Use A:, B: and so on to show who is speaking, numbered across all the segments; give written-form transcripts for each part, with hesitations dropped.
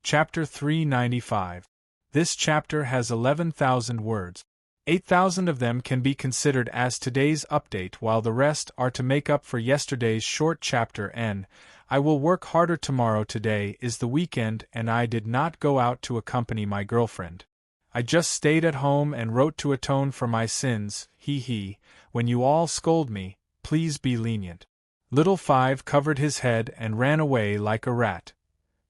A: Chapter 395. This chapter has 11,000 words. 8,000 of them can be considered as today's update, while the rest are to make up for yesterday's short chapter. And I will work harder tomorrow. Today is the weekend and I did not go out to accompany my girlfriend. I just stayed at home and wrote to atone for my sins. When you all scold me, please be lenient. Little Five covered his head and ran away like a rat.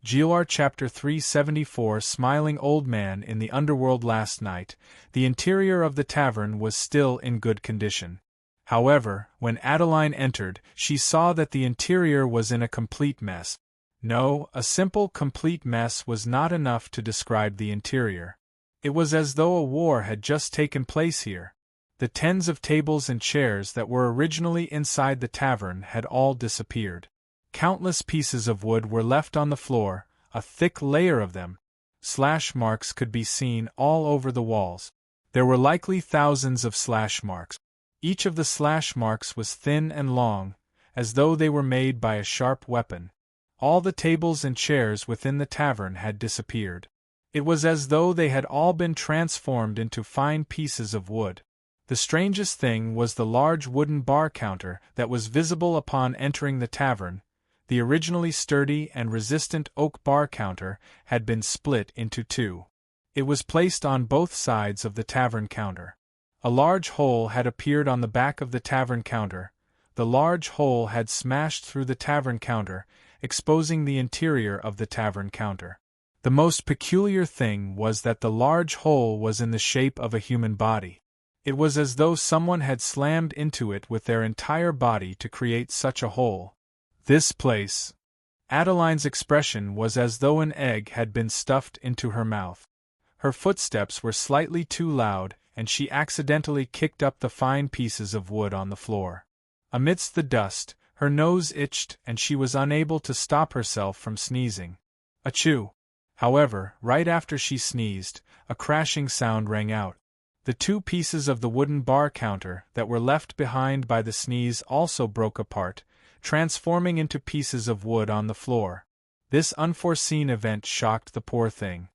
A: GOR Chapter 374. Smiling old man in the underworld. Last night, the interior of the tavern was still in good condition. However, when Adeline entered, she saw that the interior was in a complete mess. No, a simple complete mess was not enough to describe the interior. It was as though a war had just taken place here. The tens of tables and chairs that were originally inside the tavern had all disappeared. Countless pieces of wood were left on the floor, a thick layer of them. Slash marks could be seen all over the walls. There were likely thousands of slash marks. Each of the slash marks was thin and long, as though they were made by a sharp weapon. All the tables and chairs within the tavern had disappeared. It was as though they had all been transformed into fine pieces of wood. The strangest thing was the large wooden bar counter that was visible upon entering the tavern. The originally sturdy and resistant oak bar counter had been split into two. It was placed on both sides of the tavern counter. A large hole had appeared on the back of the tavern counter. The large hole had smashed through the tavern counter, exposing the interior of the tavern counter. The most peculiar thing was that the large hole was in the shape of a human body. It was as though someone had slammed into it with their entire body to create such a hole. This place. Adeline's expression was as though an egg had been stuffed into her mouth. Her footsteps were slightly too loud, and she accidentally kicked up the fine pieces of wood on the floor. Amidst the dust, her nose itched and she was unable to stop herself from sneezing. Achoo! However, right after she sneezed, a crashing sound rang out. The two pieces of the wooden bar counter that were left behind by the sneeze also broke apart, transforming into pieces of wood on the floor. This unforeseen event shocked the poor thing.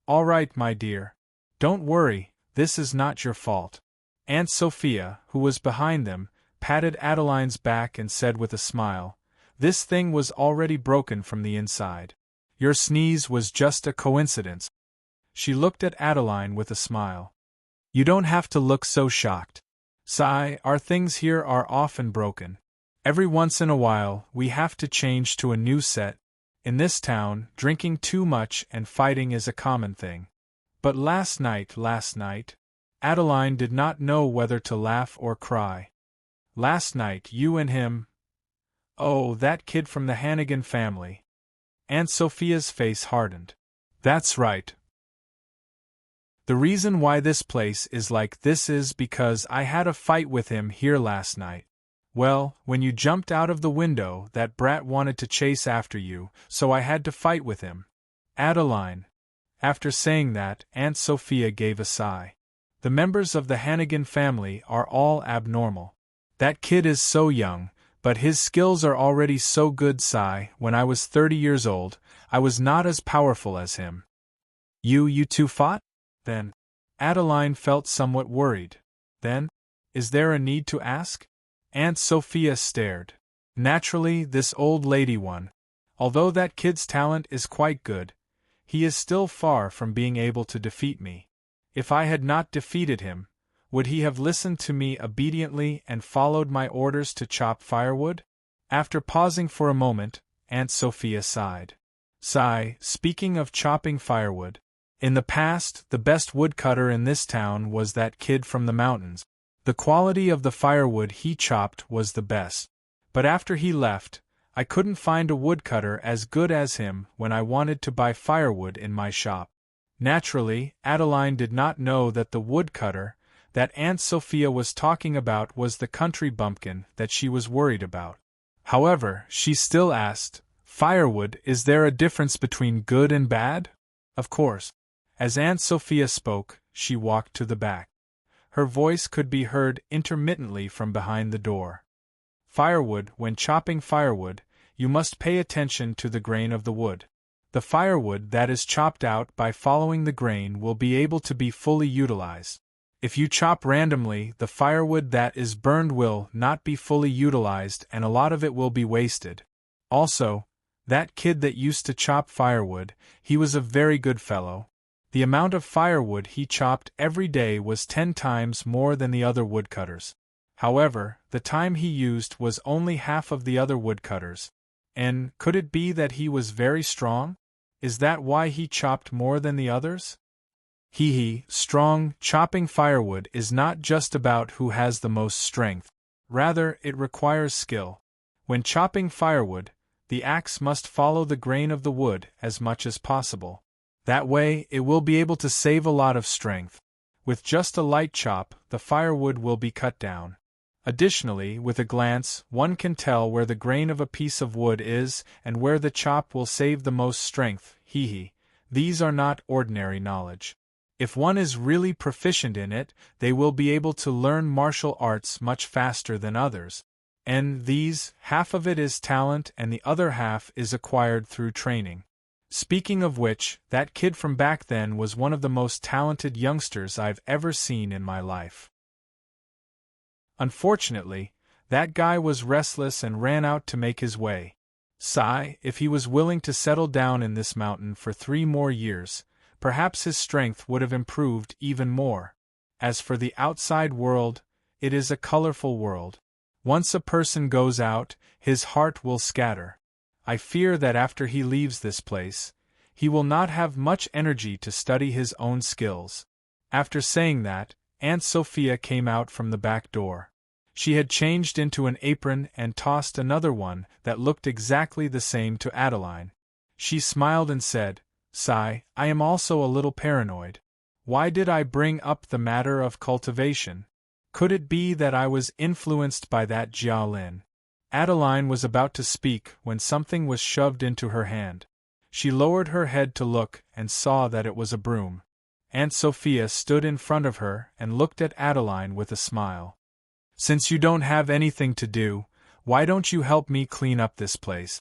A: "All right, my dear. Don't worry, this is not your fault." Aunt Sophia, who was behind them, patted Adeline's back and said with a smile, "This thing was already broken from the inside. Your sneeze was just a coincidence." She looked at Adeline with a smile. "You don't have to look so shocked. Sigh, our things here are often broken. Every once in a while, we have to change to a new set. In this town, drinking too much and fighting is a common thing. But last night, Adeline did not know whether to laugh or cry. Last night, you and him. Oh, that kid from the Hannigan family." Aunt Sophia's face hardened. "That's right. The reason why this place is like this is because I had a fight with him here last night. Well, when you jumped out of the window, that brat wanted to chase after you, so I had to fight with him." Adeline. After saying that, Aunt Sophia gave a sigh. "The members of the Hannigan family are all abnormal. That kid is so young, but his skills are already so good. Sigh, when I was 30 years old, I was not as powerful as him." You two fought? Then?" Adeline felt somewhat worried. "Then? Is there a need to ask?" Aunt Sophia stared. "Naturally, this old lady won. Although that kid's talent is quite good, he is still far from being able to defeat me. If I had not defeated him, would he have listened to me obediently and followed my orders to chop firewood?" After pausing for a moment, Aunt Sophia sighed. "Sigh, speaking of chopping firewood. In the past, the best woodcutter in this town was that kid from the mountains. The quality of the firewood he chopped was the best. But after he left, I couldn't find a woodcutter as good as him when I wanted to buy firewood in my shop." Naturally, Adeline did not know that the woodcutter that Aunt Sophia was talking about was the country bumpkin that she was worried about. However, she still asked, "Firewood, is there a difference between good and bad?" "Of course." As Aunt Sophia spoke, she walked to the back. Her voice could be heard intermittently from behind the door. "Firewood, when chopping firewood, you must pay attention to the grain of the wood. The firewood that is chopped out by following the grain will be able to be fully utilized. If you chop randomly, the firewood that is burned will not be fully utilized and a lot of it will be wasted. Also, that kid that used to chop firewood, he was a very good fellow. The amount of firewood he chopped every day was 10 times more than the other woodcutters. However, the time he used was only half of the other woodcutters. And could it be that he was very strong? Is that why he chopped more than the others? Strong. Chopping firewood is not just about who has the most strength. Rather, it requires skill. When chopping firewood, the axe must follow the grain of the wood as much as possible. That way, it will be able to save a lot of strength. With just a light chop, the firewood will be cut down. Additionally, with a glance, one can tell where the grain of a piece of wood is and where the chop will save the most strength. These are not ordinary knowledge. If one is really proficient in it, they will be able to learn martial arts much faster than others. And half of it is talent and the other half is acquired through training. Speaking of which, that kid from back then was one of the most talented youngsters I've ever seen in my life. Unfortunately, that guy was restless and ran out to make his way. If he was willing to settle down in this mountain for 3 more years, perhaps his strength would have improved even more. As for the outside world, it is a colorful world. Once a person goes out, his heart will scatter. I fear that after he leaves this place, he will not have much energy to study his own skills. After saying that, Aunt Sophia came out from the back door. She had changed into an apron and tossed another one that looked exactly the same to Adeline. She smiled and said, "I am also a little paranoid. Why did I bring up the matter of cultivation? Could it be that I was influenced by that Jia Lin?" Adeline was about to speak when something was shoved into her hand. She lowered her head to look and saw that it was a broom. Aunt Sophia stood in front of her and looked at Adeline with a smile. "Since you don't have anything to do, why don't you help me clean up this place?"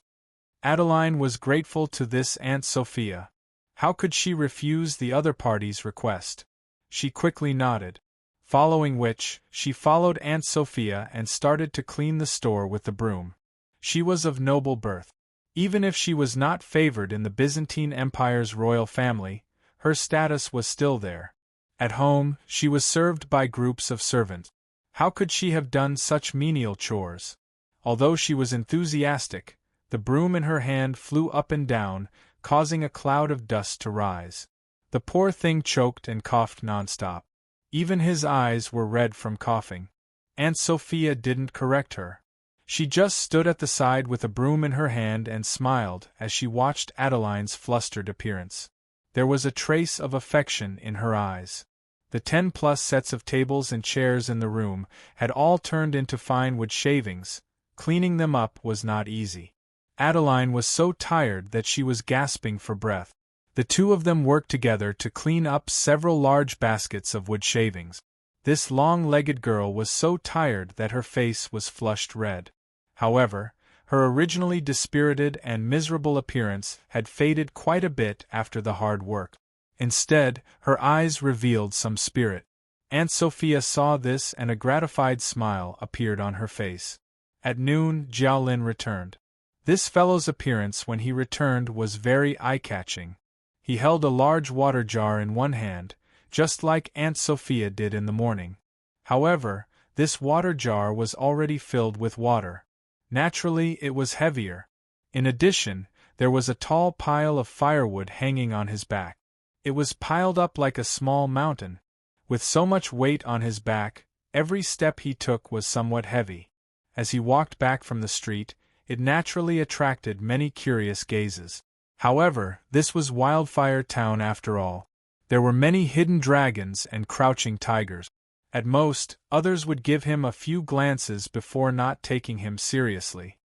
A: Adeline was grateful to this Aunt Sophia. How could she refuse the other party's request? She quickly nodded. Following which, she followed Aunt Sophia and started to clean the store with the broom. She was of noble birth. Even if she was not favored in the Byzantine Empire's royal family, her status was still there. At home, she was served by groups of servants. How could she have done such menial chores? Although she was enthusiastic, the broom in her hand flew up and down, causing a cloud of dust to rise. The poor thing choked and coughed nonstop. Even his eyes were red from coughing. Aunt Sophia didn't correct her. She just stood at the side with a broom in her hand and smiled as she watched Adeline's flustered appearance. There was a trace of affection in her eyes. The 10+ sets of tables and chairs in the room had all turned into fine wood shavings. Cleaning them up was not easy. Adeline was so tired that she was gasping for breath. The two of them worked together to clean up several large baskets of wood shavings. This long-legged girl was so tired that her face was flushed red. However, her originally dispirited and miserable appearance had faded quite a bit after the hard work. Instead, her eyes revealed some spirit. Aunt Sophia saw this and a gratified smile appeared on her face. At noon, Jia Lin returned. This fellow's appearance when he returned was very eye-catching. He held a large water jar in one hand, just like Aunt Sophia did in the morning. However, this water jar was already filled with water. Naturally, it was heavier. In addition, there was a tall pile of firewood hanging on his back. It was piled up like a small mountain. With so much weight on his back, every step he took was somewhat heavy. As he walked back from the street, it naturally attracted many curious gazes. However, this was Wildfire Town after all. There were many hidden dragons and crouching tigers. At most, others would give him a few glances before not taking him seriously.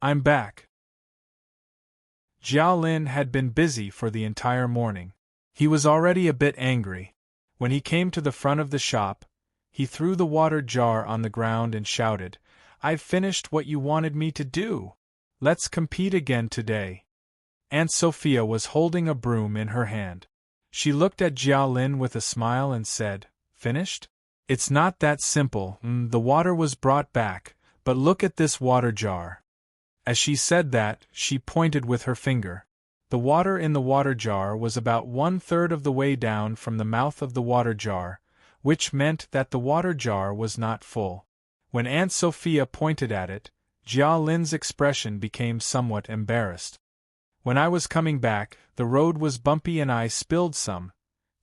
A: "I'm back." Jia Lin had been busy for the entire morning. He was already a bit angry. When he came to the front of the shop, he threw the water jar on the ground and shouted, "I've finished what you wanted me to do. Let's compete again today." Aunt Sophia was holding a broom in her hand. She looked at Jia Lin with a smile and said, "Finished? It's not that simple. The water was brought back, but look at this water jar." As she said that, she pointed with her finger. The water in the water jar was about 1/3 of the way down from the mouth of the water jar, which meant that the water jar was not full. When Aunt Sophia pointed at it, Jia Lin's expression became somewhat embarrassed. "When I was coming back, the road was bumpy and I spilled some."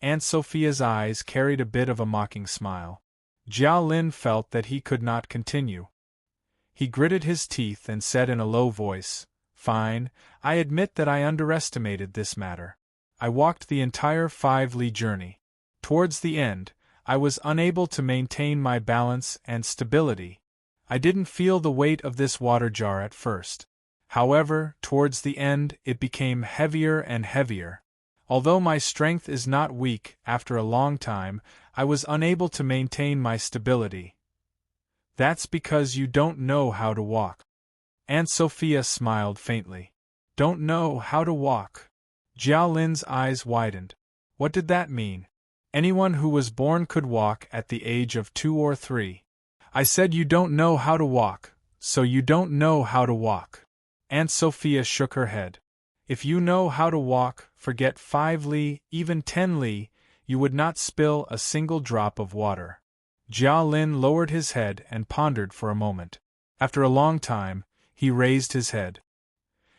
A: Aunt Sophia's eyes carried a bit of a mocking smile. Jia Lin felt that he could not continue. He gritted his teeth and said in a low voice, "Fine, I admit that I underestimated this matter. I walked the entire 5-li journey. Towards the end, I was unable to maintain my balance and stability. I didn't feel the weight of this water jar at first. However, towards the end, it became heavier and heavier. Although my strength is not weak, after a long time, I was unable to maintain my stability." "That's because you don't know how to walk." Aunt Sophia smiled faintly. "Don't know how to walk?" Jia Lin's eyes widened. What did that mean? Anyone who was born could walk at the age of 2 or 3. "I said you don't know how to walk, so you don't know how to walk." Aunt Sophia shook her head. "If you know how to walk, forget 5-li, even 10-li, you would not spill a single drop of water." Jia Lin lowered his head and pondered for a moment. After a long time, he raised his head.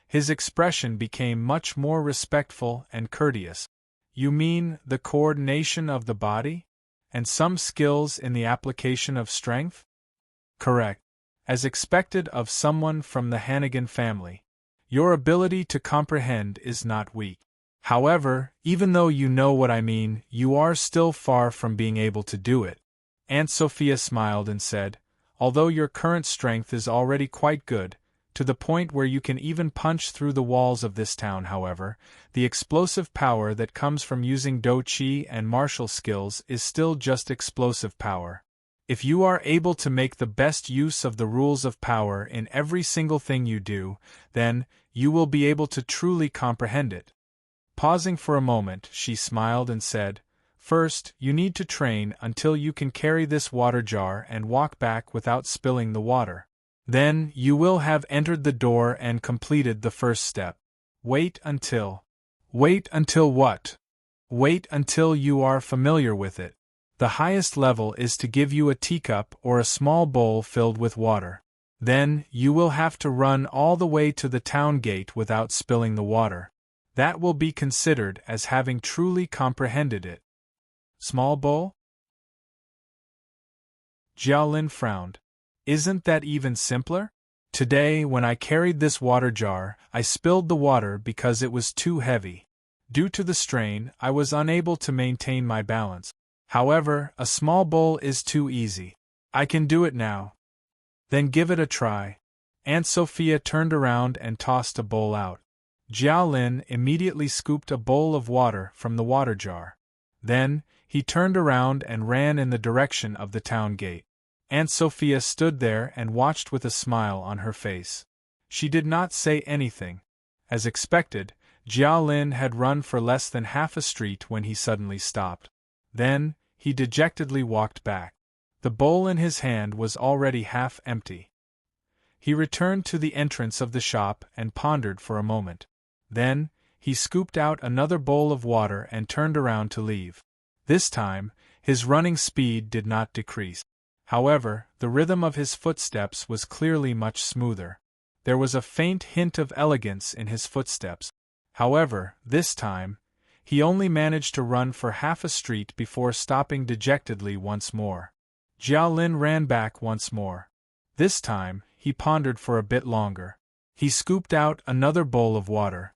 A: His expression became much more respectful and courteous. "You mean the coordination of the body? And some skills in the application of strength?" "Correct. As expected of someone from the Hannigan family. Your ability to comprehend is not weak. However, even though you know what I mean, you are still far from being able to do it." Aunt Sophia smiled and said, "Although your current strength is already quite good, to the point where you can even punch through the walls of this town, however, the explosive power that comes from using Do Chi and martial skills is still just explosive power. If you are able to make the best use of the rules of power in every single thing you do, then you will be able to truly comprehend it." Pausing for a moment, she smiled and said, "First, you need to train until you can carry this water jar and walk back without spilling the water. Then, you will have entered the door and completed the first step. Wait until what? Wait until you are familiar with it. The highest level is to give you a teacup or a small bowl filled with water. Then, you will have to run all the way to the town gate without spilling the water. That will be considered as having truly comprehended it." "Small bowl?" Jia Lin frowned. "Isn't that even simpler? Today, when I carried this water jar, I spilled the water because it was too heavy. Due to the strain, I was unable to maintain my balance. However, a small bowl is too easy. I can do it now." "Then give it a try." Aunt Sophia turned around and tossed a bowl out. Jia Lin immediately scooped a bowl of water from the water jar. Then, he turned around and ran in the direction of the town gate. Aunt Sophia stood there and watched with a smile on her face. She did not say anything. As expected, Jia Lin had run for less than half a street when he suddenly stopped. Then, he dejectedly walked back. The bowl in his hand was already half empty. He returned to the entrance of the shop and pondered for a moment. Then, he scooped out another bowl of water and turned around to leave. This time, his running speed did not decrease. However, the rhythm of his footsteps was clearly much smoother. There was a faint hint of elegance in his footsteps. However, this time, he only managed to run for half a street before stopping dejectedly once more. Jia Lin ran back once more. This time, he pondered for a bit longer. He scooped out another bowl of water.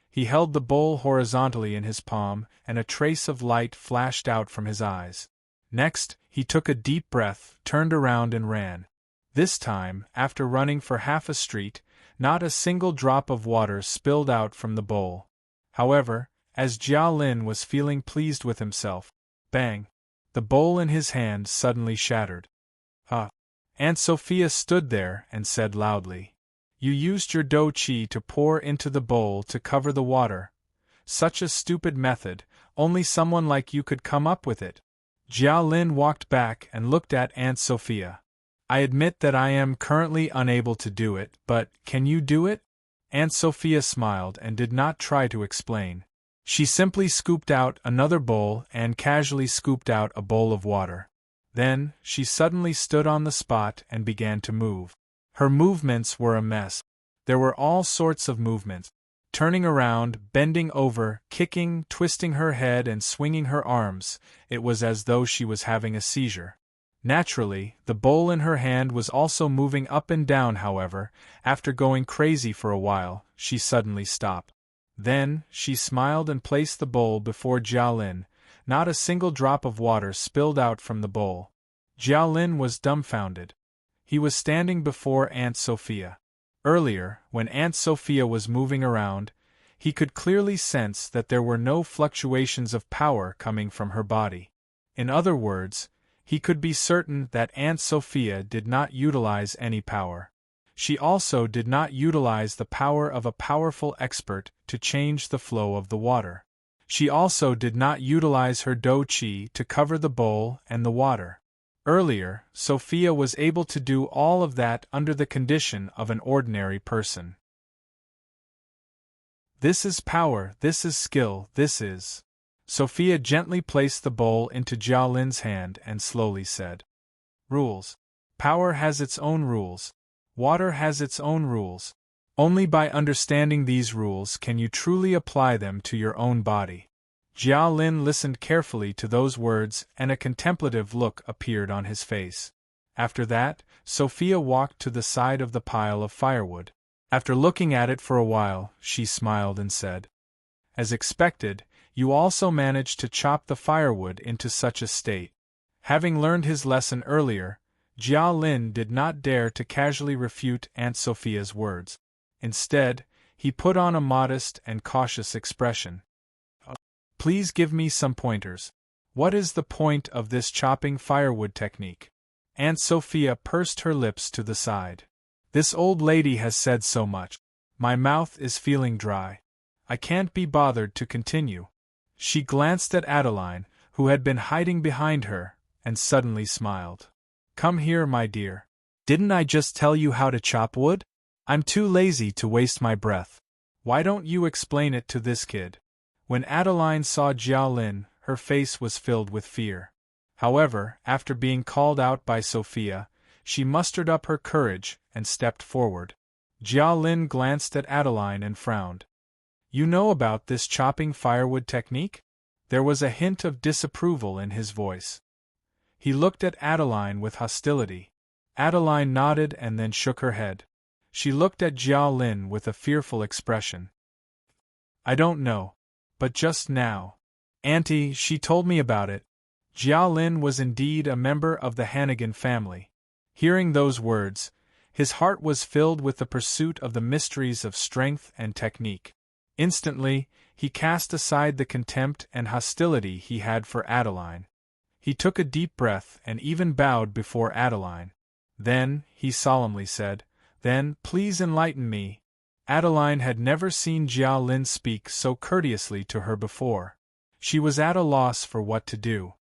A: He held the bowl horizontally in his palm, and a trace of light flashed out from his eyes. Next, he took a deep breath, turned around and ran. This time, after running for half a street, not a single drop of water spilled out from the bowl. However, as Jia Lin was feeling pleased with himself, bang! The bowl in his hand suddenly shattered. Aunt Sophia stood there and said loudly, You used your dou qi to pour into the bowl to cover the water. Such a stupid method, only someone like you could come up with it. Jia Lin walked back and looked at Aunt Sophia. I admit that I am currently unable to do it, but can you do it? Aunt Sophia smiled and did not try to explain. She simply scooped out another bowl and casually scooped out a bowl of water. Then, she suddenly stood on the spot and began to move. Her movements were a mess. There were all sorts of movements. Turning around, bending over, kicking, twisting her head and swinging her arms, it was as though she was having a seizure. Naturally, the bowl in her hand was also moving up and down. However, after going crazy for a while, she suddenly stopped. Then, she smiled and placed the bowl before Jia Lin. Not a single drop of water spilled out from the bowl. Jia Lin was dumbfounded. He was standing before Aunt Sophia. Earlier, when Aunt Sophia was moving around, he could clearly sense that there were no fluctuations of power coming from her body. In other words, he could be certain that Aunt Sophia did not utilize any power. She also did not utilize the power of a powerful expert to change the flow of the water. She also did not utilize her dou qi to cover the bowl and the water. Earlier, Sophia was able to do all of that under the condition of an ordinary person. This is power, this is skill, this is... Sophia gently placed the bowl into Jia Lin's hand and slowly said, Rules. Power has its own rules. Water has its own rules. Only by understanding these rules can you truly apply them to your own body. Jia Lin listened carefully to those words and a contemplative look appeared on his face. After that, Sophia walked to the side of the pile of firewood. After looking at it for a while, she smiled and said, As expected, you also managed to chop the firewood into such a state. Having learned his lesson earlier, Jia Lin did not dare to casually refute Aunt Sophia's words. Instead, he put on a modest and cautious expression. Please give me some pointers. What is the point of this chopping firewood technique? Aunt Sophia pursed her lips to the side. This old lady has said so much. My mouth is feeling dry. I can't be bothered to continue. She glanced at Adeline, who had been hiding behind her, and suddenly smiled. Come here, my dear. Didn't I just tell you how to chop wood? I'm too lazy to waste my breath. Why don't you explain it to this kid? When Adeline saw Jia Lin, her face was filled with fear. However, after being called out by Sophia, she mustered up her courage and stepped forward. Jia Lin glanced at Adeline and frowned. You know about this chopping firewood technique? There was a hint of disapproval in his voice. He looked at Adeline with hostility. Adeline nodded and then shook her head. She looked at Jia Lin with a fearful expression. I don't know. But just now. Auntie, she told me about it. Jia Lin was indeed a member of the Hannigan family. Hearing those words, his heart was filled with the pursuit of the mysteries of strength and technique. Instantly, he cast aside the contempt and hostility he had for Adeline. He took a deep breath and even bowed before Adeline. Then, he solemnly said, Then, please enlighten me. Adeline had never seen Jia Lin speak so courteously to her before. She was at a loss for what to do.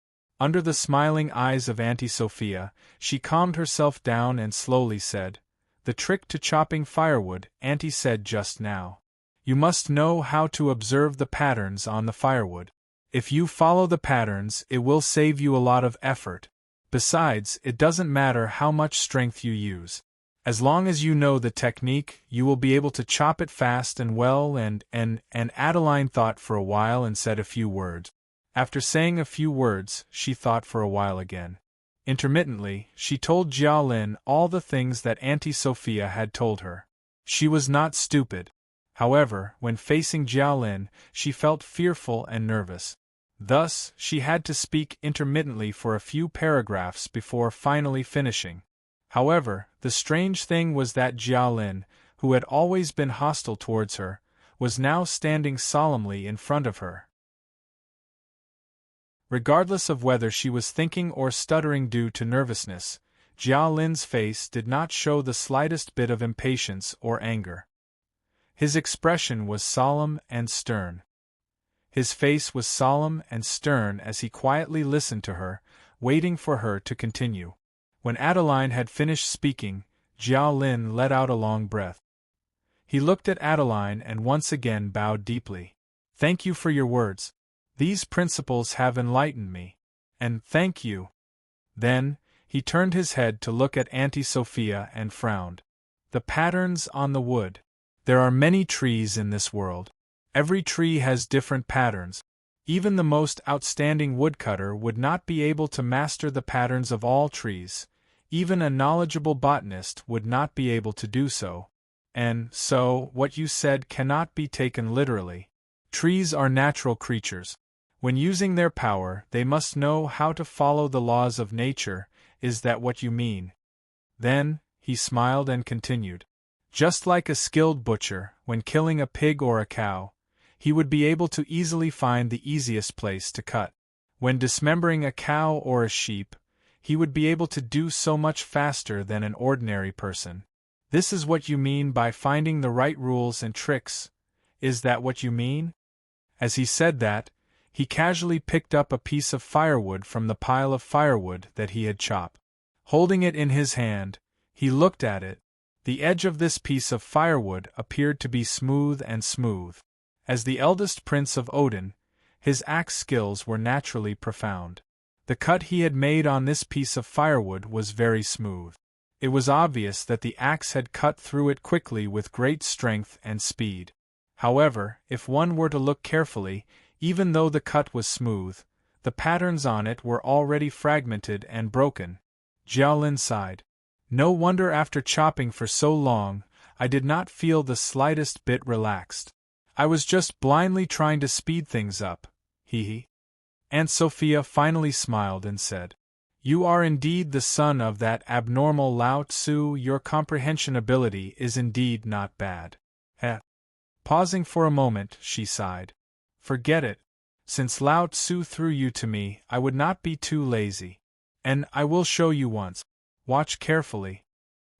A: Under the smiling eyes of Auntie Sophia, she calmed herself down and slowly said, The trick to chopping firewood, Auntie said just now. You must know how to observe the patterns on the firewood. If you follow the patterns, it will save you a lot of effort. Besides, it doesn't matter how much strength you use. As long as you know the technique, you will be able to chop it fast and well and Adeline thought for a while and said a few words. After saying a few words, she thought for a while again. Intermittently, she told Jia Lin all the things that Auntie Sophia had told her. She was not stupid. However, when facing Jia Lin, she felt fearful and nervous. Thus, she had to speak intermittently for a few paragraphs before finally finishing. However, the strange thing was that Jia Lin, who had always been hostile towards her, was now standing solemnly in front of her. Regardless of whether she was thinking or stuttering due to nervousness, Jia Lin's face did not show the slightest bit of impatience or anger. His expression was solemn and stern. His face was solemn and stern as he quietly listened to her, waiting for her to continue. When Adeline had finished speaking, Jia Lin let out a long breath. He looked at Adeline and once again bowed deeply. "Thank you for your words. These principles have enlightened me. And thank you." Then, he turned his head to look at Auntie Sophia and frowned. "The patterns on the wood. There are many trees in this world. Every tree has different patterns. Even the most outstanding woodcutter would not be able to master the patterns of all trees. Even a knowledgeable botanist would not be able to do so. And so, what you said cannot be taken literally. Trees are natural creatures. When using their power, they must know how to follow the laws of nature. Is that what you mean?" Then, he smiled and continued. "Just like a skilled butcher, when killing a pig or a cow, he would be able to easily find the easiest place to cut. When dismembering a cow or a sheep, he would be able to do so much faster than an ordinary person. This is what you mean by finding the right rules and tricks. Is that what you mean?" As he said that, he casually picked up a piece of firewood from the pile of firewood that he had chopped. Holding it in his hand, he looked at it. The edge of this piece of firewood appeared to be smooth and smooth. As the eldest prince of Odin, his axe skills were naturally profound. The cut he had made on this piece of firewood was very smooth. It was obvious that the axe had cut through it quickly with great strength and speed. However, if one were to look carefully, even though the cut was smooth, the patterns on it were already fragmented and broken. Jia Lin sighed. "No wonder after chopping for so long, I did not feel the slightest bit relaxed. I was just blindly trying to speed things up, he. Aunt Sophia finally smiled and said, "You are indeed the son of that abnormal Lao Tzu. Your comprehension ability is indeed not bad." Pausing for a moment, she sighed. "Forget it. Since Lao Tzu threw you to me, I would not be too lazy. And I will show you once. Watch carefully."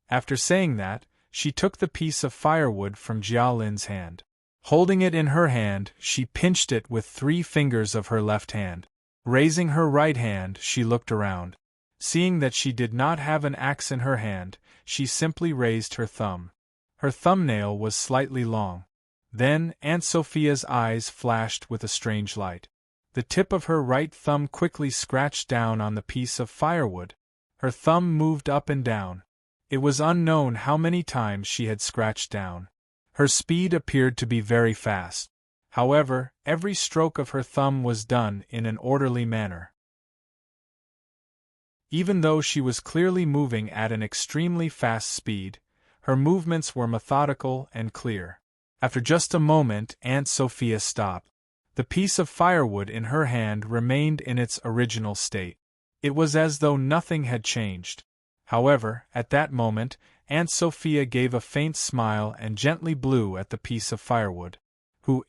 A: After saying that, she took the piece of firewood from Jia Lin's hand. Holding it in her hand, she pinched it with 3 fingers of her left hand. Raising her right hand, she looked around. Seeing that she did not have an axe in her hand, she simply raised her thumb. Her thumbnail was slightly long. Then, Aunt Sophia's eyes flashed with a strange light. The tip of her right thumb quickly scratched down on the piece of firewood. Her thumb moved up and down. It was unknown how many times she had scratched down. Her speed appeared to be very fast. However, every stroke of her thumb was done in an orderly manner. Even though she was clearly moving at an extremely fast speed, her movements were methodical and clear. After just a moment, Aunt Sophia stopped. The piece of firewood in her hand remained in its original state. It was as though nothing had changed. However, at that moment, Aunt Sophia gave a faint smile and gently blew at the piece of firewood.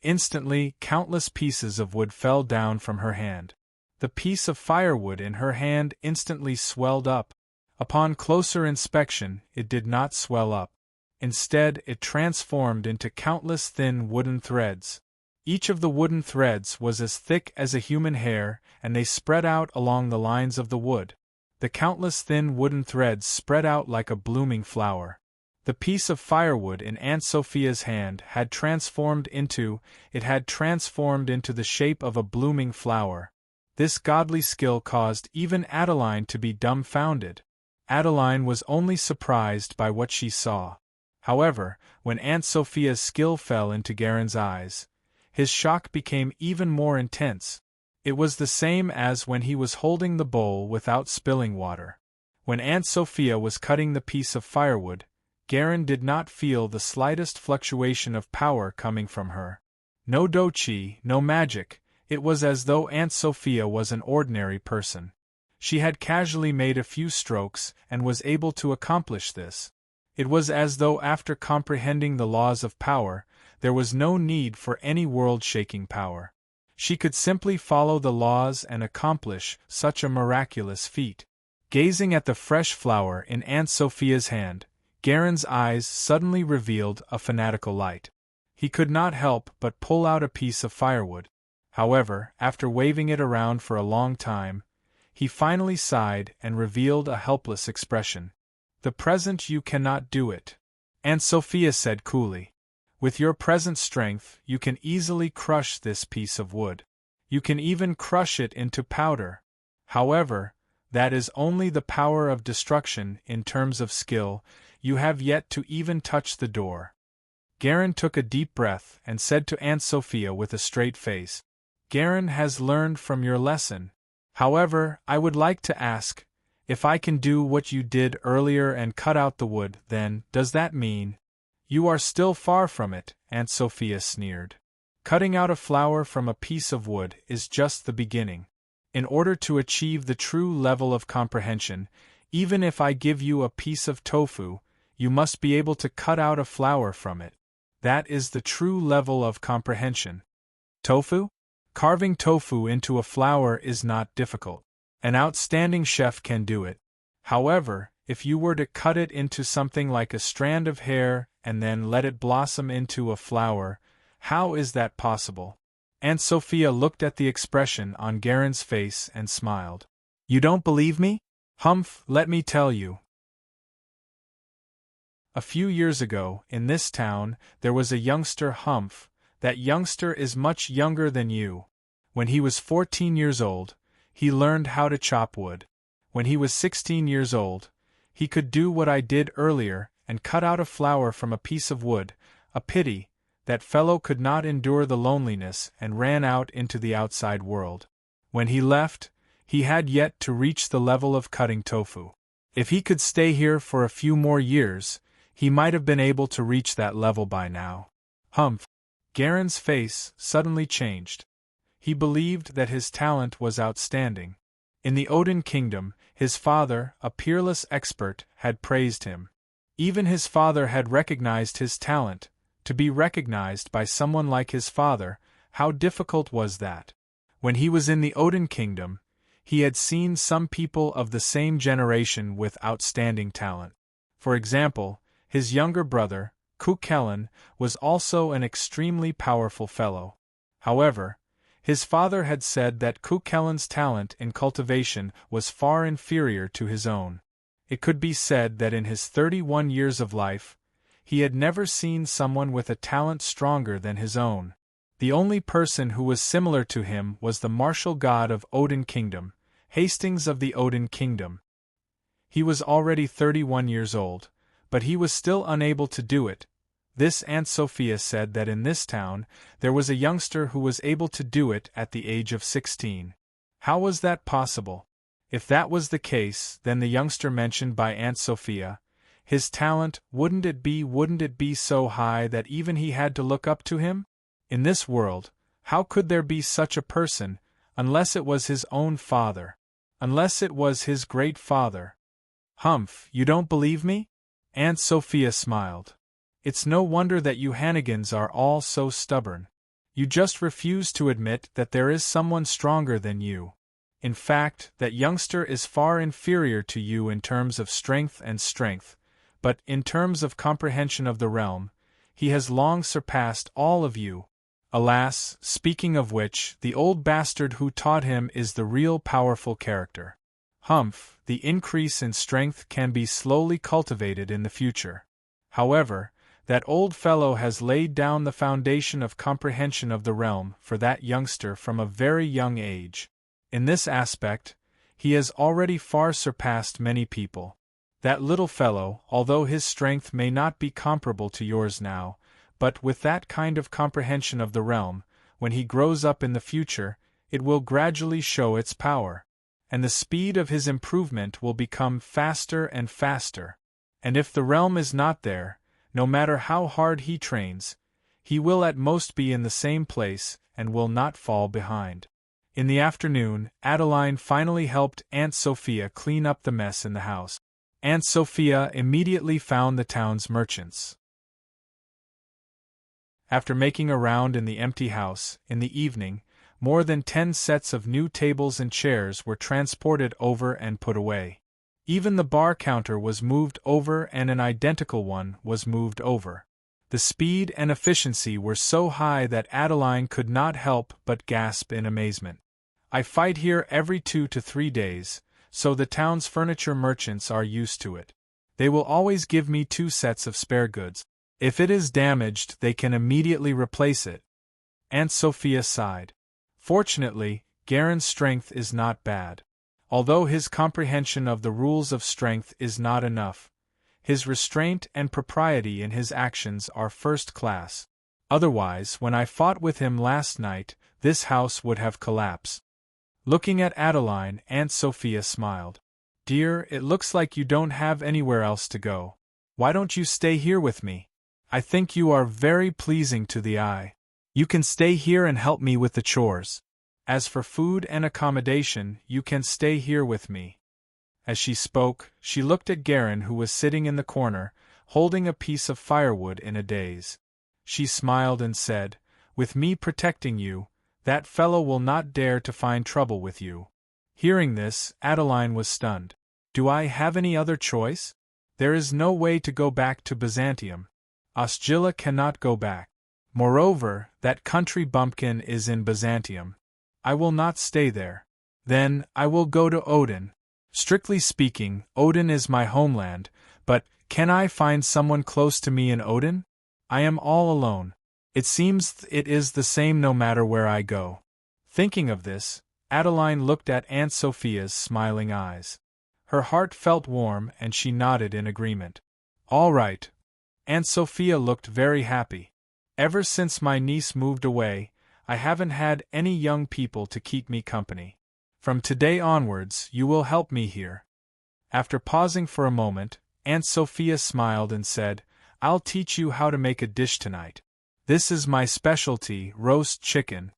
A: Instantly, countless pieces of wood fell down from her hand. The piece of firewood in her hand instantly swelled up. Upon closer inspection, it did not swell up. Instead, it transformed into countless thin wooden threads. Each of the wooden threads was as thick as a human hair, and they spread out along the lines of the wood. The countless thin wooden threads spread out like a blooming flower. The piece of firewood in Aunt Sophia's hand had transformed into the shape of a blooming flower. This godly skill caused even Adeline to be dumbfounded. Adeline was only surprised by what she saw. However, when Aunt Sophia's skill fell into Garen's eyes, his shock became even more intense. It was the same as when he was holding the bowl without spilling water. When Aunt Sophia was cutting the piece of firewood, Garen did not feel the slightest fluctuation of power coming from her. No dochi, no magic, it was as though Aunt Sophia was an ordinary person. She had casually made a few strokes and was able to accomplish this. It was as though after comprehending the laws of power, there was no need for any world-shaking power. She could simply follow the laws and accomplish such a miraculous feat. Gazing at the fresh flower in Aunt Sophia's hand, Garen's eyes suddenly revealed a fanatical light. He could not help but pull out a piece of firewood. However, after waving it around for a long time, he finally sighed and revealed a helpless expression. "The present you cannot do it," Aunt Sophia said coolly. "With your present strength, you can easily crush this piece of wood. You can even crush it into powder. However, that is only the power of destruction. In terms of skill, you have yet to even touch the door." Garen took a deep breath and said to Aunt Sophia with a straight face, "Garen has learned from your lesson. However, I would like to ask, if I can do what you did earlier and cut out the wood, then, does that mean—" "You are still far from it," Aunt Sophia sneered. "Cutting out a flower from a piece of wood is just the beginning. In order to achieve the true level of comprehension, even if I give you a piece of tofu, you must be able to cut out a flower from it. That is the true level of comprehension." Tofu? Carving tofu into a flower is not difficult. An outstanding chef can do it. However, if you were to cut it into something like a strand of hair and then let it blossom into a flower, how is that possible? Aunt Sophia looked at the expression on Garen's face and smiled. "You don't believe me? Humph, let me tell you. A few years ago, in this town, there was a youngster. Humph, that youngster is much younger than you. When he was 14 years old, he learned how to chop wood. When he was 16 years old, he could do what I did earlier and cut out a flower from a piece of wood. A pity, that fellow could not endure the loneliness and ran out into the outside world. When he left, he had yet to reach the level of cutting tofu. If he could stay here for a few more years, he might have been able to reach that level by now." Humph! Garen's face suddenly changed. He believed that his talent was outstanding. In the Odin kingdom, his father, a peerless expert, had praised him. Even his father had recognized his talent. To be recognized by someone like his father, how difficult was that? When he was in the Odin kingdom, he had seen some people of the same generation with outstanding talent. For example, his younger brother, Kukelen, was also an extremely powerful fellow. However, his father had said that Kukelen's talent in cultivation was far inferior to his own. It could be said that in his 31 years of life, he had never seen someone with a talent stronger than his own. The only person who was similar to him was the martial god of Odin Kingdom, Hastings of the Odin Kingdom. He was already 31 years old, but he was still unable to do it. This Aunt Sophia said that in this town, there was a youngster who was able to do it at the age of 16. How was that possible? If that was the case, then the youngster mentioned by Aunt Sophia, his talent, wouldn't it be so high that even he had to look up to him? In this world, how could there be such a person, unless it was his own father? Unless it was his great father? Humph, you don't believe me? Aunt Sophia smiled. It's no wonder that you Hannigans are all so stubborn. You just refuse to admit that there is someone stronger than you. In fact, that youngster is far inferior to you in terms of strength, but in terms of comprehension of the realm, he has long surpassed all of you. Alas, speaking of which, the old bastard who taught him is the real powerful character. Humph, the increase in strength can be slowly cultivated in the future. However, that old fellow has laid down the foundation of comprehension of the realm for that youngster from a very young age. In this aspect, he has already far surpassed many people. That little fellow, although his strength may not be comparable to yours now, but with that kind of comprehension of the realm, when he grows up in the future, it will gradually show its power. And the speed of his improvement will become faster and faster. And if the realm is not there, no matter how hard he trains, he will at most be in the same place and will not fall behind. In the afternoon, Adeline finally helped Aunt Sophia clean up the mess in the house. Aunt Sophia immediately found the town's merchants. After making a round in the empty house, in the evening, more than 10 sets of new tables and chairs were transported over and put away. Even the bar counter was moved over and an identical one was moved over. The speed and efficiency were so high that Adeline could not help but gasp in amazement. I fight here every 2 to 3 days, so the town's furniture merchants are used to it. They will always give me 2 sets of spare goods. If it is damaged, they can immediately replace it. Aunt Sophia sighed. Fortunately, Garen's strength is not bad. Although his comprehension of the rules of strength is not enough, his restraint and propriety in his actions are first class. Otherwise, when I fought with him last night, this house would have collapsed. Looking at Adeline, Aunt Sophia smiled. Dear, it looks like you don't have anywhere else to go. Why don't you stay here with me? I think you are very pleasing to the eye. You can stay here and help me with the chores. As for food and accommodation, you can stay here with me. As she spoke, she looked at Garen, who was sitting in the corner, holding a piece of firewood in a daze. She smiled and said, With me protecting you, that fellow will not dare to find trouble with you. Hearing this, Adeline was stunned. Do I have any other choice? There is no way to go back to Byzantium. Osgilla cannot go back. Moreover, that country bumpkin is in Byzantium. I will not stay there. Then, I will go to Odin. Strictly speaking, Odin is my homeland, but can I find someone close to me in Odin? I am all alone. It seems it is the same no matter where I go. Thinking of this, Adeline looked at Aunt Sophia's smiling eyes. Her heart felt warm and she nodded in agreement. All right. Aunt Sophia looked very happy. Ever since my niece moved away, I haven't had any young people to keep me company. From today onwards, you will help me here. After pausing for a moment, Aunt Sophia smiled and said, I'll teach you how to make a dish tonight. This is my specialty, roast chicken.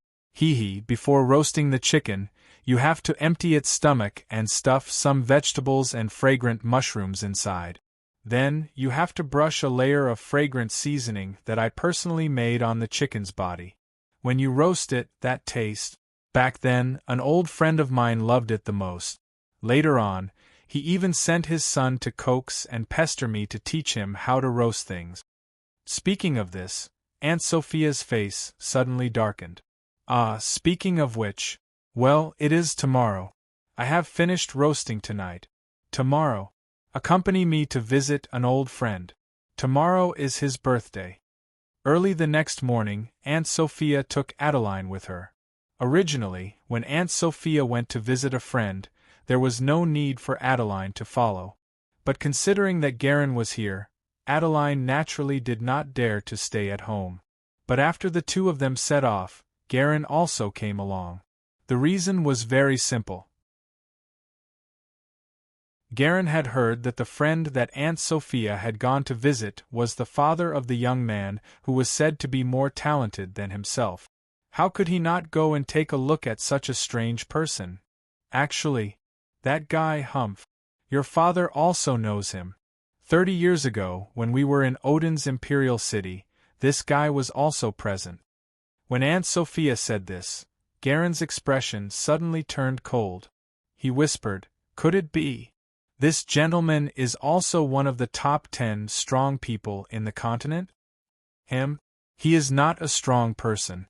A: Before roasting the chicken, you have to empty its stomach and stuff some vegetables and fragrant mushrooms inside. Then, you have to brush a layer of fragrant seasoning that I personally made on the chicken's body. When you roast it, that taste. Back then, an old friend of mine loved it the most. Later on, he even sent his son to coax and pester me to teach him how to roast things. Speaking of this, Aunt Sophia's face suddenly darkened. Speaking of which, well, it is tomorrow. I have finished roasting tonight. Tomorrow. Accompany me to visit an old friend. Tomorrow is his birthday. Early the next morning, Aunt Sophia took Adeline with her. Originally, when Aunt Sophia went to visit a friend, there was no need for Adeline to follow. But considering that Garen was here, Adeline naturally did not dare to stay at home. But after the 2 of them set off, Garen also came along. The reason was very simple. Garen had heard that the friend that Aunt Sophia had gone to visit was the father of the young man who was said to be more talented than himself. How could he not go and take a look at such a strange person? Actually, that guy Humph. Your father also knows him. 30 years ago, when we were in Odin's imperial city, this guy was also present. When Aunt Sophia said this, Garen's expression suddenly turned cold. He whispered, Could it be? This gentleman is also one of the top 10 strong people in the continent? Him? He is not a strong person.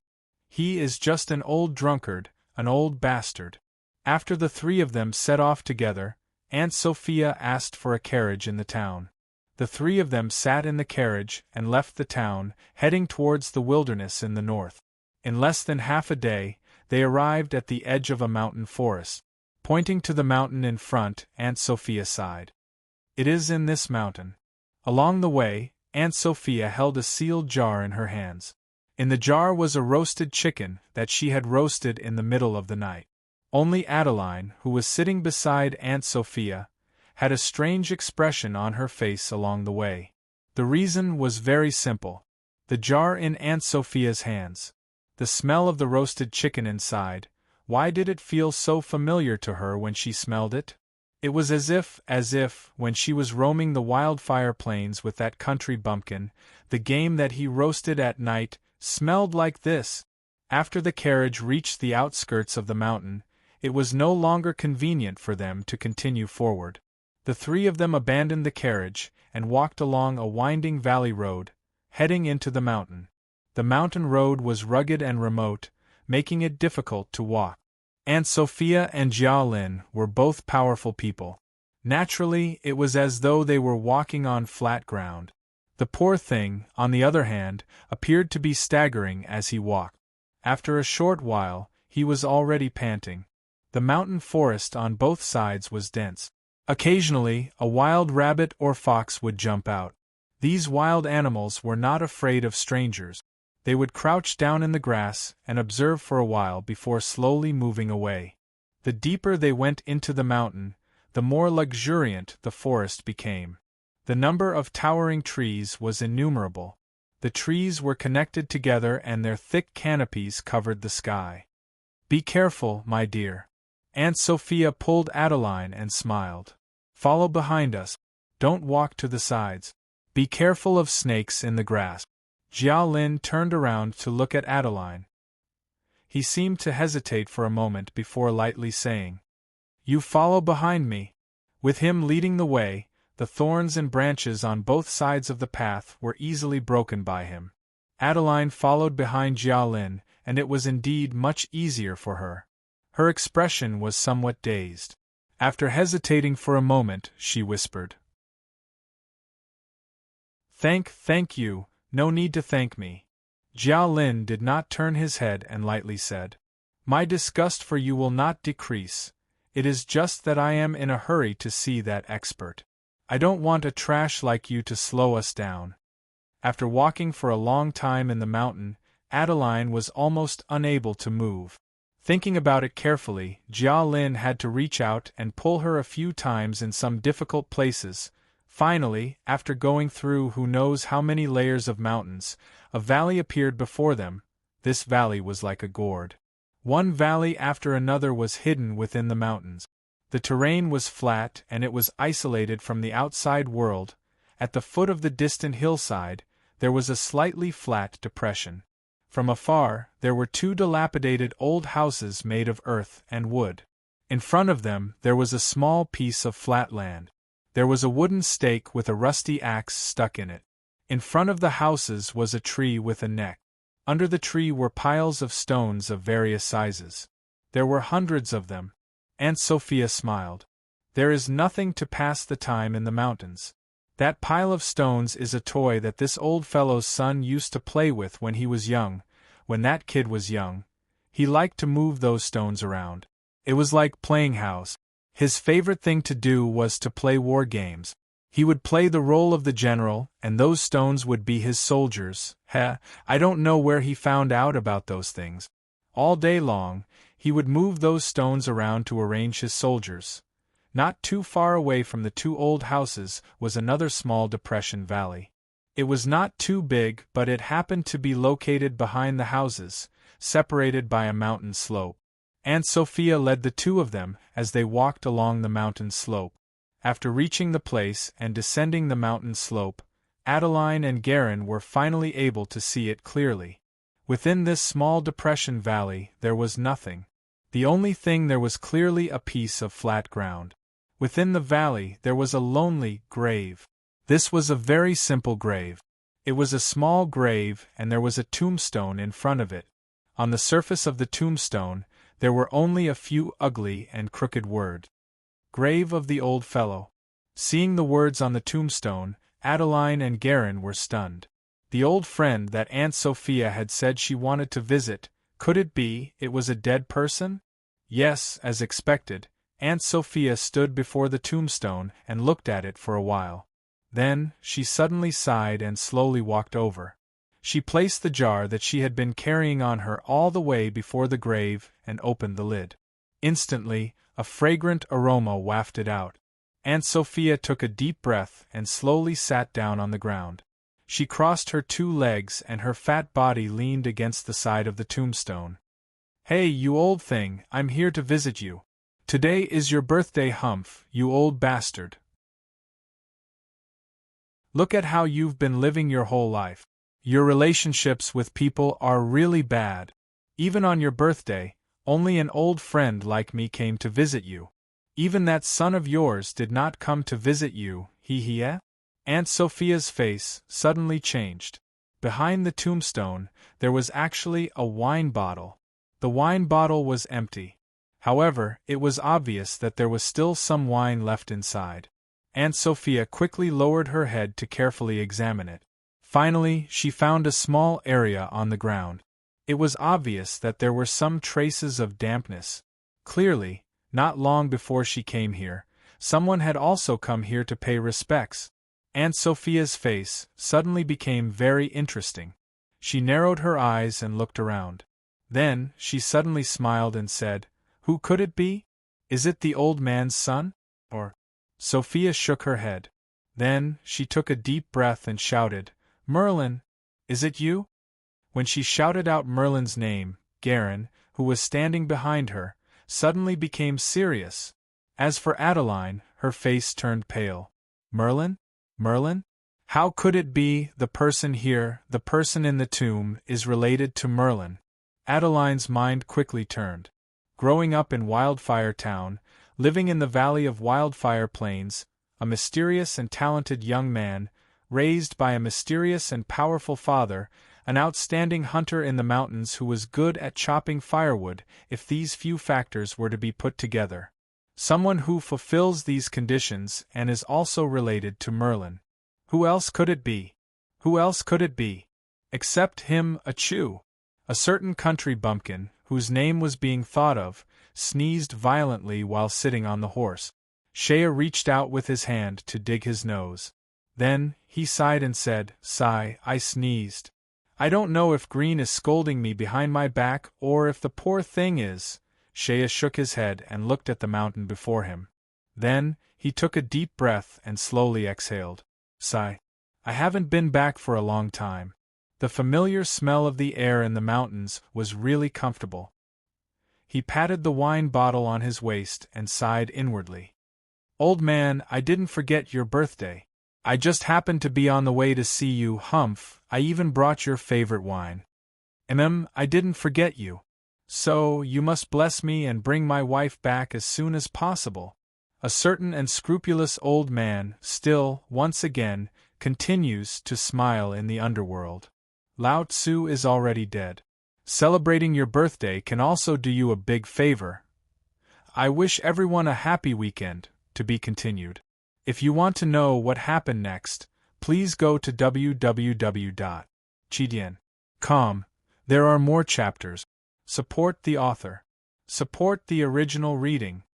A: He is just an old drunkard, an old bastard. After the 3 of them set off together, Aunt Sophia asked for a carriage in the town. The 3 of them sat in the carriage and left the town, heading towards the wilderness in the north. In less than half a day, they arrived at the edge of a mountain forest. Pointing to the mountain in front, Aunt Sophia sighed. It is in this mountain. Along the way, Aunt Sophia held a sealed jar in her hands. In the jar was a roasted chicken that she had roasted in the middle of the night. Only Adeline, who was sitting beside Aunt Sophia, had a strange expression on her face along the way. The reason was very simple. The jar in Aunt Sophia's hands. The smell of the roasted chicken inside. Why did it feel so familiar to her when she smelled it? It was as if, when she was roaming the wildfire plains with that country bumpkin, the game that he roasted at night smelled like this. After the carriage reached the outskirts of the mountain, it was no longer convenient for them to continue forward. The three of them abandoned the carriage and walked along a winding valley road, heading into the mountain. The mountain road was rugged and remote, making it difficult to walk. Aunt Sophia and Jia Lin were both powerful people. Naturally, it was as though they were walking on flat ground. The poor thing, on the other hand, appeared to be staggering as he walked. After a short while, he was already panting. The mountain forest on both sides was dense. Occasionally, a wild rabbit or fox would jump out. These wild animals were not afraid of strangers. They would crouch down in the grass and observe for a while before slowly moving away. The deeper they went into the mountain, the more luxuriant the forest became. The number of towering trees was innumerable. The trees were connected together and their thick canopies covered the sky. "Be careful, my dear." Aunt Sophia pulled Adeline and smiled. "Follow behind us. Don't walk to the sides. Be careful of snakes in the grass." Jia Lin turned around to look at Adeline. He seemed to hesitate for a moment before lightly saying, "You follow behind me." With him leading the way, the thorns and branches on both sides of the path were easily broken by him. Adeline followed behind Jia Lin, and it was indeed much easier for her. Her expression was somewhat dazed. After hesitating for a moment, she whispered, Thank you, no need to thank me." Jia Lin did not turn his head and lightly said, "My disgust for you will not decrease. It is just that I am in a hurry to see that expert. I don't want a trash like you to slow us down." After walking for a long time in the mountain, Adeline was almost unable to move. Thinking about it carefully, Jia Lin had to reach out and pull her a few times in some difficult places. Finally, after going through who knows how many layers of mountains, a valley appeared before them. This valley was like a gourd. One valley after another was hidden within the mountains. The terrain was flat and it was isolated from the outside world. At the foot of the distant hillside, there was a slightly flat depression. From afar, there were two dilapidated old houses made of earth and wood. In front of them, there was a small piece of flat land. There was a wooden stake with a rusty axe stuck in it. In front of the houses was a tree with a neck. Under the tree were piles of stones of various sizes. There were hundreds of them. Aunt Sophia smiled. "There is nothing to pass the time in the mountains. That pile of stones is a toy that this old fellow's son used to play with when he was young. When that kid was young, he liked to move those stones around. It was like playing house. His favorite thing to do was to play war games. He would play the role of the general, and those stones would be his soldiers. I don't know where he found out about those things. All day long, he would move those stones around to arrange his soldiers." Not too far away from the two old houses was another small depression valley. It was not too big, but it happened to be located behind the houses, separated by a mountain slope. Aunt Sophia led the two of them as they walked along the mountain slope. After reaching the place and descending the mountain slope, Adeline and Garin were finally able to see it clearly. Within this small depression valley, there was nothing. The only thing there was clearly a piece of flat ground. Within the valley, there was a lonely grave. This was a very simple grave. It was a small grave and there was a tombstone in front of it. On the surface of the tombstone, there were only a few ugly and crooked words. "Grave of the old fellow." Seeing the words on the tombstone, Adeline and Garin were stunned. The old friend that Aunt Sophia had said she wanted to visit, could it be it was a dead person? Yes, as expected, Aunt Sophia stood before the tombstone and looked at it for a while. Then, she suddenly sighed and slowly walked over. She placed the jar that she had been carrying on her all the way before the grave and opened the lid. Instantly, a fragrant aroma wafted out. Aunt Sophia took a deep breath and slowly sat down on the ground. She crossed her two legs and her fat body leaned against the side of the tombstone. "Hey, you old thing, I'm here to visit you. Today is your birthday, Humph, you old bastard. Look at how you've been living your whole life. Your relationships with people are really bad. Even on your birthday, only an old friend like me came to visit you. Even that son of yours did not come to visit you, eh? Aunt Sophia's face suddenly changed. Behind the tombstone, there was actually a wine bottle. The wine bottle was empty. However, it was obvious that there was still some wine left inside. Aunt Sophia quickly lowered her head to carefully examine it. Finally, she found a small area on the ground. It was obvious that there were some traces of dampness. Clearly, not long before she came here, someone had also come here to pay respects. Aunt Sophia's face suddenly became very interesting. She narrowed her eyes and looked around. Then, she suddenly smiled and said, "Who could it be? Is it the old man's son? Or—" Sophia shook her head. Then, she took a deep breath and shouted, "Merlin! Is it you?" When she shouted out Merlin's name, Garin, who was standing behind her, suddenly became serious. As for Adeline, her face turned pale. "Merlin? Merlin? How could it be the person here, the person in the tomb, is related to Merlin?" Adeline's mind quickly turned. Growing up in Wildfire Town, living in the Valley of Wildfire Plains, a mysterious and talented young man, raised by a mysterious and powerful father, an outstanding hunter in the mountains who was good at chopping firewood, if these few factors were to be put together. Someone who fulfills these conditions and is also related to Merlin. Who else could it be? Who else could it be? Except him, Achoo. A certain country bumpkin, whose name was being thought of, sneezed violently while sitting on the horse. Shea reached out with his hand to dig his nose. Then, he sighed and said, "Sigh, I sneezed. I don't know if Green is scolding me behind my back or if the poor thing is." Shea shook his head and looked at the mountain before him. Then, he took a deep breath and slowly exhaled. "Sigh. I haven't been back for a long time." The familiar smell of the air in the mountains was really comfortable. He patted the wine bottle on his waist and sighed inwardly. "Old man, I didn't forget your birthday. I just happened to be on the way to see you, humph, I even brought your favorite wine. I didn't forget you. So, you must bless me and bring my wife back as soon as possible." A certain and scrupulous old man, still, once again, continues to smile in the underworld. Lao Tzu is already dead. Celebrating your birthday can also do you a big favor. I wish everyone a happy weekend, to be continued. If you want to know what happened next, please go to www.chidian.com. There are more chapters. Support the author. Support the original reading.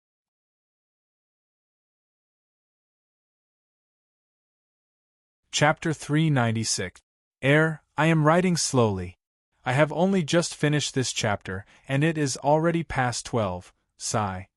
A: Chapter 396. I am writing slowly. I have only just finished this chapter, and it is already past 12. Sigh.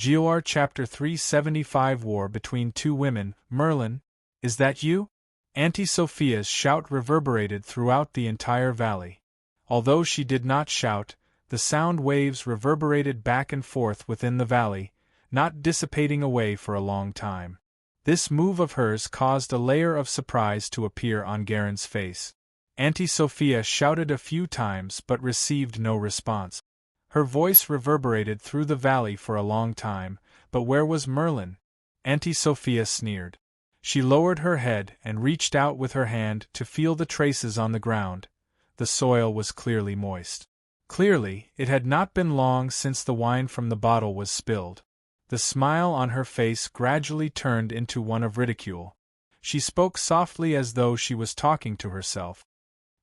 A: Gor Chapter 375. War between two women. Merlin, is that you? Auntie Sophia's shout reverberated throughout the entire valley. Although she did not shout, the sound waves reverberated back and forth within the valley, not dissipating away for a long time. This move of hers caused a layer of surprise to appear on Garen's face. Auntie Sophia shouted a few times but received no response. Her voice reverberated through the valley for a long time, but where was Merlin? Auntie Sophia sneered. She lowered her head and reached out with her hand to feel the traces on the ground. The soil was clearly moist. Clearly, it had not been long since the wine from the bottle was spilled. The smile on her face gradually turned into one of ridicule. She spoke softly as though she was talking to herself.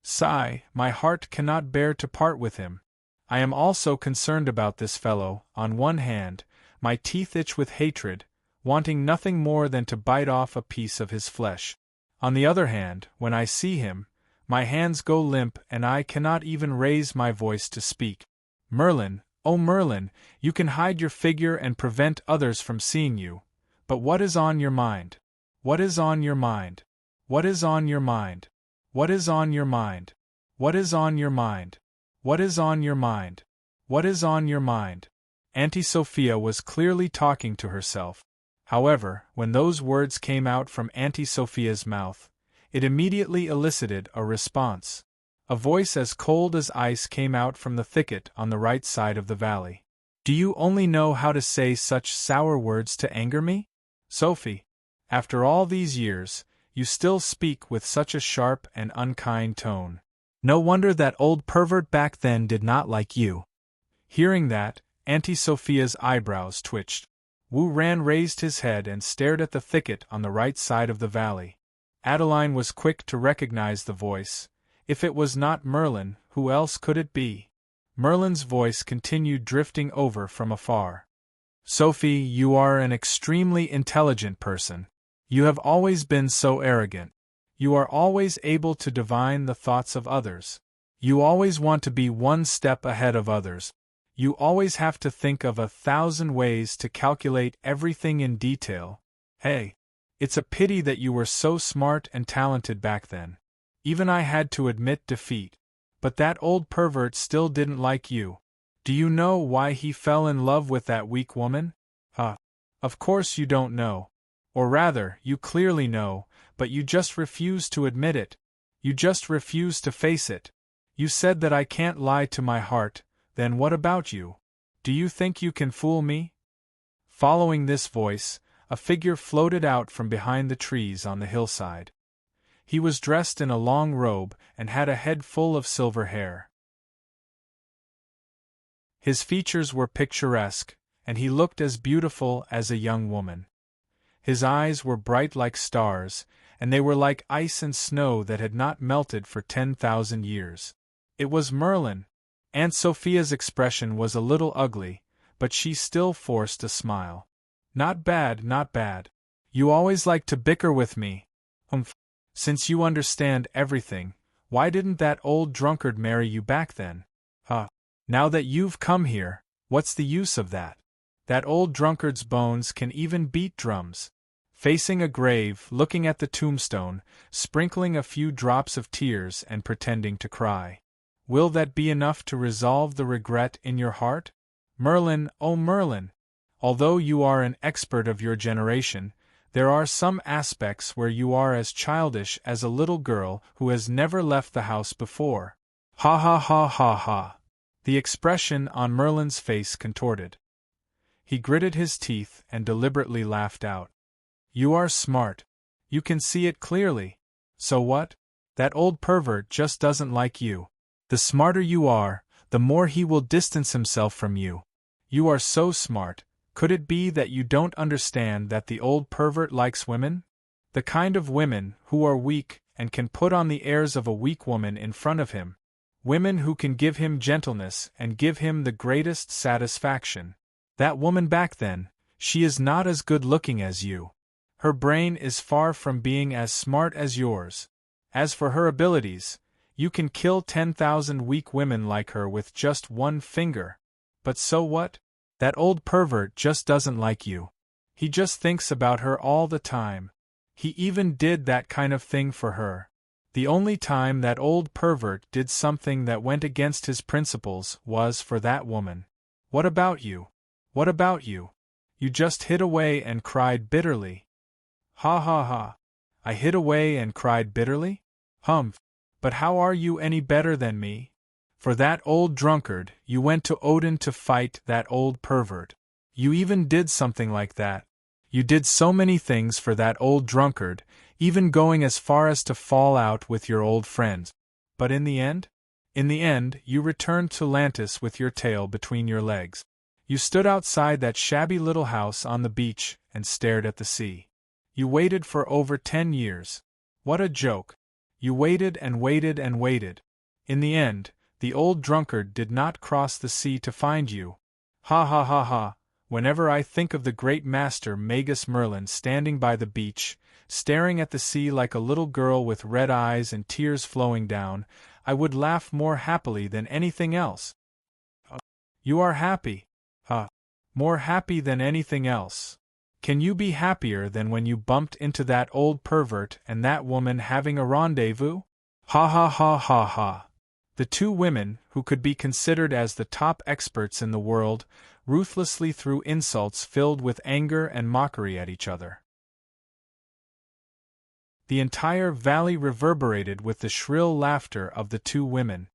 A: "Sigh, my heart cannot bear to part with him. I am also concerned about this fellow. On one hand, my teeth itch with hatred, wanting nothing more than to bite off a piece of his flesh. On the other hand, when I see him, my hands go limp and I cannot even raise my voice to speak. Merlin, oh Merlin, you can hide your figure and prevent others from seeing you. But what is on your mind? What is on your mind? What is on your mind? What is on your mind? What is on your mind? What is on your mind? What is on your mind?" Auntie Sophia was clearly talking to herself. However, when those words came out from Auntie Sophia's mouth, it immediately elicited a response. A voice as cold as ice came out from the thicket on the right side of the valley. Do you only know how to say such sour words to anger me? Sophie, after all these years, you still speak with such a sharp and unkind tone. No wonder that old pervert back then did not like you. Hearing that, Auntie Sophia's eyebrows twitched. Wu Ran raised his head and stared at the thicket on the right side of the valley. Adeline was quick to recognize the voice. If it was not Merlin, who else could it be? Merlin's voice continued drifting over from afar. Sophie, you are an extremely intelligent person. You have always been so arrogant. You are always able to divine the thoughts of others. You always want to be one step ahead of others. You always have to think of 1,000 ways to calculate everything in detail. Hey, it's a pity that you were so smart and talented back then. Even I had to admit defeat. But that old pervert still didn't like you. Do you know why he fell in love with that weak woman? Of course you don't know. Or rather, you clearly know, but you just refuse to admit it. You just refuse to face it. You said that I can't lie to my heart. Then what about you? Do you think you can fool me? Following this voice, a figure floated out from behind the trees on the hillside. He was dressed in a long robe and had a head full of silver hair. His features were picturesque, and he looked as beautiful as a young woman. His eyes were bright like stars, and they were like ice and snow that had not melted for 10,000 years. It was Merlin. Aunt Sophia's expression was a little ugly, but she still forced a smile. Not bad, not bad. You always like to bicker with me. Since you understand everything, why didn't that old drunkard marry you back then? Now that you've come here, what's the use of that? That old drunkard's bones can even beat drums. Facing a grave, looking at the tombstone, sprinkling a few drops of tears and pretending to cry. Will that be enough to resolve the regret in your heart? Merlin, oh Merlin! Although you are an expert of your generation, there are some aspects where you are as childish as a little girl who has never left the house before. Ha ha ha ha ha! The expression on Merlin's face contorted. He gritted his teeth and deliberately laughed out. You are smart. You can see it clearly. So what? That old pervert just doesn't like you. The smarter you are, the more he will distance himself from you. You are so smart. Could it be that you don't understand that the old pervert likes women? The kind of women who are weak and can put on the airs of a weak woman in front of him. Women who can give him gentleness and give him the greatest satisfaction. That woman back then, she is not as good looking as you. Her brain is far from being as smart as yours. As for her abilities, you can kill 10,000 weak women like her with just one finger. But so what? That old pervert just doesn't like you. He just thinks about her all the time. He even did that kind of thing for her. The only time that old pervert did something that went against his principles was for that woman. What about you? What about you? You just hid away and cried bitterly. Ha ha ha. I hid away and cried bitterly? Humph. But how are you any better than me? For that old drunkard, you went to Odin to fight that old pervert. You even did something like that. You did so many things for that old drunkard, even going as far as to fall out with your old friends. But in the end, you returned to Lantis with your tail between your legs. You stood outside that shabby little house on the beach and stared at the sea. You waited for over 10 years. What a joke. You waited and waited and waited. In the end, the old drunkard did not cross the sea to find you. Ha ha ha ha. Whenever I think of the great master Magus Merlin standing by the beach, staring at the sea like a little girl with red eyes and tears flowing down, I would laugh more happily than anything else. You are happy. More happy than anything else. Can you be happier than when you bumped into that old pervert and that woman having a rendezvous? Ha ha ha ha ha. The two women, who could be considered as the top experts in the world, ruthlessly threw insults filled with anger and mockery at each other. The entire valley reverberated with the shrill laughter of the two women.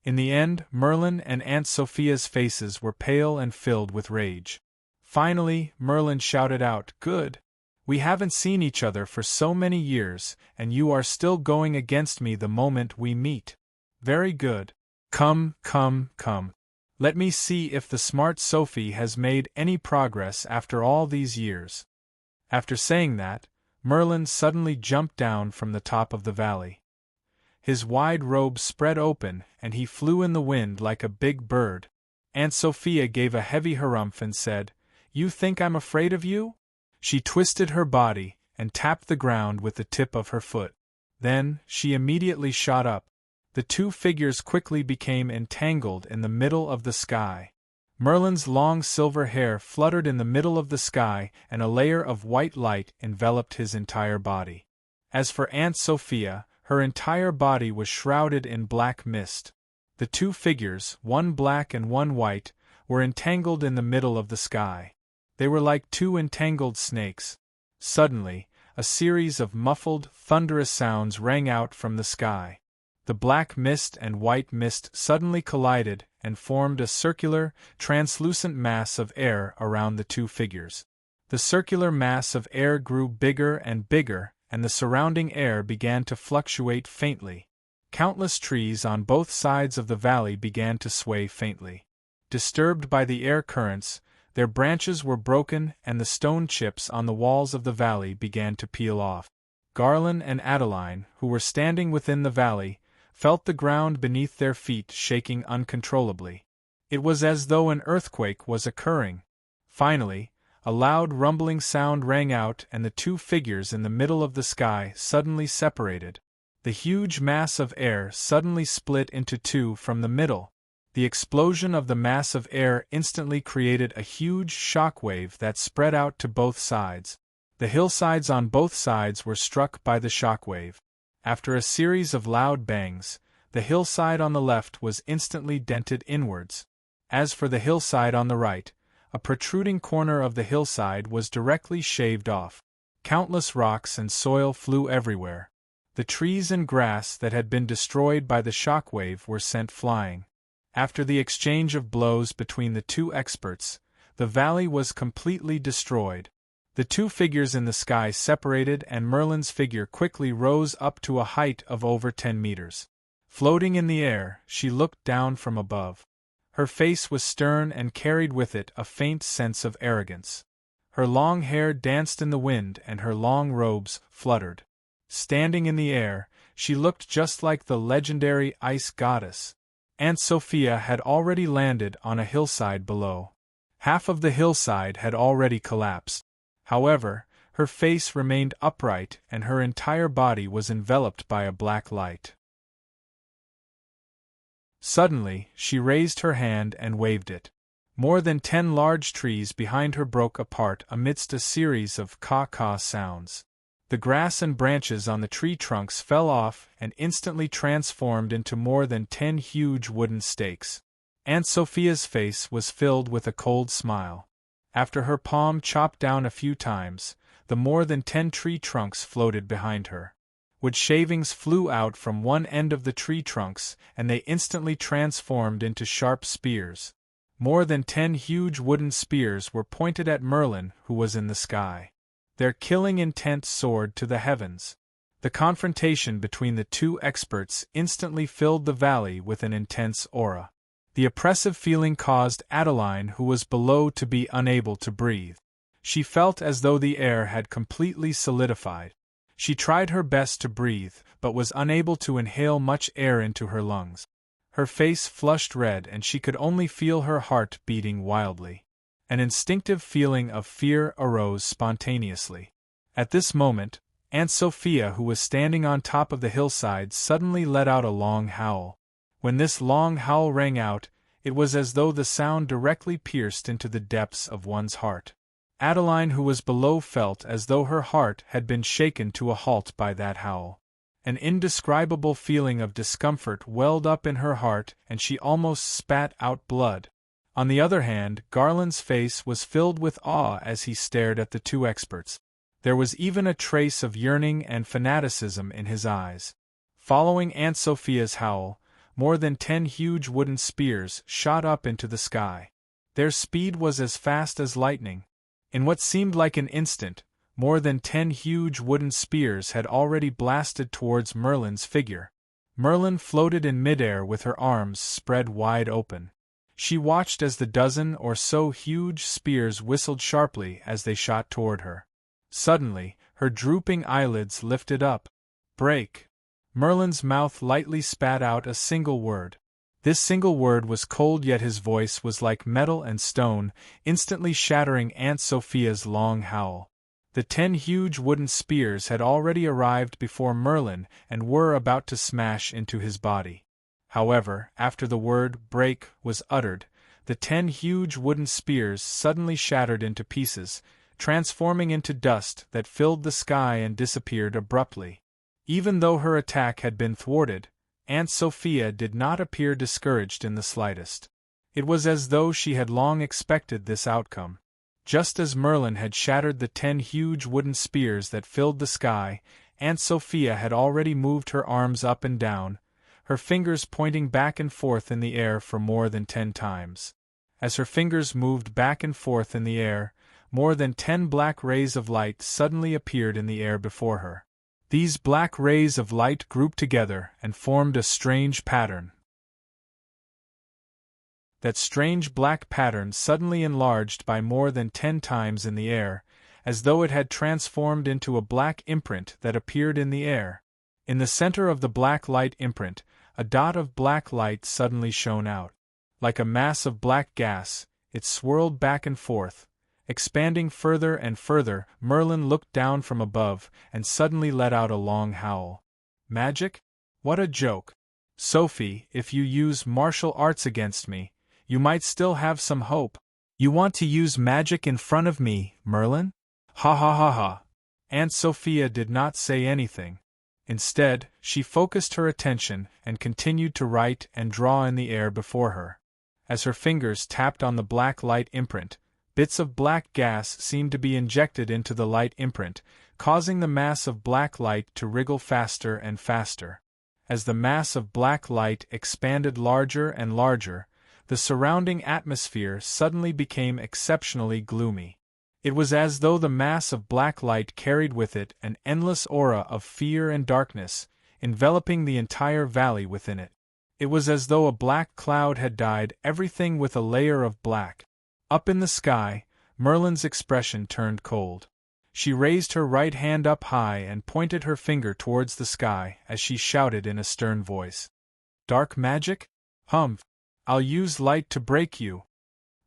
A: In the end, Merlin and Aunt Sophia's faces were pale and filled with rage. Finally, Merlin shouted out, "Good! We haven't seen each other for so many years, and you are still going against me the moment we meet. Very good. Come, come, come. Let me see if the smart Sophie has made any progress after all these years." After saying that, Merlin suddenly jumped down from the top of the valley. His wide robe spread open, and he flew in the wind like a big bird. Aunt Sophia gave a heavy harumph and said, "You think I'm afraid of you?" She twisted her body, and tapped the ground with the tip of her foot. Then, she immediately shot up. The two figures quickly became entangled in the middle of the sky. Merlin's long silver hair fluttered in the middle of the sky, and a layer of white light enveloped his entire body. As for Aunt Sophia, her entire body was shrouded in black mist. The two figures, one black and one white, were entangled in the middle of the sky. They were like two entangled snakes. Suddenly, a series of muffled, thunderous sounds rang out from the sky. The black mist and white mist suddenly collided and formed a circular, translucent mass of air around the two figures. The circular mass of air grew bigger and bigger, and the surrounding air began to fluctuate faintly. Countless trees on both sides of the valley began to sway faintly. Disturbed by the air currents, their branches were broken and the stone chips on the walls of the valley began to peel off. Garland and Adeline, who were standing within the valley, felt the ground beneath their feet shaking uncontrollably. It was as though an earthquake was occurring. Finally, a loud rumbling sound rang out and the two figures in the middle of the sky suddenly separated. The huge mass of air suddenly split into two from the middle. The explosion of the mass of air instantly created a huge shock wave that spread out to both sides. The hillsides on both sides were struck by the shock wave. After a series of loud bangs, the hillside on the left was instantly dented inwards. As for the hillside on the right, a protruding corner of the hillside was directly shaved off. Countless rocks and soil flew everywhere. The trees and grass that had been destroyed by the shock wave were sent flying. After the exchange of blows between the two experts, the valley was completely destroyed. The two figures in the sky separated and Merlin's figure quickly rose up to a height of over 10 meters. Floating in the air, she looked down from above. Her face was stern and carried with it a faint sense of arrogance. Her long hair danced in the wind and her long robes fluttered. Standing in the air, she looked just like the legendary ice goddess. Aunt Sophia had already landed on a hillside below. Half of the hillside had already collapsed. However, her face remained upright and her entire body was enveloped by a black light. Suddenly, she raised her hand and waved it. More than 10 large trees behind her broke apart amidst a series of caw-caw sounds. The grass and branches on the tree trunks fell off and instantly transformed into more than 10 huge wooden stakes. Aunt Sophia's face was filled with a cold smile. After her palm chopped down a few times, the more than 10 tree trunks floated behind her. Wood shavings flew out from one end of the tree trunks, and they instantly transformed into sharp spears. More than 10 huge wooden spears were pointed at Merlin, who was in the sky. Their killing intent soared to the heavens. The confrontation between the two experts instantly filled the valley with an intense aura. The oppressive feeling caused Adeline, who was below, to be unable to breathe. She felt as though the air had completely solidified. She tried her best to breathe, but was unable to inhale much air into her lungs. Her face flushed red and she could only feel her heart beating wildly. An instinctive feeling of fear arose spontaneously. At this moment, Aunt Sophia, who was standing on top of the hillside, suddenly let out a long howl. When this long howl rang out, it was as though the sound directly pierced into the depths of one's heart. Adeline, who was below, felt as though her heart had been shaken to a halt by that howl. An indescribable feeling of discomfort welled up in her heart and she almost spat out blood. On the other hand, Garland's face was filled with awe as he stared at the two experts. There was even a trace of yearning and fanaticism in his eyes. Following Aunt Sophia's howl, more than 10 huge wooden spears shot up into the sky. Their speed was as fast as lightning. In what seemed like an instant, more than 10 huge wooden spears had already blasted towards Merlin's figure. Merlin floated in midair with her arms spread wide open. She watched as the dozen or so huge spears whistled sharply as they shot toward her. Suddenly, her drooping eyelids lifted up. Break! Merlin's mouth lightly spat out a single word. This single word was cold, yet his voice was like metal and stone, instantly shattering Aunt Sophia's long howl. The 10 huge wooden spears had already arrived before Merlin and were about to smash into his body. However, after the word "break" was uttered, the 10 huge wooden spears suddenly shattered into pieces, transforming into dust that filled the sky and disappeared abruptly. Even though her attack had been thwarted, Aunt Sophia did not appear discouraged in the slightest. It was as though she had long expected this outcome. Just as Merlin had shattered the 10 huge wooden spears that filled the sky, Aunt Sophia had already moved her arms up and down, her fingers pointing back and forth in the air for more than 10 times. As her fingers moved back and forth in the air, more than 10 black rays of light suddenly appeared in the air before her. These black rays of light grouped together and formed a strange pattern. That strange black pattern suddenly enlarged by more than 10 times in the air, as though it had transformed into a black imprint that appeared in the air. In the center of the black light imprint, a dot of black light suddenly shone out. Like a mass of black gas, it swirled back and forth. Expanding further and further, Merlin looked down from above and suddenly let out a long howl. Magic? What a joke! Sophie, if you use martial arts against me, you might still have some hope. You want to use magic in front of me, Merlin? Ha ha ha ha. Aunt Sophia did not say anything. Instead, she focused her attention and continued to write and draw in the air before her. As her fingers tapped on the black light imprint, bits of black gas seemed to be injected into the light imprint, causing the mass of black light to wriggle faster and faster. As the mass of black light expanded larger and larger, the surrounding atmosphere suddenly became exceptionally gloomy. It was as though the mass of black light carried with it an endless aura of fear and darkness, enveloping the entire valley within it. It was as though a black cloud had dyed everything with a layer of black. Up in the sky, Merlin's expression turned cold. She raised her right hand up high and pointed her finger towards the sky as she shouted in a stern voice. Dark magic? Humph! I'll use light to break you.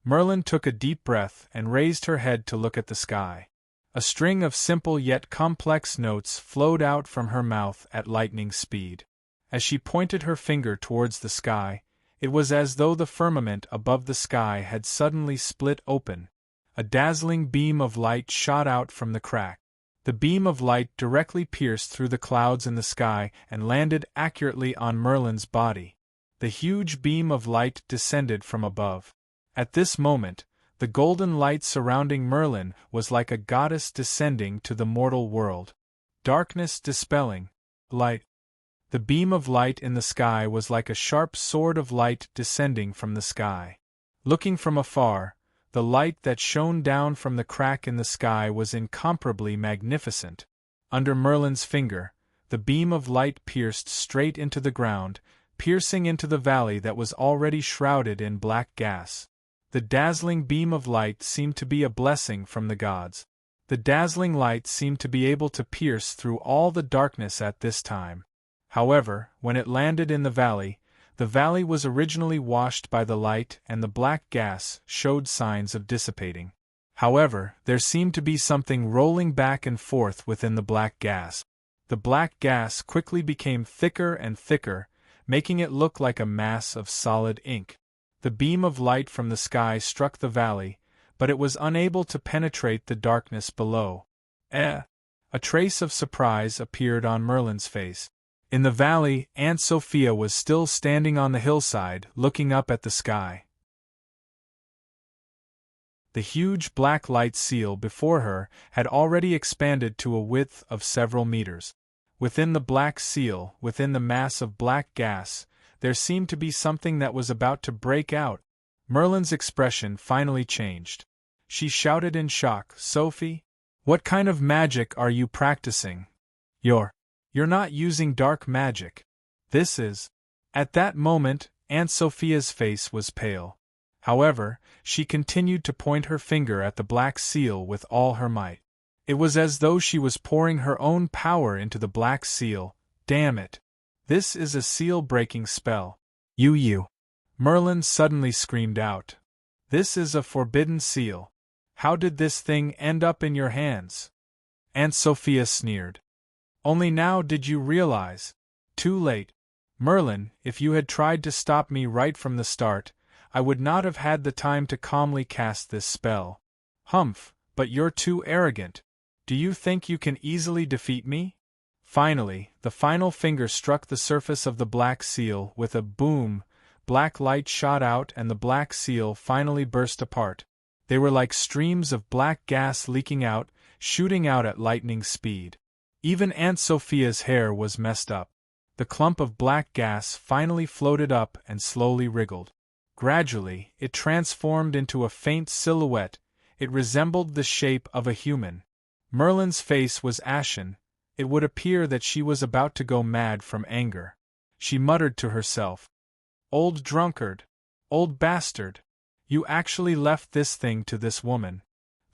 A: Merlin took a deep breath and raised her head to look at the sky. A string of simple yet complex notes flowed out from her mouth at lightning speed. As she pointed her finger towards the sky, it was as though the firmament above the sky had suddenly split open. A dazzling beam of light shot out from the crack. The beam of light directly pierced through the clouds in the sky and landed accurately on Merlin's body. The huge beam of light descended from above. At this moment, the golden light surrounding Merlin was like a goddess descending to the mortal world. Darkness dispelling. Light. The beam of light in the sky was like a sharp sword of light descending from the sky. Looking from afar, the light that shone down from the crack in the sky was incomparably magnificent. Under Merlin's finger, the beam of light pierced straight into the ground, piercing into the valley that was already shrouded in black gas. The dazzling beam of light seemed to be a blessing from the gods. The dazzling light seemed to be able to pierce through all the darkness at this time. However, when it landed in the valley was originally washed by the light and the black gas showed signs of dissipating. However, there seemed to be something rolling back and forth within the black gas. The black gas quickly became thicker and thicker, making it look like a mass of solid ink. The beam of light from the sky struck the valley, but it was unable to penetrate the darkness below. A trace of surprise appeared on Merlin's face. In the valley, Aunt Sophia was still standing on the hillside, looking up at the sky. The huge black light seal before her had already expanded to a width of several meters. Within the black seal, within the mass of black gas, There seemed to be something that was about to break out. Merlin's expression finally changed. She shouted in shock, "Sophie? What kind of magic are you practicing? You're not using dark magic. This is—" At that moment, Aunt Sophia's face was pale. However, she continued to point her finger at the black seal with all her might. It was as though she was pouring her own power into the black seal. "Damn it! This is a seal-breaking spell. You! Merlin suddenly screamed out. "This is a forbidden seal. How did this thing end up in your hands?" Aunt Sophia sneered. "Only now did you realize. Too late. Merlin, if you had tried to stop me right from the start, I would not have had the time to calmly cast this spell. Humph, but you're too arrogant. Do you think you can easily defeat me?" Finally, the final finger struck the surface of the black seal with a boom. Black light shot out and the black seal finally burst apart. They were like streams of black gas leaking out, shooting out at lightning speed. Even Aunt Sophia's hair was messed up. The clump of black gas finally floated up and slowly wriggled. Gradually, it transformed into a faint silhouette. It resembled the shape of a human. Merlin's face was ashen. It would appear that she was about to go mad from anger. She muttered to herself, "Old drunkard! Old bastard! You actually left this thing to this woman."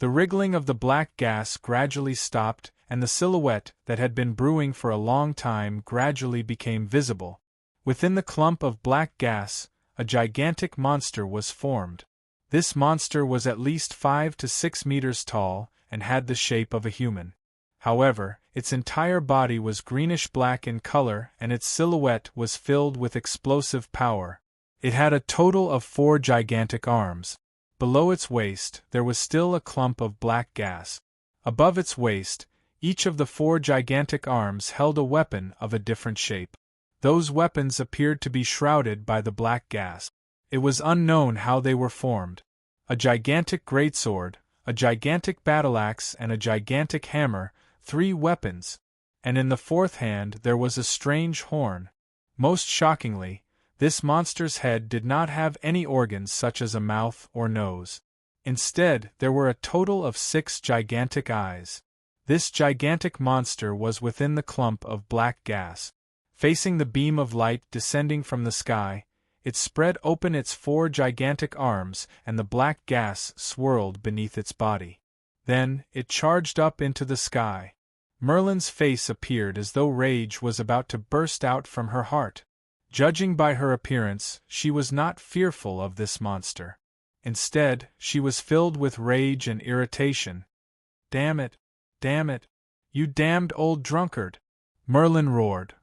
A: The wriggling of the black gas gradually stopped, and the silhouette that had been brewing for a long time gradually became visible. Within the clump of black gas, a gigantic monster was formed. This monster was at least 5 to 6 meters tall, and had the shape of a human. However, its entire body was greenish-black in color and its silhouette was filled with explosive power. It had a total of 4 gigantic arms. Below its waist, there was still a clump of black gas. Above its waist, each of the 4 gigantic arms held a weapon of a different shape. Those weapons appeared to be shrouded by the black gas. It was unknown how they were formed. A gigantic greatsword, a gigantic battle-axe and a gigantic hammer, 3 weapons, and in the 4th hand there was a strange horn. Most shockingly, this monster's head did not have any organs such as a mouth or nose. Instead, there were a total of 6 gigantic eyes. This gigantic monster was within the clump of black gas. Facing the beam of light descending from the sky, it spread open its 4 gigantic arms and the black gas swirled beneath its body. Then, it charged up into the sky. Merlin's face appeared as though rage was about to burst out from her heart. Judging by her appearance, she was not fearful of this monster. Instead, she was filled with rage and irritation. "Damn it! Damn it! You damned old drunkard!" Merlin roared.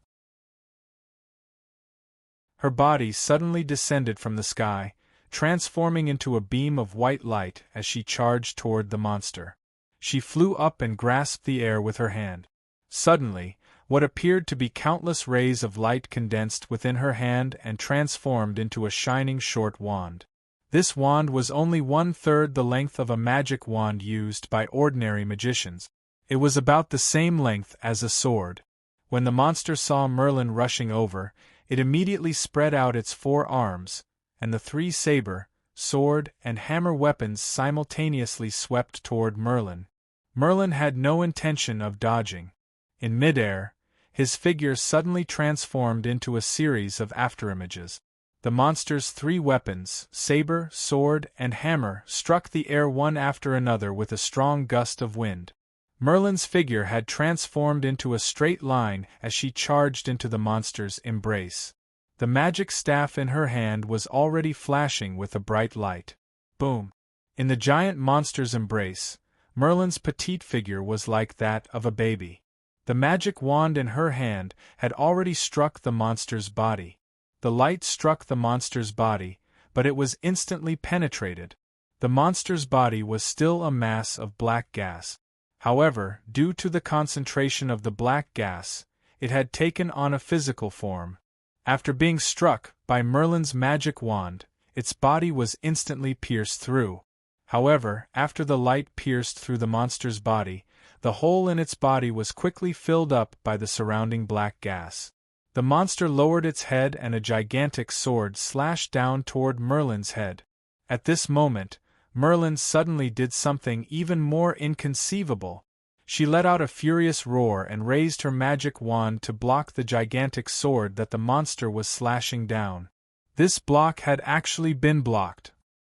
A: Her body suddenly descended from the sky, transforming into a beam of white light as she charged toward the monster. She flew up and grasped the air with her hand. Suddenly, what appeared to be countless rays of light condensed within her hand and transformed into a shining short wand. This wand was only 1/3 the length of a magic wand used by ordinary magicians. It was about the same length as a sword. When the monster saw Merlin rushing over, it immediately spread out its 4 arms, and the 3 saber, sword, and hammer weapons simultaneously swept toward Merlin. Merlin had no intention of dodging. In midair, his figure suddenly transformed into a series of afterimages. The monster's 3 weapons, saber, sword, and hammer, struck the air one after another with a strong gust of wind. Merlin's figure had transformed into a straight line as she charged into the monster's embrace. The magic staff in her hand was already flashing with a bright light. Boom! In the giant monster's embrace, Merlin's petite figure was like that of a baby. The magic wand in her hand had already struck the monster's body. The light struck the monster's body, but it was instantly penetrated. The monster's body was still a mass of black gas. However, due to the concentration of the black gas, it had taken on a physical form. After being struck by Merlin's magic wand, its body was instantly pierced through. However, after the light pierced through the monster's body, the hole in its body was quickly filled up by the surrounding black gas. The monster lowered its head and a gigantic sword slashed down toward Merlin's head. At this moment, Merlin suddenly did something even more inconceivable. She let out a furious roar and raised her magic wand to block the gigantic sword that the monster was slashing down. This block had actually been blocked.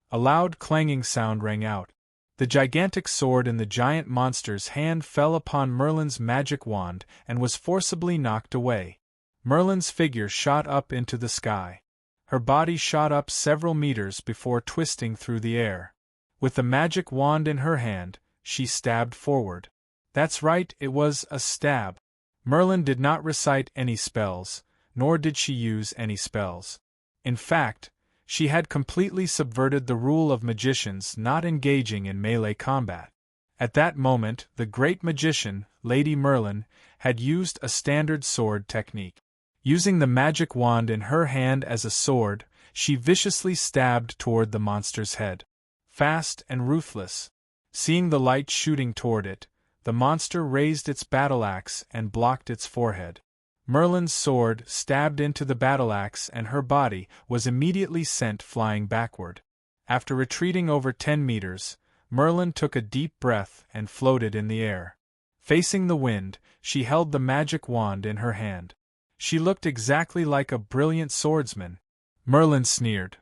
A: A loud clanging sound rang out. The gigantic sword in the giant monster's hand fell upon Merlin's magic wand and was forcibly knocked away. Merlin's figure shot up into the sky. Her body shot up several meters before twisting through the air. With the magic wand in her hand, she stabbed forward. That's right, it was a stab. Merlin did not recite any spells, nor did she use any spells. In fact, she had completely subverted the rule of magicians not engaging in melee combat. At that moment, the great magician, Lady Merlin, had used a standard sword technique. Using the magic wand in her hand as a sword, she viciously stabbed toward the monster's head. Fast and ruthless. Seeing the light shooting toward it, the monster raised its battle axe and blocked its forehead. Merlin's sword stabbed into the battle axe and her body was immediately sent flying backward. After retreating over 10 meters, Merlin took a deep breath and floated in the air. Facing the wind, she held the magic wand in her hand. She looked exactly like a brilliant swordsman. Merlin sneered.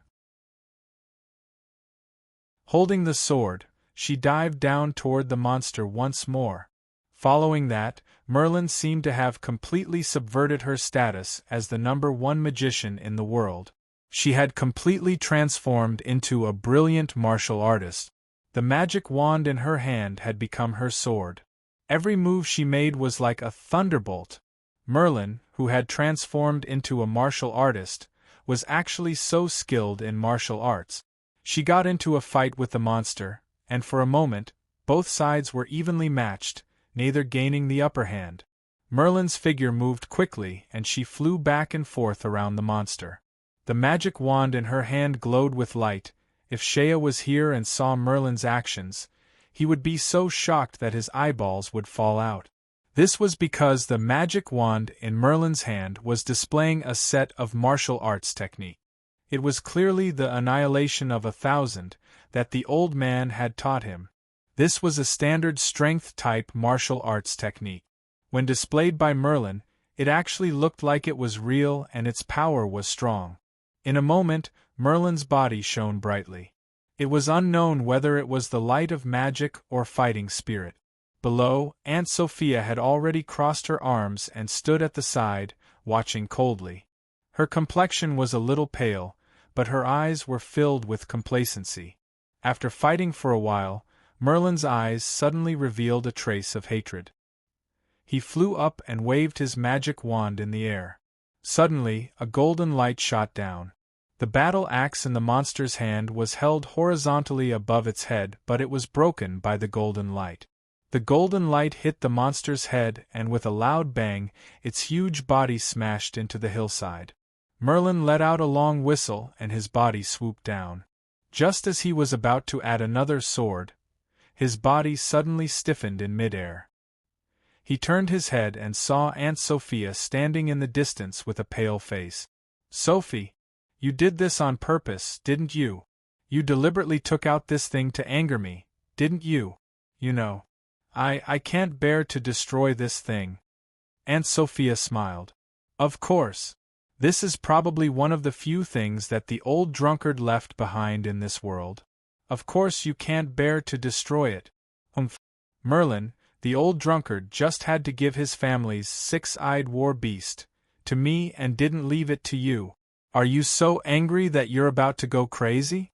A: Holding the sword, she dived down toward the monster once more. Following that, Merlin seemed to have completely subverted her status as the #1 magician in the world. She had completely transformed into a brilliant martial artist. The magic wand in her hand had become her sword. Every move she made was like a thunderbolt. Merlin, who had transformed into a martial artist, was actually so skilled in martial arts. She got into a fight with the monster, and for a moment, both sides were evenly matched, neither gaining the upper hand. Merlin's figure moved quickly and she flew back and forth around the monster. The magic wand in her hand glowed with light. If Shea was here and saw Merlin's actions, he would be so shocked that his eyeballs would fall out. This was because the magic wand in Merlin's hand was displaying a set of martial arts technique. It was clearly the annihilation of 1,000 that the old man had taught him. This was a standard strength-type martial arts technique. When displayed by Merlin, it actually looked like it was real and its power was strong. In a moment, Merlin's body shone brightly. It was unknown whether it was the light of magic or fighting spirit. Below, Aunt Sophia had already crossed her arms and stood at the side, watching coldly. Her complexion was a little pale, but her eyes were filled with complacency. After fighting for a while, Merlin's eyes suddenly revealed a trace of hatred. He flew up and waved his magic wand in the air. Suddenly, a golden light shot down. The battle axe in the monster's hand was held horizontally above its head, but it was broken by the golden light. The golden light hit the monster's head and with a loud bang, its huge body smashed into the hillside. Merlin let out a long whistle and his body swooped down. Just as he was about to add another sword, his body suddenly stiffened in midair. He turned his head and saw Aunt Sophia standing in the distance with a pale face. "Sophie, you did this on purpose, didn't you? You deliberately took out this thing to anger me, didn't you? You know, I can't bear to destroy this thing." Aunt Sophia smiled. "Of course. This is probably one of the few things that the old drunkard left behind in this world. Of course you can't bear to destroy it." Merlin, the old drunkard, just had to give his family's 6-eyed war beast to me and didn't leave it to you. Are you so angry that you're about to go crazy?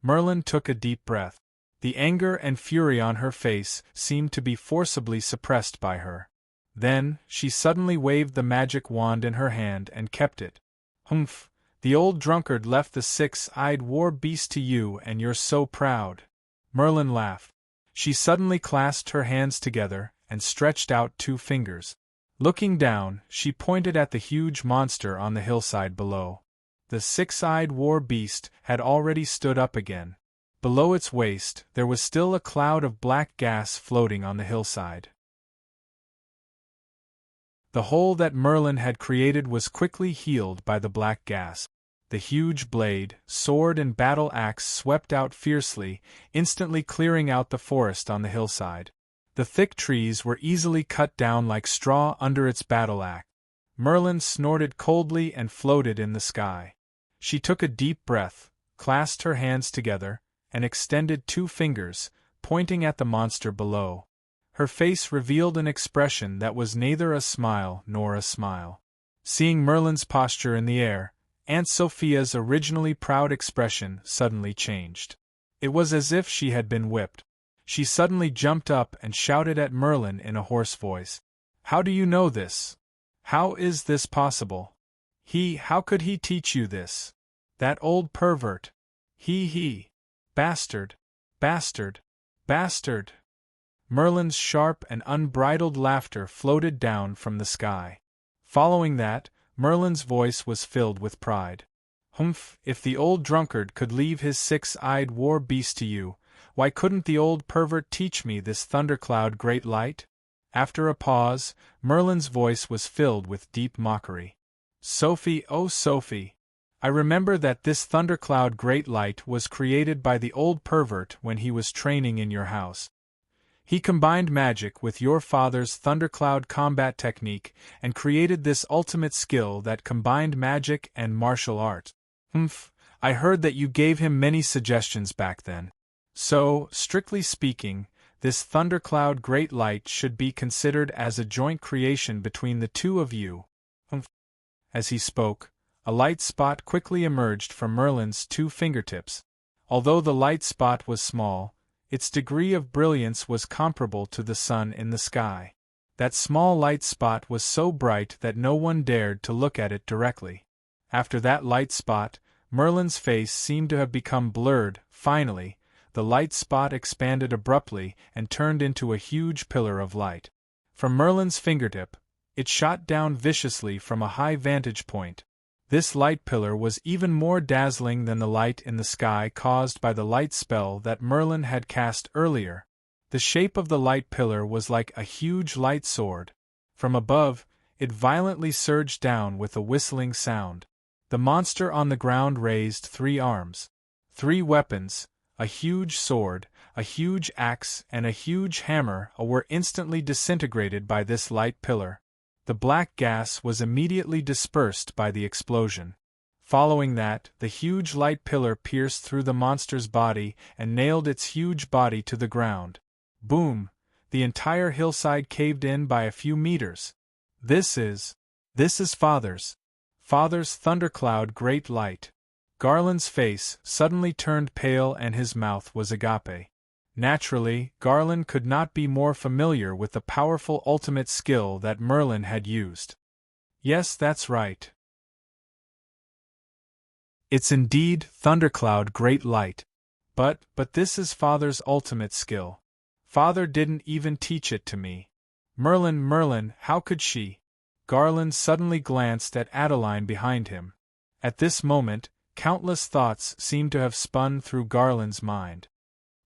A: Merlin took a deep breath. The anger and fury on her face seemed to be forcibly suppressed by her. Then, she suddenly waved the magic wand in her hand and kept it. "Humph, the old drunkard left the 6-eyed war beast to you and you're so proud." Merlin laughed. She suddenly clasped her hands together and stretched out 2 fingers. Looking down, she pointed at the huge monster on the hillside below. The 6-eyed war beast had already stood up again. Below its waist, there was still a cloud of black gas floating on the hillside. The hole that Merlin had created was quickly healed by the black gas. The huge blade, sword and battle axe swept out fiercely, instantly clearing out the forest on the hillside. The thick trees were easily cut down like straw under its battle axe. Merlin snorted coldly and floated in the sky. She took a deep breath, clasped her hands together, and extended 2 fingers, pointing at the monster below. Her face revealed an expression that was neither a smile nor a smile. Seeing Merlin's posture in the air, Aunt Sophia's originally proud expression suddenly changed. It was as if she had been whipped. She suddenly jumped up and shouted at Merlin in a hoarse voice. "How do you know this? How is this possible? How could he teach you this? That old pervert. He. Bastard. Bastard. Bastard." Merlin's sharp and unbridled laughter floated down from the sky. Following that, Merlin's voice was filled with pride. "Humph, if the old drunkard could leave his 6-eyed war beast to you, why couldn't the old pervert teach me this thundercloud great light?" After a pause, Merlin's voice was filled with deep mockery. "Sophie, oh Sophie! I remember that this thundercloud great light was created by the old pervert when he was training in your house. He combined magic with your father's thundercloud combat technique and created this ultimate skill that combined magic and martial art. Humph, I heard that you gave him many suggestions back then. So, strictly speaking, this thundercloud great light should be considered as a joint creation between the two of you." Humph. As he spoke, a light spot quickly emerged from Merlin's 2 fingertips. Although the light spot was small, its degree of brilliance was comparable to the sun in the sky. That small light spot was so bright that no one dared to look at it directly. After that light spot, Merlin's face seemed to have become blurred. Finally, the light spot expanded abruptly and turned into a huge pillar of light. From Merlin's fingertip, it shot down viciously from a high vantage point. This light pillar was even more dazzling than the light in the sky caused by the light spell that Merlin had cast earlier. The shape of the light pillar was like a huge light sword. From above, it violently surged down with a whistling sound. The monster on the ground raised 3 arms. 3 weapons, a huge sword, a huge axe, and a huge hammer, were instantly disintegrated by this light pillar. The black gas was immediately dispersed by the explosion. Following that, the huge light pillar pierced through the monster's body and nailed its huge body to the ground. Boom! The entire hillside caved in by a few meters. This is Father's thundercloud great light." Garland's face suddenly turned pale and his mouth was agape. Naturally, Garland could not be more familiar with the powerful ultimate skill that Merlin had used. "Yes, that's right. It's indeed thundercloud great light. But this is Father's ultimate skill. Father didn't even teach it to me. Merlin, how could she?" Garland suddenly glanced at Adeline behind him. At this moment, countless thoughts seemed to have spun through Garland's mind.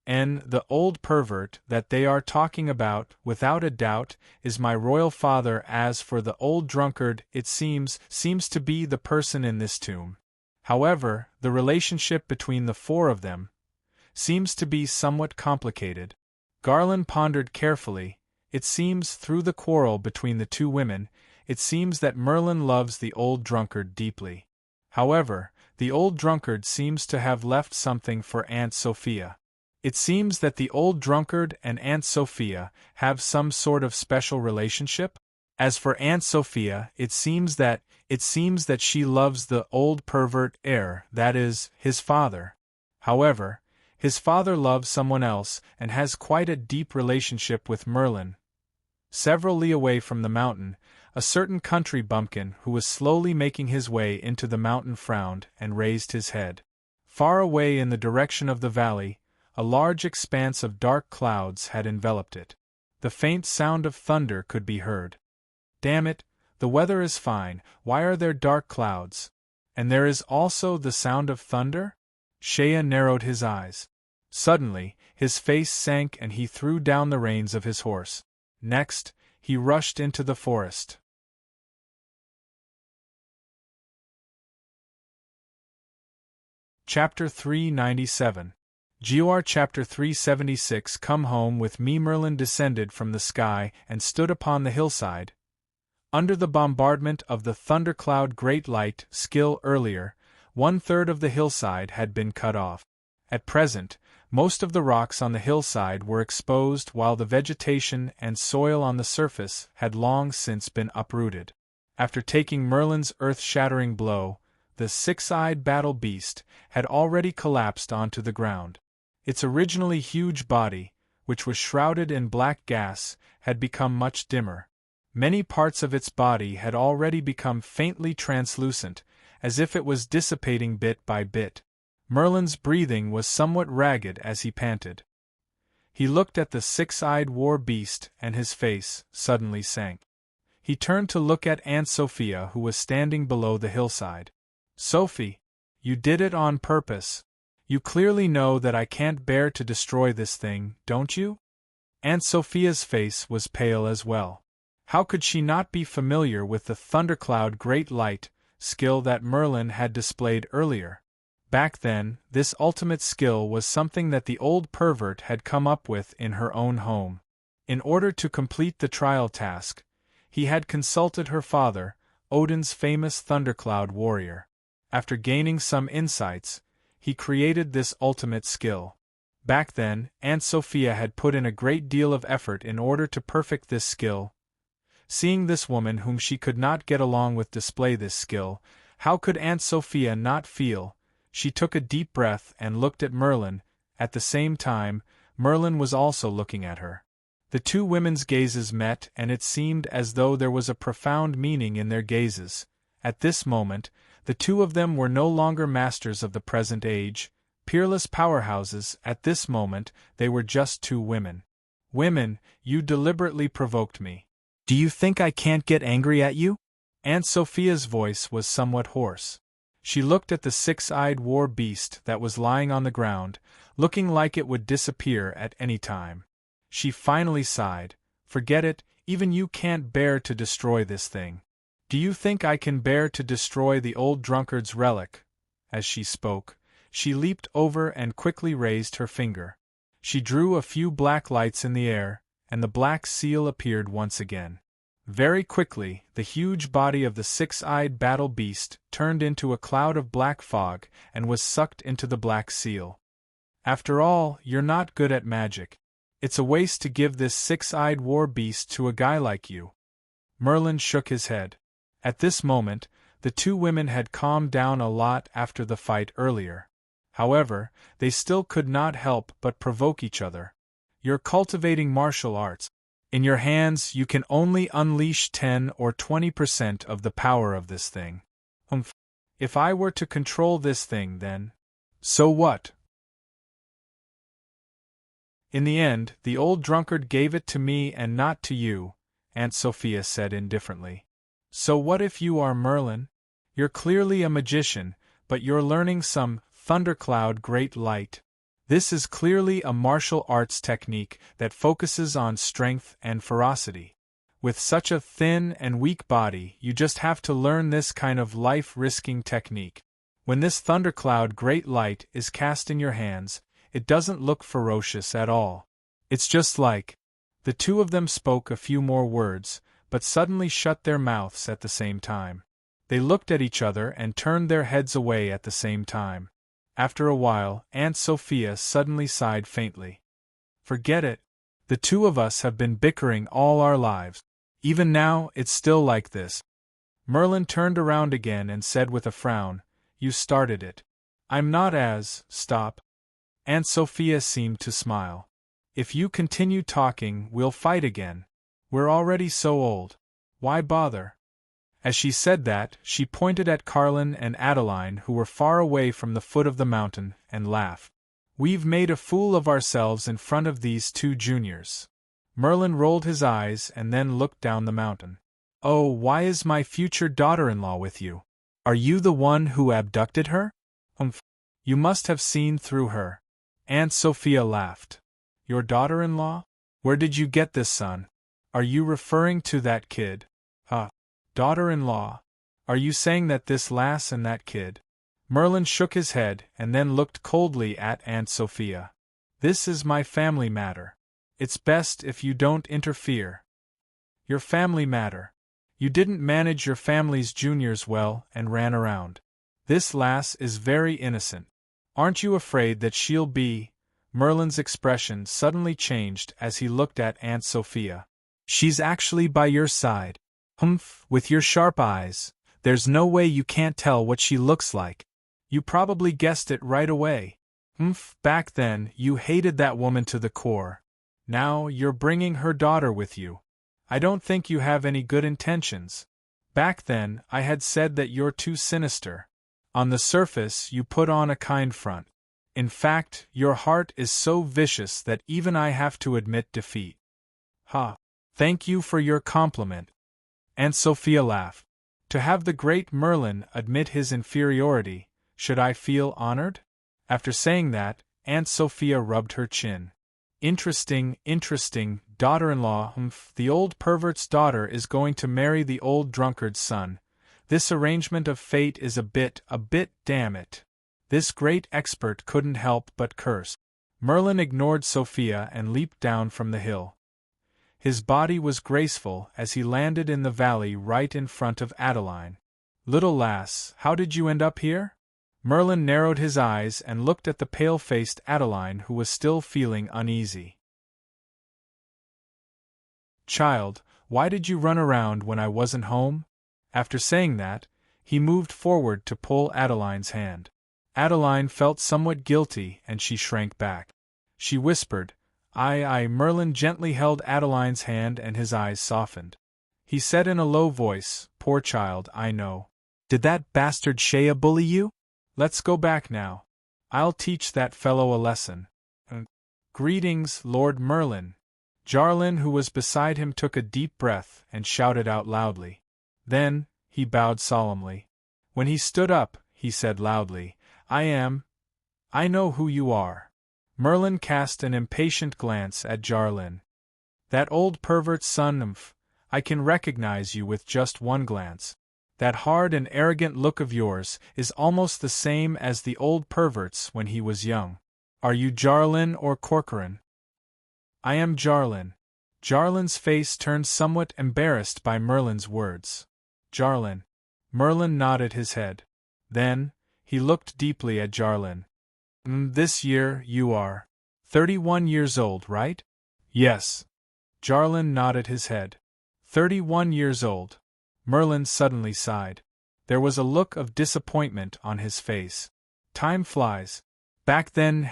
A: The old pervert that they are talking about, without a doubt, is my royal father. As for the old drunkard, it seems to be the person in this tomb. However, the relationship between the 4 of them seems to be somewhat complicated. Garland pondered carefully. It seems, through the quarrel between the 2 women, it seems that Merlin loves the old drunkard deeply. However, the old drunkard seems to have left something for Aunt Sophia. It seems that the old drunkard and Aunt Sophia have some sort of special relationship. As for Aunt Sophia, it seems that she loves the old pervert heir, that is, his father. However, his father loves someone else and has quite a deep relationship with Merlin. Several li away from the mountain, a certain country bumpkin who was slowly making his way into the mountain frowned and raised his head. Far away in the direction of the valley, a large expanse of dark clouds had enveloped it. The faint sound of thunder could be heard. "Damn it, the weather is fine, why are there dark clouds? And there is also the sound of thunder?" Shea narrowed his eyes. Suddenly, his face sank and he threw down the reins of his horse. Next, he rushed into the forest. Chapter 397. Gor Chapter 376. Come home with me. Merlin descended from the sky and stood upon the hillside. Under the bombardment of the thundercloud great light skill earlier, 1/3 of the hillside had been cut off. At present, most of the rocks on the hillside were exposed while the vegetation and soil on the surface had long since been uprooted. After taking Merlin's earth-shattering blow, the six-eyed battle beast had already collapsed onto the ground. Its originally huge body, which was shrouded in black gas, had become much dimmer. Many parts of its body had already become faintly translucent, as if it was dissipating bit by bit. Merlin's breathing was somewhat ragged as he panted. He looked at the six-eyed war beast and his face suddenly sank. He turned to look at Aunt Sophia, who was standing below the hillside. "Sophie, you did it on purpose. You clearly know that I can't bear to destroy this thing, don't you?" Aunt Sophia's face was pale as well. How could she not be familiar with the thundercloud great light skill that Merlin had displayed earlier? Back then, this ultimate skill was something that the old pervert had come up with in her own home. In order to complete the trial task, he had consulted her father, Odin's famous thundercloud warrior. After gaining some insights, he created this ultimate skill. Back then, Aunt Sophia had put in a great deal of effort in order to perfect this skill. Seeing this woman whom she could not get along with display this skill, how could Aunt Sophia not feel? She took a deep breath and looked at Merlin. At the same time, Merlin was also looking at her. The two women's gazes met, and it seemed as though there was a profound meaning in their gazes. At this moment, the two of them were no longer masters of the present age, peerless powerhouses. At this moment, they were just two women. "Women, you deliberately provoked me. Do you think I can't get angry at you?" Aunt Sophia's voice was somewhat hoarse. She looked at the six-eyed war beast that was lying on the ground, looking like it would disappear at any time. She finally sighed. "Forget it, even you can't bear to destroy this thing. Do you think I can bear to destroy the old drunkard's relic?" As she spoke, she leaped over and quickly raised her finger. She drew a few black lights in the air, and the black seal appeared once again. Very quickly, the huge body of the six-eyed battle beast turned into a cloud of black fog and was sucked into the black seal. "After all, you're not good at magic. It's a waste to give this six-eyed war beast to a guy like you." Merlin shook his head. At this moment, the two women had calmed down a lot after the fight earlier. However, they still could not help but provoke each other. "You're cultivating martial arts. In your hands, you can only unleash 10 or 20% of the power of this thing. If I were to control this thing, then so what?" "In the end, the old drunkard gave it to me and not to you," Aunt Sophia said indifferently. "So what if you are Merlin? You're clearly a magician, but you're learning some thundercloud great light. This is clearly a martial arts technique that focuses on strength and ferocity. With such a thin and weak body, you just have to learn this kind of life-risking technique. When this thundercloud great light is cast in your hands, it doesn't look ferocious at all. It's just like..." The two of them spoke a few more words, but suddenly shut their mouths at the same time. They looked at each other and turned their heads away at the same time. After a while, Aunt Sophia suddenly sighed faintly. "Forget it. The two of us have been bickering all our lives. Even now, it's still like this." Merlin turned around again and said with a frown, "You started it. I'm not as..." "Stop." Aunt Sophia seemed to smile. "If you continue talking, we'll fight again. We're already so old. Why bother?" As she said that, she pointed at Carlin and Adeline, who were far away from the foot of the mountain, and laughed. "We've made a fool of ourselves in front of these two juniors." Merlin rolled his eyes and then looked down the mountain. "Oh, why is my future daughter-in-law with you? Are you the one who abducted her?" "You must have seen through her." Aunt Sophia laughed. "Your daughter-in-law? Where did you get this, son? Are you referring to that kid?" Daughter-in-law? Are you saying that this lass and that kid? Merlin shook his head and then looked coldly at Aunt Sophia. This is my family matter. It's best if you don't interfere. Your family matter. You didn't manage your family's juniors well and ran around. This lass is very innocent. Aren't you afraid that she'll be— Merlin's expression suddenly changed as he looked at Aunt Sophia. She's actually by your side. Humph, with your sharp eyes, there's no way you can't tell what she looks like. You probably guessed it right away. Humph, back then you hated that woman to the core. Now you're bringing her daughter with you. I don't think you have any good intentions. Back then I had said that you're too sinister. On the surface you put on a kind front. In fact, your heart is so vicious that even I have to admit defeat. Ha! Thank you for your compliment. Aunt Sophia laughed. To have the great Merlin admit his inferiority, should I feel honored? After saying that, Aunt Sophia rubbed her chin. Interesting, daughter-in-law. The old pervert's daughter is going to marry the old drunkard's son. This arrangement of fate is a bit, damn it. This great expert couldn't help but curse. Merlin ignored Sophia and leaped down from the hill. His body was graceful as he landed in the valley right in front of Adeline. Little lass, how did you end up here? Merlin narrowed his eyes and looked at the pale-faced Adeline, who was still feeling uneasy. Child, why did you run around when I wasn't home? After saying that, he moved forward to pull Adeline's hand. Adeline felt somewhat guilty and she shrank back. She whispered, I. Merlin gently held Adeline's hand and his eyes softened. He said in a low voice, Poor child, I know. Did that bastard Shea bully you? Let's go back now. I'll teach that fellow a lesson. Greetings, Lord Merlin. Jarlin, who was beside him, took a deep breath and shouted out loudly. Then, he bowed solemnly. When he stood up, he said loudly, I know who you are. Merlin cast an impatient glance at Jarlin. That old pervert's son, I can recognize you with just one glance. That hard and arrogant look of yours is almost the same as the old pervert's when he was young. Are you Jarlin or Corcoran? I am Jarlin. Jarlin's face turned somewhat embarrassed by Merlin's words. Jarlin. Merlin nodded his head. Then, he looked deeply at Jarlin. This year you are 31 years old, right? Yes. Jarlin nodded his head. 31 years old. Merlin suddenly sighed. There was a look of disappointment on his face. Time flies. Back then,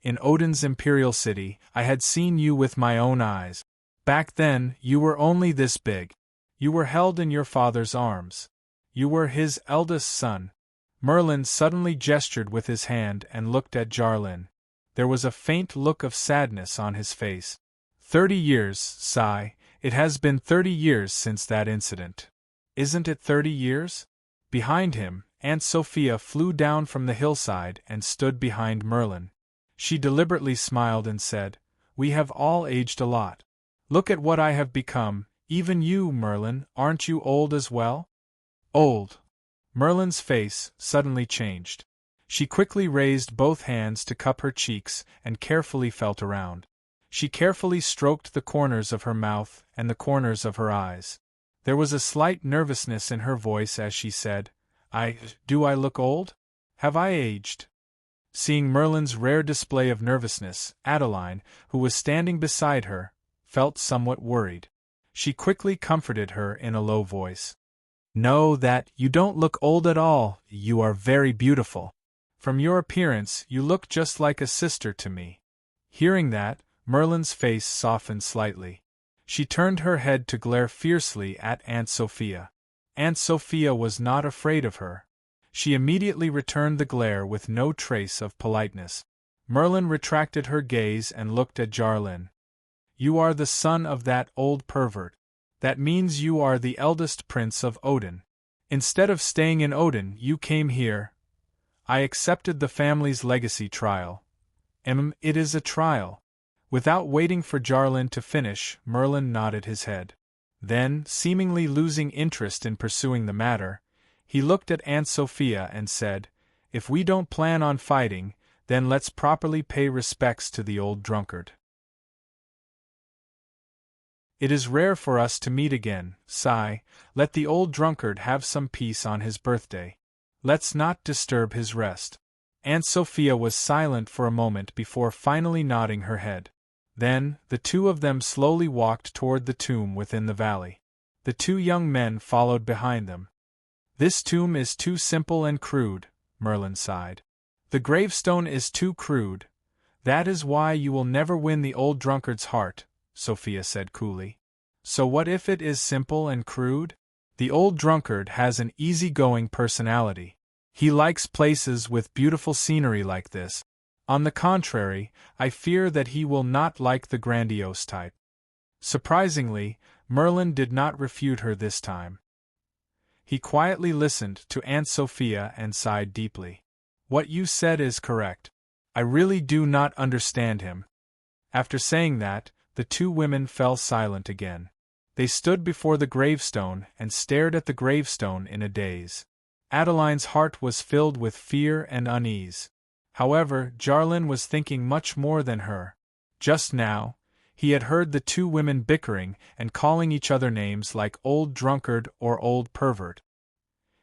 A: in Odin's imperial city, I had seen you with my own eyes. Back then, you were only this big. You were held in your father's arms. You were his eldest son. Merlin suddenly gestured with his hand and looked at Jarlin. There was a faint look of sadness on his face. 30 years, sigh. It has been 30 years since that incident. Isn't it 30 years? Behind him, Aunt Sophia flew down from the hillside and stood behind Merlin. She deliberately smiled and said, We have all aged a lot. Look at what I have become. Even you, Merlin, aren't you old as well? Old. Merlin's face suddenly changed. She quickly raised both hands to cup her cheeks and carefully felt around. She carefully stroked the corners of her mouth and the corners of her eyes. There was a slight nervousness in her voice as she said, Do I look old? Have I aged? Seeing Merlin's rare display of nervousness, Adeline, who was standing beside her, felt somewhat worried. She quickly comforted her in a low voice. No, that you don't look old at all, you are very beautiful. From your appearance, you look just like a sister to me. Hearing that, Merlin's face softened slightly. She turned her head to glare fiercely at Aunt Sophia. Aunt Sophia was not afraid of her. She immediately returned the glare with no trace of politeness. Merlin retracted her gaze and looked at Jarlin. You are the son of that old pervert. That means you are the eldest prince of Odin. Instead of staying in Odin, you came here. I accepted the family's legacy trial. It is a trial. Without waiting for Jarlin to finish, Merlin nodded his head. Then, seemingly losing interest in pursuing the matter, He looked at Aunt Sophia and said, "If we don't plan on fighting, then let's properly pay respects to the old drunkard. It is rare for us to meet again, sigh, let the old drunkard have some peace on his birthday. Let's not disturb his rest." Aunt Sophia was silent for a moment before finally nodding her head. Then, the two of them slowly walked toward the tomb within the valley. The two young men followed behind them. "This tomb is too simple and crude," Merlin sighed. "The gravestone is too crude. That is why you will never win the old drunkard's heart," Sophia said coolly. "So what if it is simple and crude? The old drunkard has an easygoing personality. He likes places with beautiful scenery like this. On the contrary, I fear that he will not like the grandiose type." Surprisingly, Merlin did not refute her this time. He quietly listened to Aunt Sophia and sighed deeply. "What you said is correct. I really do not understand him." After saying that, the two women fell silent again. They stood before the gravestone and stared at the gravestone in a daze. Adeline's heart was filled with fear and unease. However, Jarlin was thinking much more than her. Just now, he had heard the two women bickering and calling each other names like old drunkard or old pervert.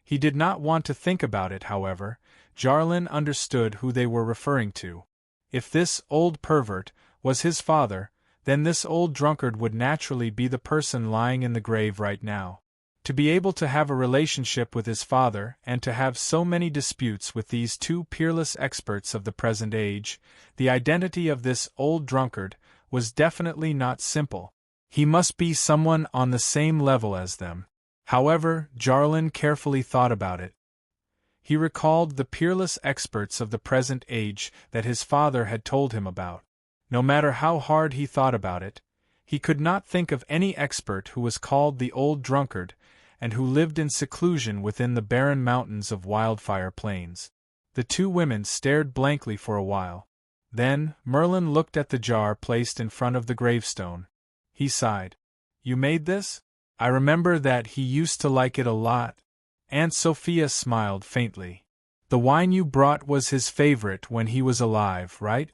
A: He did not want to think about it, however. Jarlin understood who they were referring to. If this old pervert was his father, then this old drunkard would naturally be the person lying in the grave right now. To be able to have a relationship with his father and to have so many disputes with these two peerless experts of the present age, the identity of this old drunkard was definitely not simple. He must be someone on the same level as them. However, Jarlin carefully thought about it. He recalled the peerless experts of the present age that his father had told him about. No matter how hard he thought about it, he could not think of any expert who was called the old drunkard and who lived in seclusion within the barren mountains of Wildfire Plains. The two women stared blankly for a while. Then, Merlin looked at the jar placed in front of the gravestone. He sighed. "You made this? I remember that he used to like it a lot." Aunt Sophia smiled faintly. "The wine you brought was his favorite when he was alive, right?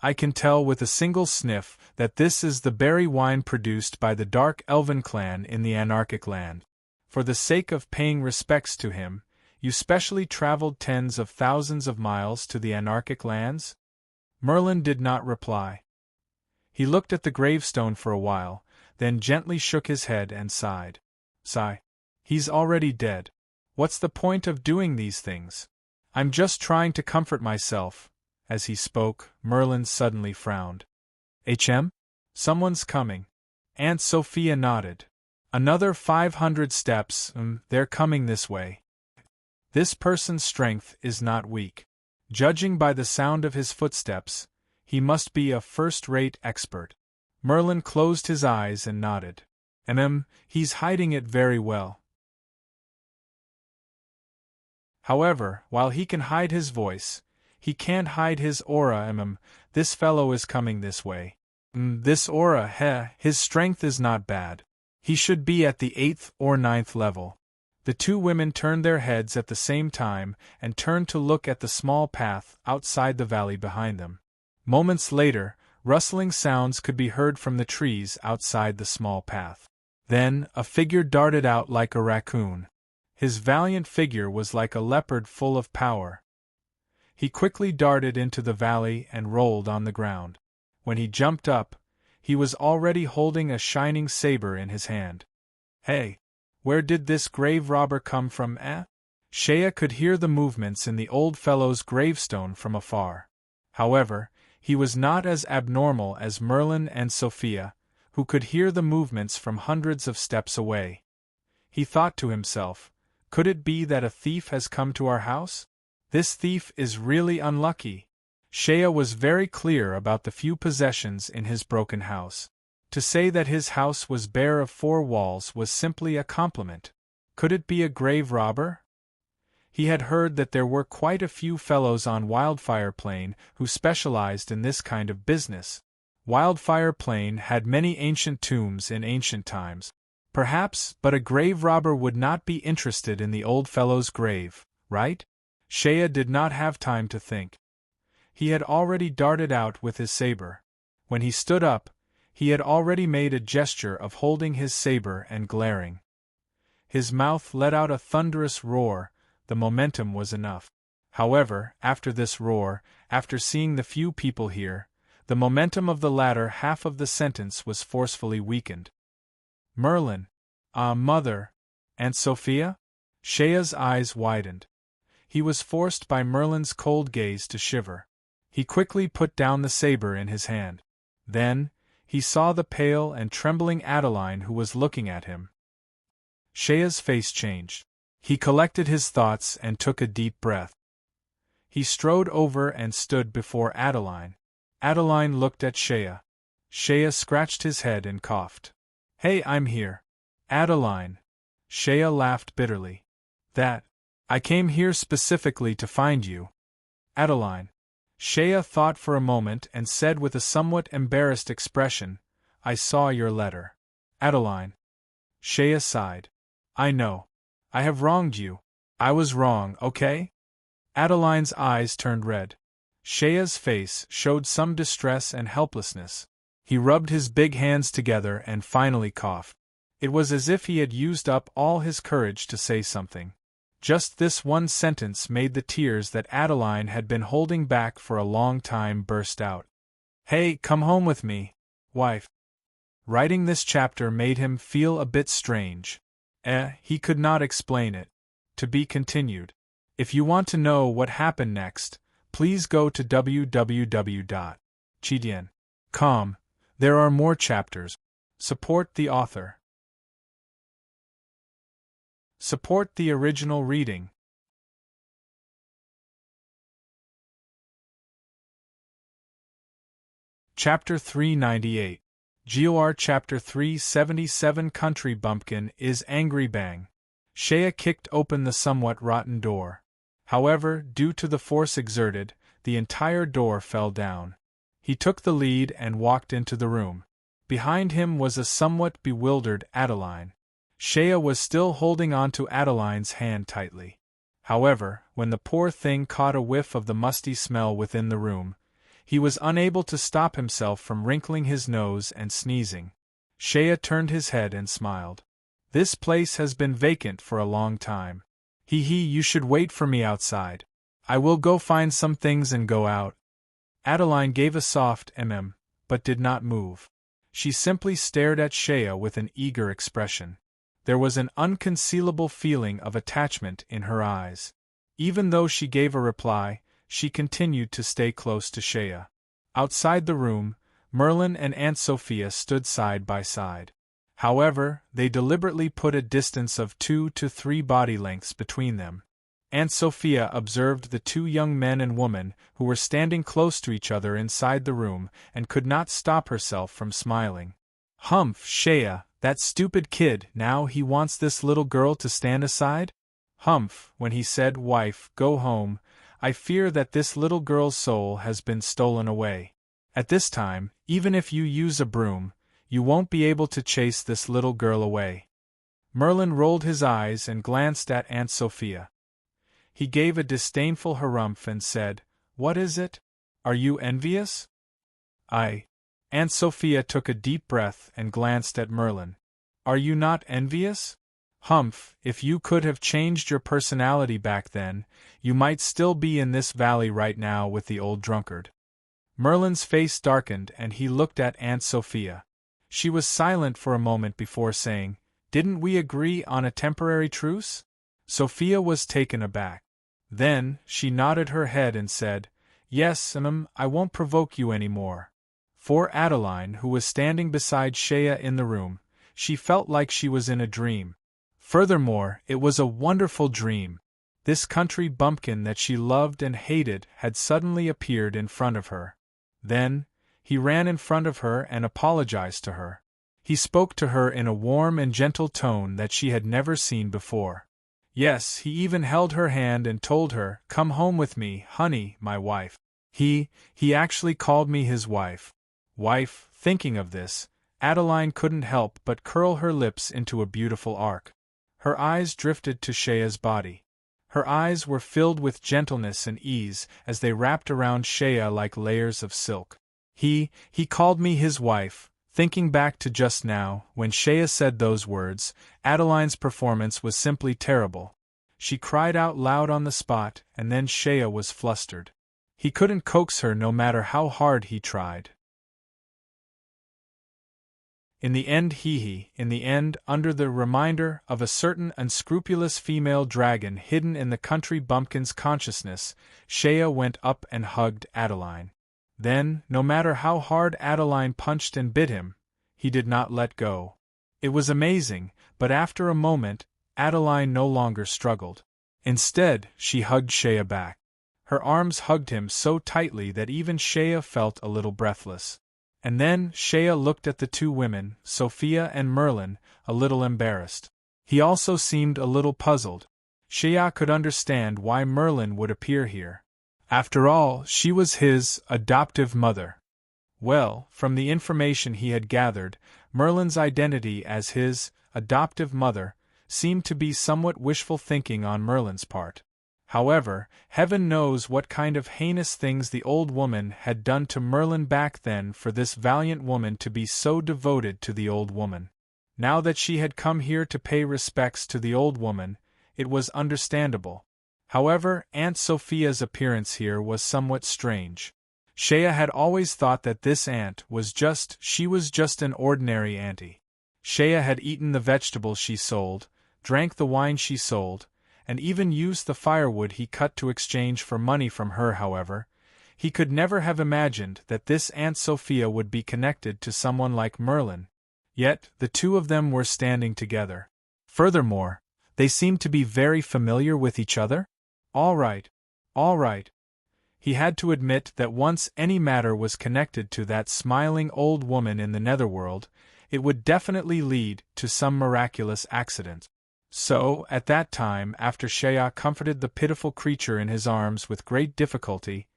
A: I can tell with a single sniff that this is the berry wine produced by the Dark Elven clan in the Anarchic land. For the sake of paying respects to him, you specially traveled tens of thousands of miles to the Anarchic lands?" Merlin did not reply. He looked at the gravestone for a while, then gently shook his head and sighed. "Sigh. He's already dead. What's the point of doing these things? I'm just trying to comfort myself." As he spoke, Merlin suddenly frowned. "HM? Someone's coming." Aunt Sophia nodded. "Another 500 steps, they're coming this way. This person's strength is not weak. Judging by the sound of his footsteps, he must be a first-rate expert." Merlin closed his eyes and nodded. He's hiding it very well." However, while he can hide his voice, he can't hide his aura. This fellow is coming this way. This aura, his strength is not bad. He should be at the 8th or 9th level. The two women turned their heads at the same time and turned to look at the small path outside the valley behind them. Moments later, rustling sounds could be heard from the trees outside the small path. Then, a figure darted out like a raccoon. His valiant figure was like a leopard full of power. He quickly darted into the valley and rolled on the ground. When he jumped up, he was already holding a shining saber in his hand. "Hey! Where did this grave robber come from, eh?" Shea could hear the movements in the old fellow's gravestone from afar. However, he was not as abnormal as Merlin and Sophia, who could hear the movements from hundreds of steps away. He thought to himself, could it be that a thief has come to our house? This thief is really unlucky. Shea was very clear about the few possessions in his broken house. To say that his house was bare of 4 walls was simply a compliment. Could it be a grave robber? He had heard that there were quite a few fellows on Wildfire Plain who specialized in this kind of business. Wildfire Plain had many ancient tombs in ancient times. Perhaps, but a grave robber would not be interested in the old fellow's grave, right? Shea did not have time to think. He had already darted out with his saber. When he stood up, he had already made a gesture of holding his saber and glaring. His mouth let out a thunderous roar. The momentum was enough. However, after this roar, after seeing the few people here, the momentum of the latter half of the sentence was forcefully weakened. Merlin. Ah, mother. Aunt Sophia? Shea's eyes widened. He was forced by Merlin's cold gaze to shiver. He quickly put down the saber in his hand. Then, he saw the pale and trembling Adeline who was looking at him. Shea's face changed. He collected his thoughts and took a deep breath. He strode over and stood before Adeline. Adeline looked at Shea. Shea scratched his head and coughed. Hey, I'm here. Adeline. Shea laughed bitterly. I came here specifically to find you. Adeline. Shea thought for a moment and said with a somewhat embarrassed expression, I saw your letter. Adeline. Shea sighed. I know. I have wronged you. I was wrong, okay? Adeline's eyes turned red. Shea's face showed some distress and helplessness. He rubbed his big hands together and finally coughed. It was as if he had used up all his courage to say something. Just this one sentence made the tears that Adeline had been holding back for a long time burst out. Hey, come home with me, wife. Writing this chapter made him feel a bit strange. He could not explain it. To be continued. If you want to know what happened next, please go to www.chidian.com. There are more chapters. Support the author. Support the original reading. Chapter 398. GOR Chapter 377 Country Bumpkin is Angry Bang. Shea kicked open the somewhat rotten door. However, due to the force exerted, the entire door fell down. He took the lead and walked into the room. Behind him was a somewhat bewildered Adeline. Shea was still holding on to Adeline's hand tightly. However, when the poor thing caught a whiff of the musty smell within the room, he was unable to stop himself from wrinkling his nose and sneezing. Shea turned his head and smiled. This place has been vacant for a long time. You should wait for me outside. I will go find some things and go out. Adeline gave a soft but did not move. She simply stared at Shea with an eager expression. There was an unconcealable feeling of attachment in her eyes. Even though she gave a reply, she continued to stay close to Shea. Outside the room, Merlin and Aunt Sophia stood side by side. However, they deliberately put a distance of 2 to 3 body lengths between them. Aunt Sophia observed the two young men and woman who were standing close to each other inside the room and could not stop herself from smiling. Humph, Shea, that stupid kid, now he wants this little girl to stand aside? Humph, when he said, wife, go home, I fear that this little girl's soul has been stolen away. At this time, even if you use a broom, you won't be able to chase this little girl away. Merlin rolled his eyes and glanced at Aunt Sophia. He gave a disdainful harumph and said, What is it? Are you envious? Aunt Sophia took a deep breath and glanced at Merlin. Are you not envious? Humph, if you could have changed your personality back then, you might still be in this valley right now with the old drunkard. Merlin's face darkened and he looked at Aunt Sophia. She was silent for a moment before saying, Didn't we agree on a temporary truce? Sophia was taken aback. Then, she nodded her head and said, Yes, I won't provoke you any more. For Adeline, who was standing beside Shea in the room, she felt like she was in a dream. Furthermore, it was a wonderful dream. This country bumpkin that she loved and hated had suddenly appeared in front of her. Then, he ran in front of her and apologized to her. He spoke to her in a warm and gentle tone that she had never seen before. Yes, he even held her hand and told her, Come home with me, honey, my wife. He actually called me his wife. Wife, thinking of this, Adeline couldn't help but curl her lips into a beautiful arc. Her eyes drifted to Shea's body. Her eyes were filled with gentleness and ease as they wrapped around Shea like layers of silk. He called me his wife. Thinking back to just now, when Shea said those words, Adeline's performance was simply terrible. She cried out loud on the spot, and then Shea was flustered. He couldn't coax her no matter how hard he tried. In the end, under the reminder of a certain unscrupulous female dragon hidden in the country bumpkin's consciousness, Shea went up and hugged Adeline. Then, no matter how hard Adeline punched and bit him, he did not let go. It was amazing, but after a moment, Adeline no longer struggled. Instead, she hugged Shea back. Her arms hugged him so tightly that even Shea felt a little breathless. And then Shea looked at the two women, Sophia and Merlin, a little embarrassed. He also seemed a little puzzled. Shea could understand why Merlin would appear here. After all, she was his adoptive mother. Well, from the information he had gathered, Merlin's identity as his adoptive mother seemed to be somewhat wishful thinking on Merlin's part. However, heaven knows what kind of heinous things the old woman had done to Merlin back then for this valiant woman to be so devoted to the old woman. Now that she had come here to pay respects to the old woman, it was understandable. However, Aunt Sophia's appearance here was somewhat strange. Shea had always thought that this aunt was just an ordinary auntie. Shea had eaten the vegetables she sold, drank the wine she sold, and even used the firewood he cut to exchange for money from her. However, he could never have imagined that this Aunt Sophia would be connected to someone like Merlin. Yet, the two of them were standing together. Furthermore, they seemed to be very familiar with each other. All right. He had to admit that once any matter was connected to that smiling old woman in the netherworld, it would definitely lead to some miraculous accident. So, at that time, after Shea comforted the pitiful creature in his arms with great difficulty,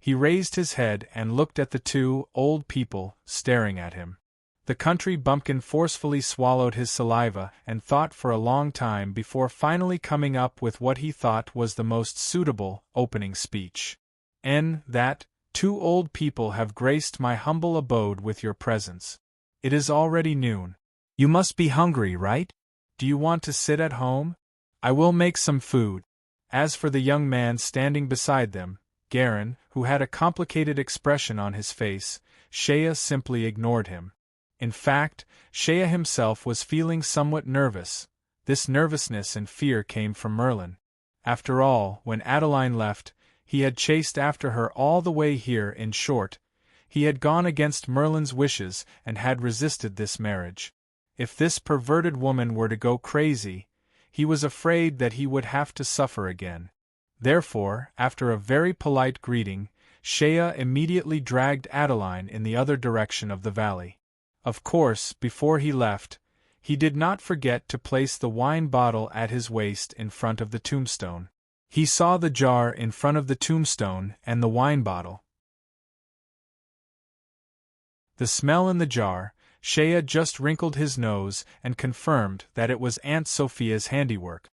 A: he raised his head and looked at the two old people staring at him. The country bumpkin forcefully swallowed his saliva and thought for a long time before finally coming up with what he thought was the most suitable opening speech. That, two old people have graced my humble abode with your presence. It is already noon. You must be hungry, right? Do you want to sit at home? I will make some food. As for the young man standing beside them, Garin, who had a complicated expression on his face, Shea simply ignored him. In fact, Shea himself was feeling somewhat nervous. This nervousness and fear came from Merlin. After all, when Adeline left, he had chased after her all the way here. In short, he had gone against Merlin's wishes and had resisted this marriage. If this perverted woman were to go crazy, he was afraid that he would have to suffer again. Therefore, after a very polite greeting, Shea immediately dragged Adeline in the other direction of the valley. Of course, before he left, he did not forget to place the wine bottle at his waist in front of the tombstone. He saw the jar in front of the tombstone and the wine bottle. The smell in the jar, Shea just wrinkled his nose and confirmed that it was Aunt Sophia's handiwork.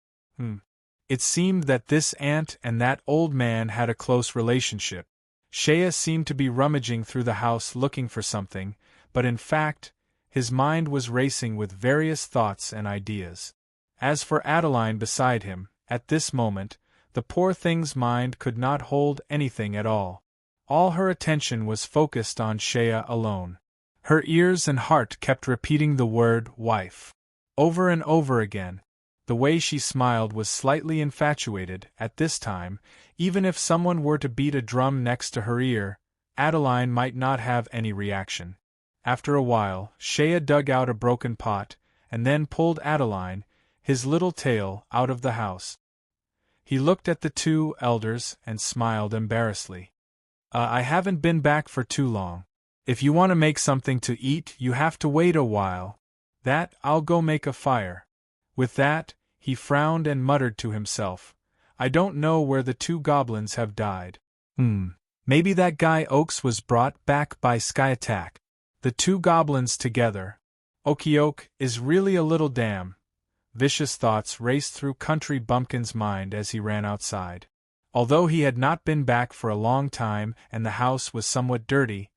A: It seemed that this aunt and that old man had a close relationship. Shea seemed to be rummaging through the house looking for something, but in fact, his mind was racing with various thoughts and ideas. As for Adeline beside him, at this moment, the poor thing's mind could not hold anything at all. All her attention was focused on Shea alone. Her ears and heart kept repeating the word wife over and over again. The way she smiled was slightly infatuated. At this time, even if someone were to beat a drum next to her ear, Adeline might not have any reaction. After a while, Shea dug out a broken pot, and then pulled Adeline, his little tail, out of the house. He looked at the two elders and smiled embarrassedly. I haven't been back for too long. If you want to make something to eat, you have to wait a while. I'll go make a fire. With that, he frowned and muttered to himself, I don't know where the two goblins have died. Maybe that guy Oaks was brought back by Sky Attack. The two goblins together, Okioke is really a little dam. Vicious thoughts raced through Country Bumpkin's mind as he ran outside. Although he had not been back for a long time and the house was somewhat dirty,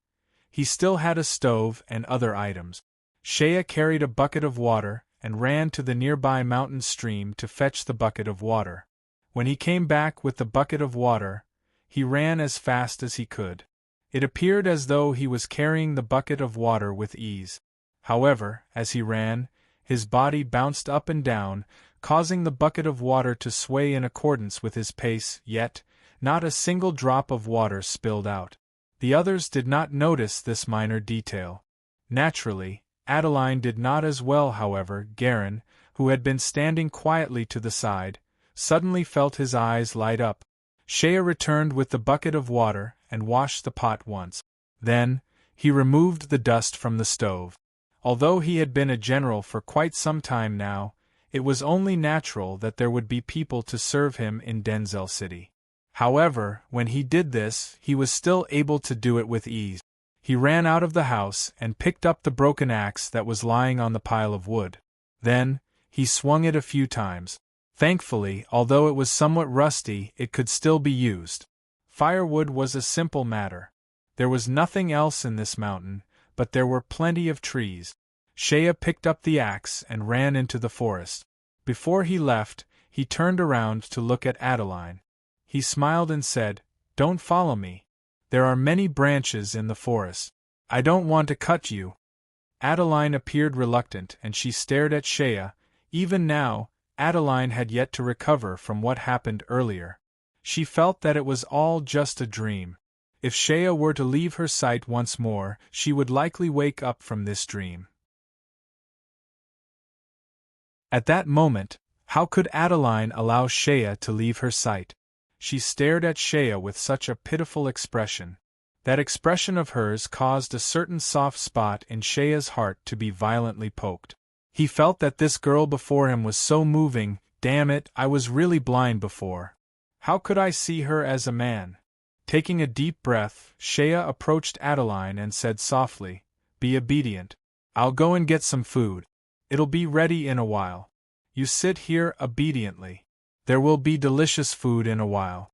A: he still had a stove and other items. Shea carried a bucket of water and ran to the nearby mountain stream to fetch the bucket of water. When he came back with the bucket of water, he ran as fast as he could. It appeared as though he was carrying the bucket of water with ease. However, as he ran, his body bounced up and down, causing the bucket of water to sway in accordance with his pace, yet not a single drop of water spilled out. The others did not notice this minor detail. Naturally, Adeline did not as well. However, Garin, who had been standing quietly to the side, suddenly felt his eyes light up. Shea returned with the bucket of water and washed the pot once. Then, he removed the dust from the stove. Although he had been a general for quite some time now, it was only natural that there would be people to serve him in Denzel City. However, when he did this, he was still able to do it with ease. He ran out of the house and picked up the broken axe that was lying on the pile of wood. Then, he swung it a few times. Thankfully, although it was somewhat rusty, it could still be used. Firewood was a simple matter. There was nothing else in this mountain, but there were plenty of trees. Shea picked up the axe and ran into the forest. Before he left, he turned around to look at Adeline. He smiled and said, "Don't follow me. There are many branches in the forest. I don't want to cut you." Adeline appeared reluctant and she stared at Shea. Even now, Adeline had yet to recover from what happened earlier. She felt that it was all just a dream. If Shea were to leave her sight once more, she would likely wake up from this dream. At that moment, how could Adeline allow Shea to leave her sight? She stared at Shea with such a pitiful expression. That expression of hers caused a certain soft spot in Shea's heart to be violently poked. He felt that this girl before him was so moving. Damn it, I was really blind before. How could I see her as a man? Taking a deep breath, Shea approached Adeline and said softly, "Be obedient. I'll go and get some food. It'll be ready in a while. You sit here obediently. There will be delicious food in a while."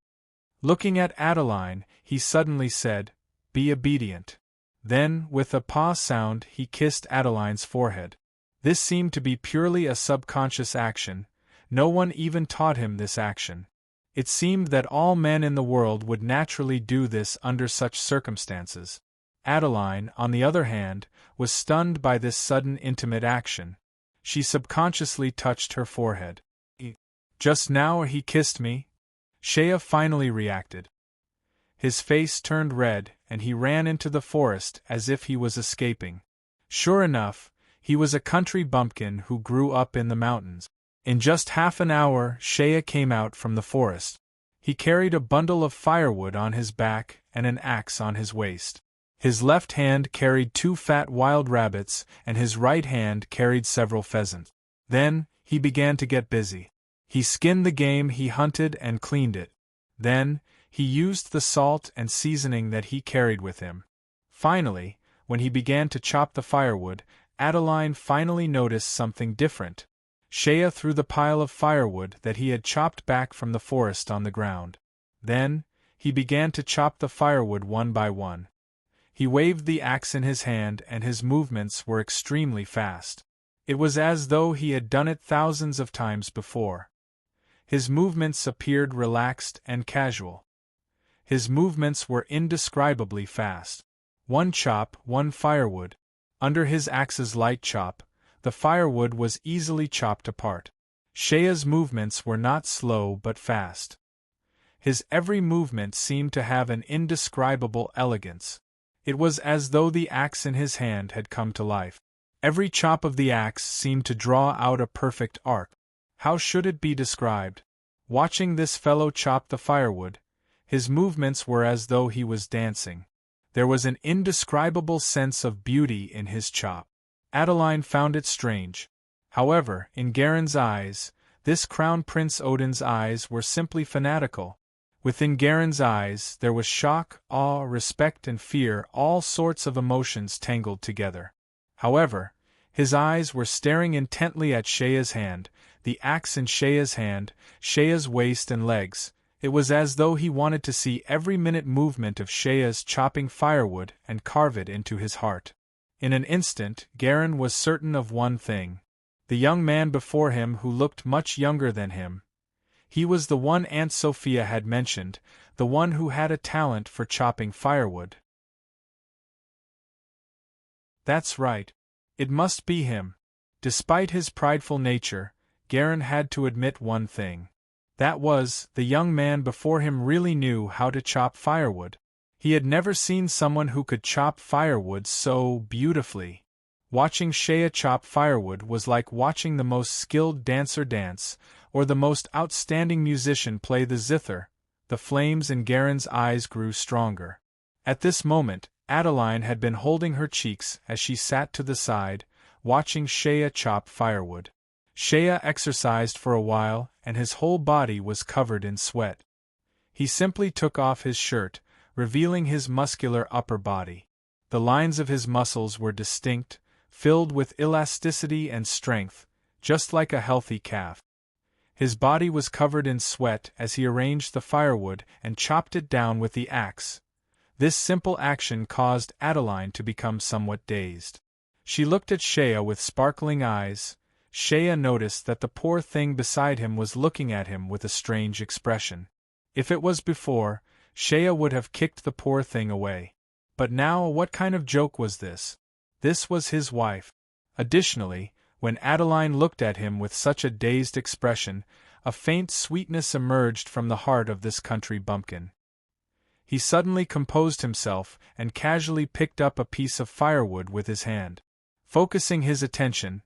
A: Looking at Adeline, he suddenly said, "Be obedient." Then, with a paw sound, he kissed Adeline's forehead. This seemed to be purely a subconscious action. No one even taught him this action. It seemed that all men in the world would naturally do this under such circumstances. Adeline, on the other hand, was stunned by this sudden intimate action. She subconsciously touched her forehead. "Just now he kissed me?" Shea finally reacted. His face turned red, and he ran into the forest as if he was escaping. Sure enough, he was a country bumpkin who grew up in the mountains. In just half an hour, Shea came out from the forest. He carried a bundle of firewood on his back and an axe on his waist. His left hand carried 2 fat wild rabbits, and his right hand carried several pheasants. Then, he began to get busy. He skinned the game he hunted and cleaned it. Then, he used the salt and seasoning that he carried with him. Finally, when he began to chop the firewood, Adeline finally noticed something different. Shea threw the pile of firewood that he had chopped back from the forest on the ground. Then, he began to chop the firewood one by one. He waved the axe in his hand and his movements were extremely fast. It was as though he had done it thousands of times before. His movements appeared relaxed and casual. His movements were indescribably fast. One chop, one firewood. Under his axe's light chop, the firewood was easily chopped apart. Shea's movements were not slow but fast. His every movement seemed to have an indescribable elegance. It was as though the axe in his hand had come to life. Every chop of the axe seemed to draw out a perfect arc. How should it be described? Watching this fellow chop the firewood, his movements were as though he was dancing. There was an indescribable sense of beauty in his chop. Adeline found it strange. However, in Garin's eyes, this Crown Prince Odin's eyes were simply fanatical. Within Garin's eyes, there was shock, awe, respect and fear, all sorts of emotions tangled together. However, His eyes were staring intently at Shea's hand, the axe in Shea's hand, Shea's waist and legs. It was as though he wanted to see every minute movement of Shea's chopping firewood and carve it into his heart. In an instant, Garin was certain of one thing. The young man before him who looked much younger than him. He was the one Aunt Sophia had mentioned, the one who had a talent for chopping firewood. That's right. It must be him. Despite his prideful nature, Garin had to admit one thing. That was, the young man before him really knew how to chop firewood. He had never seen someone who could chop firewood so beautifully. Watching Shea chop firewood was like watching the most skilled dancer dance, or the most outstanding musician play the zither. The flames in Garin's eyes grew stronger. At this moment, Adeline had been holding her cheeks as she sat to the side, watching Shea chop firewood. Shea exercised for a while, and his whole body was covered in sweat. He simply took off his shirt, revealing his muscular upper body. The lines of his muscles were distinct, filled with elasticity and strength, just like a healthy calf. His body was covered in sweat as he arranged the firewood and chopped it down with the axe. This simple action caused Adeline to become somewhat dazed. She looked at Shea with sparkling eyes. Shea noticed that the poor thing beside him was looking at him with a strange expression. If it was before, Shea would have kicked the poor thing away. But now, what kind of joke was this? This was his wife. Additionally, when Adeline looked at him with such a dazed expression, a faint sweetness emerged from the heart of this country bumpkin. He suddenly composed himself and casually picked up a piece of firewood with his hand. Focusing his attention,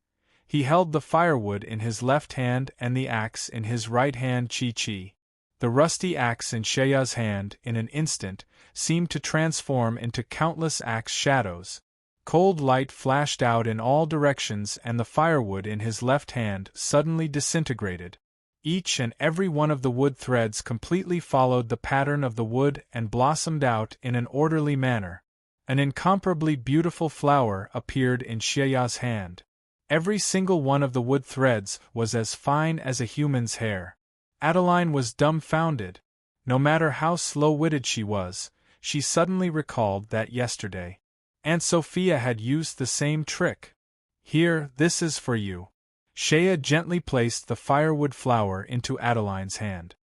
A: he held the firewood in his left hand and the axe in his right hand. Chi-chi. The rusty axe in Shea's hand, in an instant, seemed to transform into countless axe shadows. Cold light flashed out in all directions and the firewood in his left hand suddenly disintegrated. Each and every one of the wood threads completely followed the pattern of the wood and blossomed out in an orderly manner. An incomparably beautiful flower appeared in Shea's hand. Every single one of the wood threads was as fine as a human's hair. Adeline was dumbfounded. No matter how slow-witted she was, she suddenly recalled that yesterday Aunt Sophia had used the same trick. Here, this is for you. Shea gently placed the firewood flower into Adeline's hand.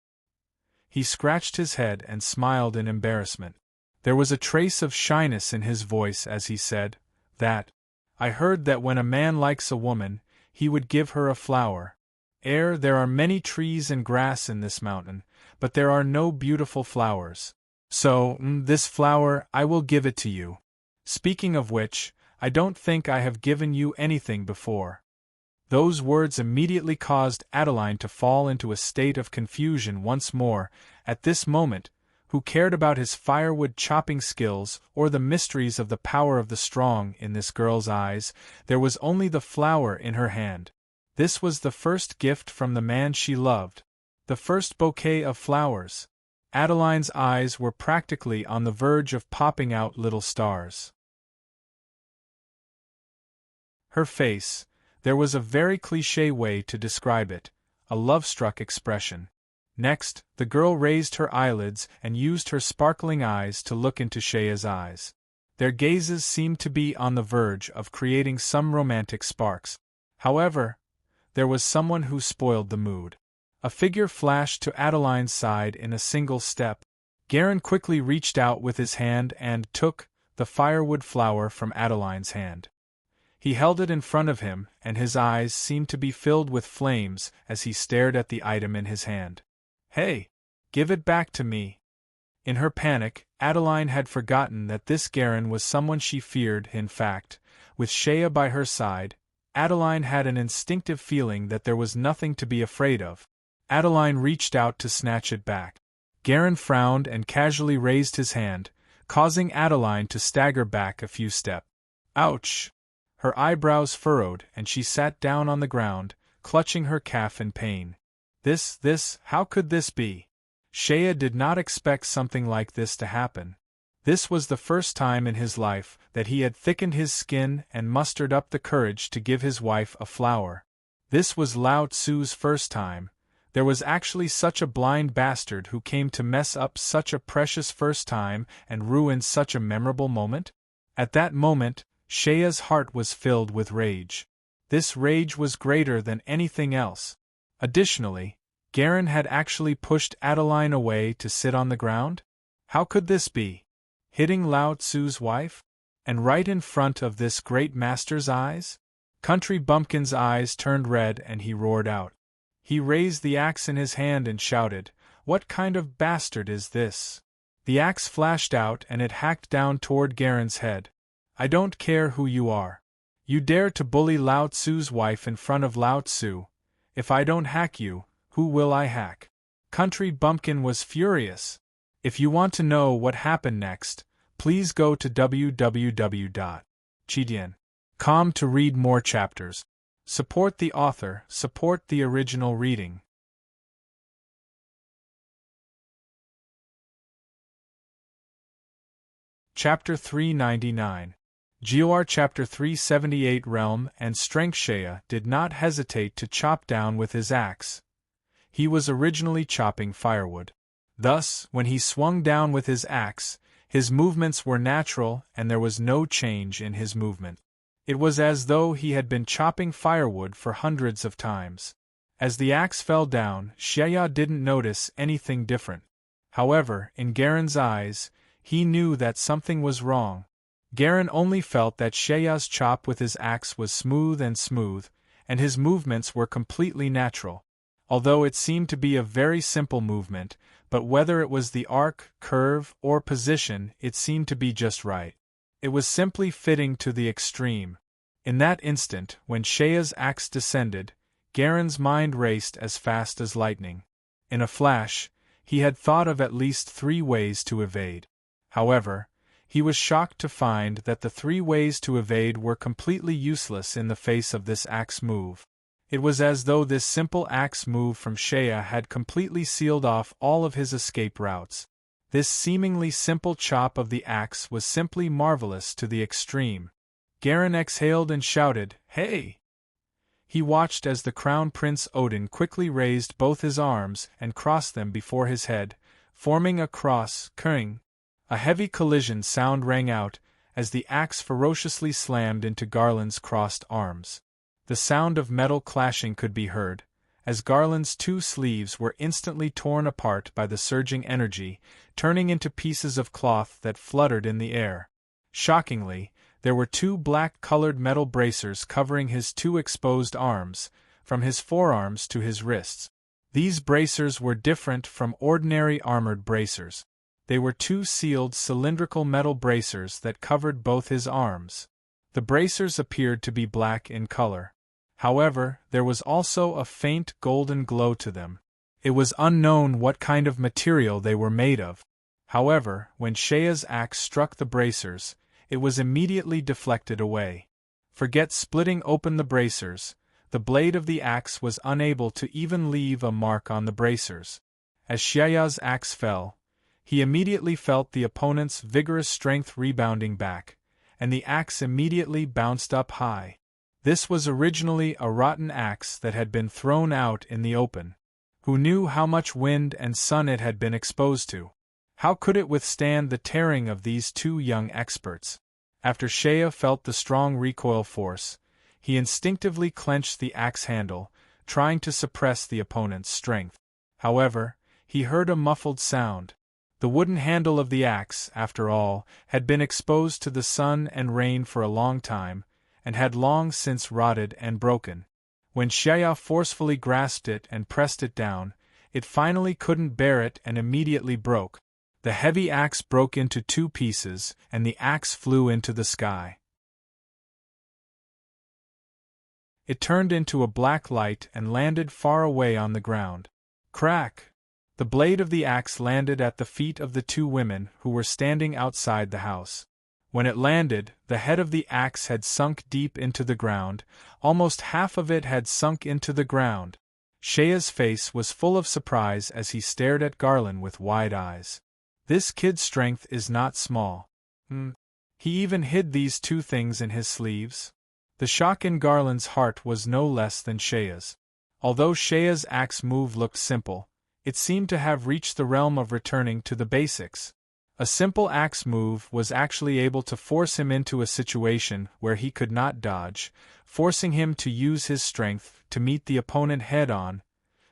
A: He scratched his head and smiled in embarrassment. There was a trace of shyness in his voice as he said, I heard that when a man likes a woman, he would give her a flower. There are many trees and grass in this mountain, but there are no beautiful flowers. So, this flower, I will give it to you. Speaking of which, I don't think I have given you anything before. Those words immediately caused Adeline to fall into a state of confusion once more. At this moment, who cared about his firewood chopping skills or the mysteries of the power of the strong in this girl's eyes? There was only the flower in her hand. This was the first gift from the man she loved. The first bouquet of flowers. Adeline's eyes were practically on the verge of popping out little stars. Her face, there was a very cliché way to describe it, a love-struck expression. Next, the girl raised her eyelids and used her sparkling eyes to look into Shea's eyes. Their gazes seemed to be on the verge of creating some romantic sparks. However, there was someone who spoiled the mood. A figure flashed to Adeline's side in a single step. Garin quickly reached out with his hand and took the firewood flower from Adeline's hand. He held it in front of him, and his eyes seemed to be filled with flames as he stared at the item in his hand. Hey! Give it back to me! In her panic, Adeline had forgotten that this Garin was someone she feared. In fact, with Shea by her side, Adeline had an instinctive feeling that there was nothing to be afraid of. Adeline reached out to snatch it back. Garin frowned and casually raised his hand, causing Adeline to stagger back a few steps. Ouch! Her eyebrows furrowed and she sat down on the ground, clutching her calf in pain. How could this be? Shea did not expect something like this to happen. This was the first time in his life that he had thickened his skin and mustered up the courage to give his wife a flower. This was Lao Tzu's first time. There was actually such a blind bastard who came to mess up such a precious first time and ruin such a memorable moment? At that moment, Shea's heart was filled with rage. This rage was greater than anything else. Additionally, Garen had actually pushed Adeline away to sit on the ground? How could this be? Hitting Lao Tzu's wife? And right in front of this great master's eyes? Country Bumpkin's eyes turned red and he roared out. He raised the axe in his hand and shouted, "What kind of bastard is this?" The axe flashed out and it hacked down toward Garen's head. "I don't care who you are. You dare to bully Lao Tzu's wife in front of Lao Tzu. If I don't hack you, who will I hack?" Country Bumpkin was furious. If you want to know what happened next, please go to www.chidian.com to read more chapters. Support the author, support the original reading. Chapter 399. Gior Chapter 378. Realm and Strength. Shea did not hesitate to chop down with his axe. He was originally chopping firewood. Thus, when he swung down with his axe, his movements were natural and there was no change in his movement. It was as though he had been chopping firewood for hundreds of times. As the axe fell down, Shea didn't notice anything different. However, in Garen's eyes, he knew that something was wrong. Garen only felt that Shea's chop with his axe was smooth, and his movements were completely natural. Although it seemed to be a very simple movement, but whether it was the arc, curve, or position, it seemed to be just right. It was simply fitting to the extreme. In that instant, when Shea's axe descended, Garen's mind raced as fast as lightning. In a flash, he had thought of at least 3 ways to evade. However, he was shocked to find that the 3 ways to evade were completely useless in the face of this axe move. It was as though this simple axe move from Shea had completely sealed off all of his escape routes. This seemingly simple chop of the axe was simply marvelous to the extreme. Garen exhaled and shouted, "Hey!" He watched as the Crown Prince Odin quickly raised both his arms and crossed them before his head, forming a cross, "Kring." A heavy collision sound rang out as the axe ferociously slammed into Garland's crossed arms. The sound of metal clashing could be heard, as Garland's 2 sleeves were instantly torn apart by the surging energy, turning into pieces of cloth that fluttered in the air. Shockingly, there were 2 black-colored metal bracers covering his 2 exposed arms, from his forearms to his wrists. These bracers were different from ordinary armored bracers. They were 2 sealed cylindrical metal bracers that covered both his arms. The bracers appeared to be black in color. However, there was also a faint golden glow to them. It was unknown what kind of material they were made of. However, when Shea's axe struck the bracers, it was immediately deflected away. Forget splitting open the bracers, the blade of the axe was unable to even leave a mark on the bracers. As Shea's axe fell, he immediately felt the opponent's vigorous strength rebounding back, and the axe immediately bounced up high. This was originally a rotten axe that had been thrown out in the open. Who knew how much wind and sun it had been exposed to? How could it withstand the tearing of these 2 young experts? After Shea felt the strong recoil force, he instinctively clenched the axe handle, trying to suppress the opponent's strength. However, he heard a muffled sound. The wooden handle of the axe, after all, had been exposed to the sun and rain for a long time, and had long since rotted and broken. When Shea forcefully grasped it and pressed it down, it finally couldn't bear it and immediately broke. The heavy axe broke into 2 pieces, and the axe flew into the sky. It turned into a black light and landed far away on the ground. Crack! The blade of the axe landed at the feet of the 2 women who were standing outside the house. When it landed, the head of the axe had sunk deep into the ground, almost half of it had sunk into the ground. Shea's face was full of surprise as he stared at Garland with wide eyes. This kid's strength is not small. He even hid these two things in his sleeves? The shock in Garland's heart was no less than Shea's. Although Shea's axe move looked simple, it seemed to have reached the realm of returning to the basics. A simple axe move was actually able to force him into a situation where he could not dodge, forcing him to use his strength to meet the opponent head-on.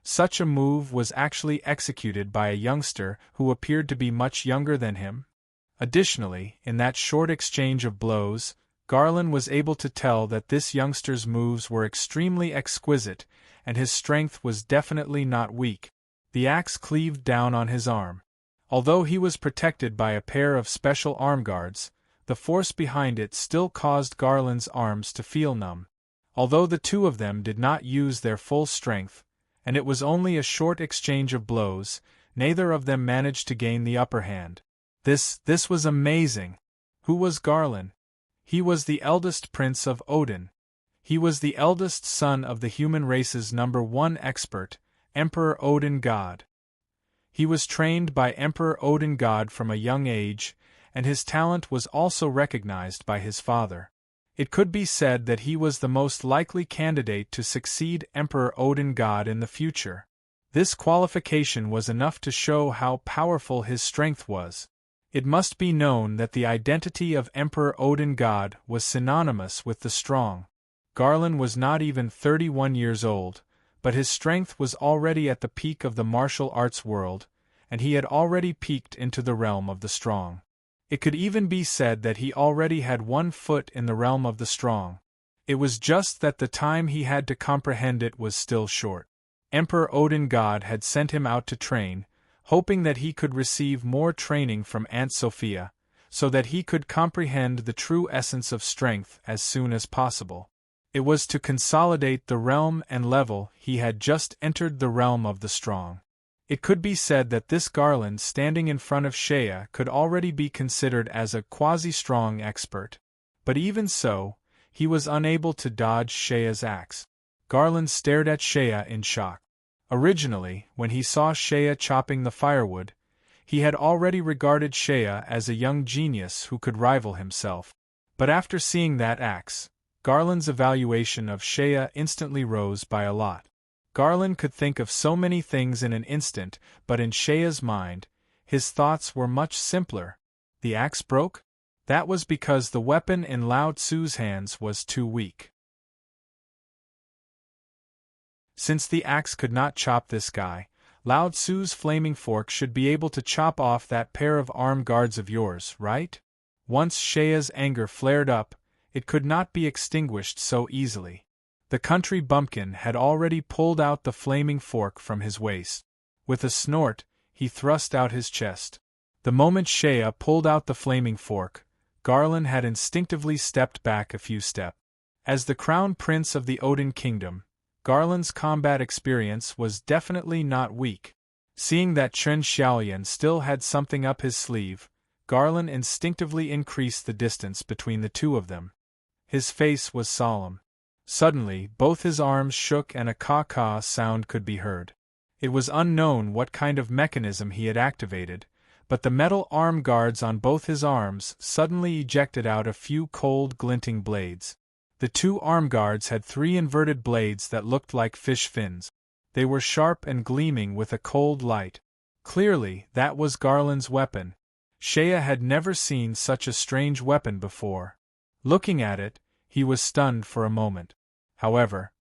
A: Such a move was actually executed by a youngster who appeared to be much younger than him. Additionally, in that short exchange of blows, Garland was able to tell that this youngster's moves were extremely exquisite, and his strength was definitely not weak. The axe cleaved down on his arm. Although he was protected by a pair of special arm guards, the force behind it still caused Garland's arms to feel numb. Although the two of them did not use their full strength, and it was only a short exchange of blows, neither of them managed to gain the upper hand. This was amazing. Who was Garland? He was the eldest prince of Odin. He was the eldest son of the human race's #1 expert, Emperor Odin God. He was trained by Emperor Odin God from a young age, and his talent was also recognized by his father. It could be said that he was the most likely candidate to succeed Emperor Odin God in the future. This qualification was enough to show how powerful his strength was. It must be known that the identity of Emperor Odin God was synonymous with the strong. Garland was not even 31 years old, but his strength was already at the peak of the martial arts world, and he had already peaked into the realm of the strong. It could even be said that he already had 1 foot in the realm of the strong. It was just that the time he had to comprehend it was still short. Emperor Odin God had sent him out to train, hoping that he could receive more training from Aunt Sophia, so that he could comprehend the true essence of strength as soon as possible. It was to consolidate the realm and level he had just entered the realm of the strong. It could be said that this Garland standing in front of Shea could already be considered as a quasi-strong expert. But even so, he was unable to dodge Shea's axe. Garland stared at Shea in shock. Originally, when he saw Shea chopping the firewood, he had already regarded Shea as a young genius who could rival himself. But after seeing that axe, Garland's evaluation of Shea instantly rose by a lot. Garland could think of so many things in an instant, but in Shea's mind, his thoughts were much simpler. The axe broke? That was because the weapon in Lao Tzu's hands was too weak. Since the axe could not chop this guy, Lao Tzu's flaming fork should be able to chop off that pair of arm guards of yours, right? Once Shea's anger flared up, it could not be extinguished so easily. The country bumpkin had already pulled out the flaming fork from his waist. With a snort, he thrust out his chest. The moment Shea pulled out the flaming fork, Garland had instinctively stepped back a few steps. As the crown prince of the Odin kingdom, Garland's combat experience was definitely not weak. Seeing that Chen Xiaolian still had something up his sleeve, Garland instinctively increased the distance between the two of them. His face was solemn. Suddenly, both his arms shook and a caw-caw sound could be heard. It was unknown what kind of mechanism he had activated, but the metal arm guards on both his arms suddenly ejected out a few cold, glinting blades. The two arm guards had 3 inverted blades that looked like fish fins. They were sharp and gleaming with a cold light. Clearly, that was Garland's weapon. Shea had never seen such a strange weapon before. Looking at it, he was stunned for a moment. However,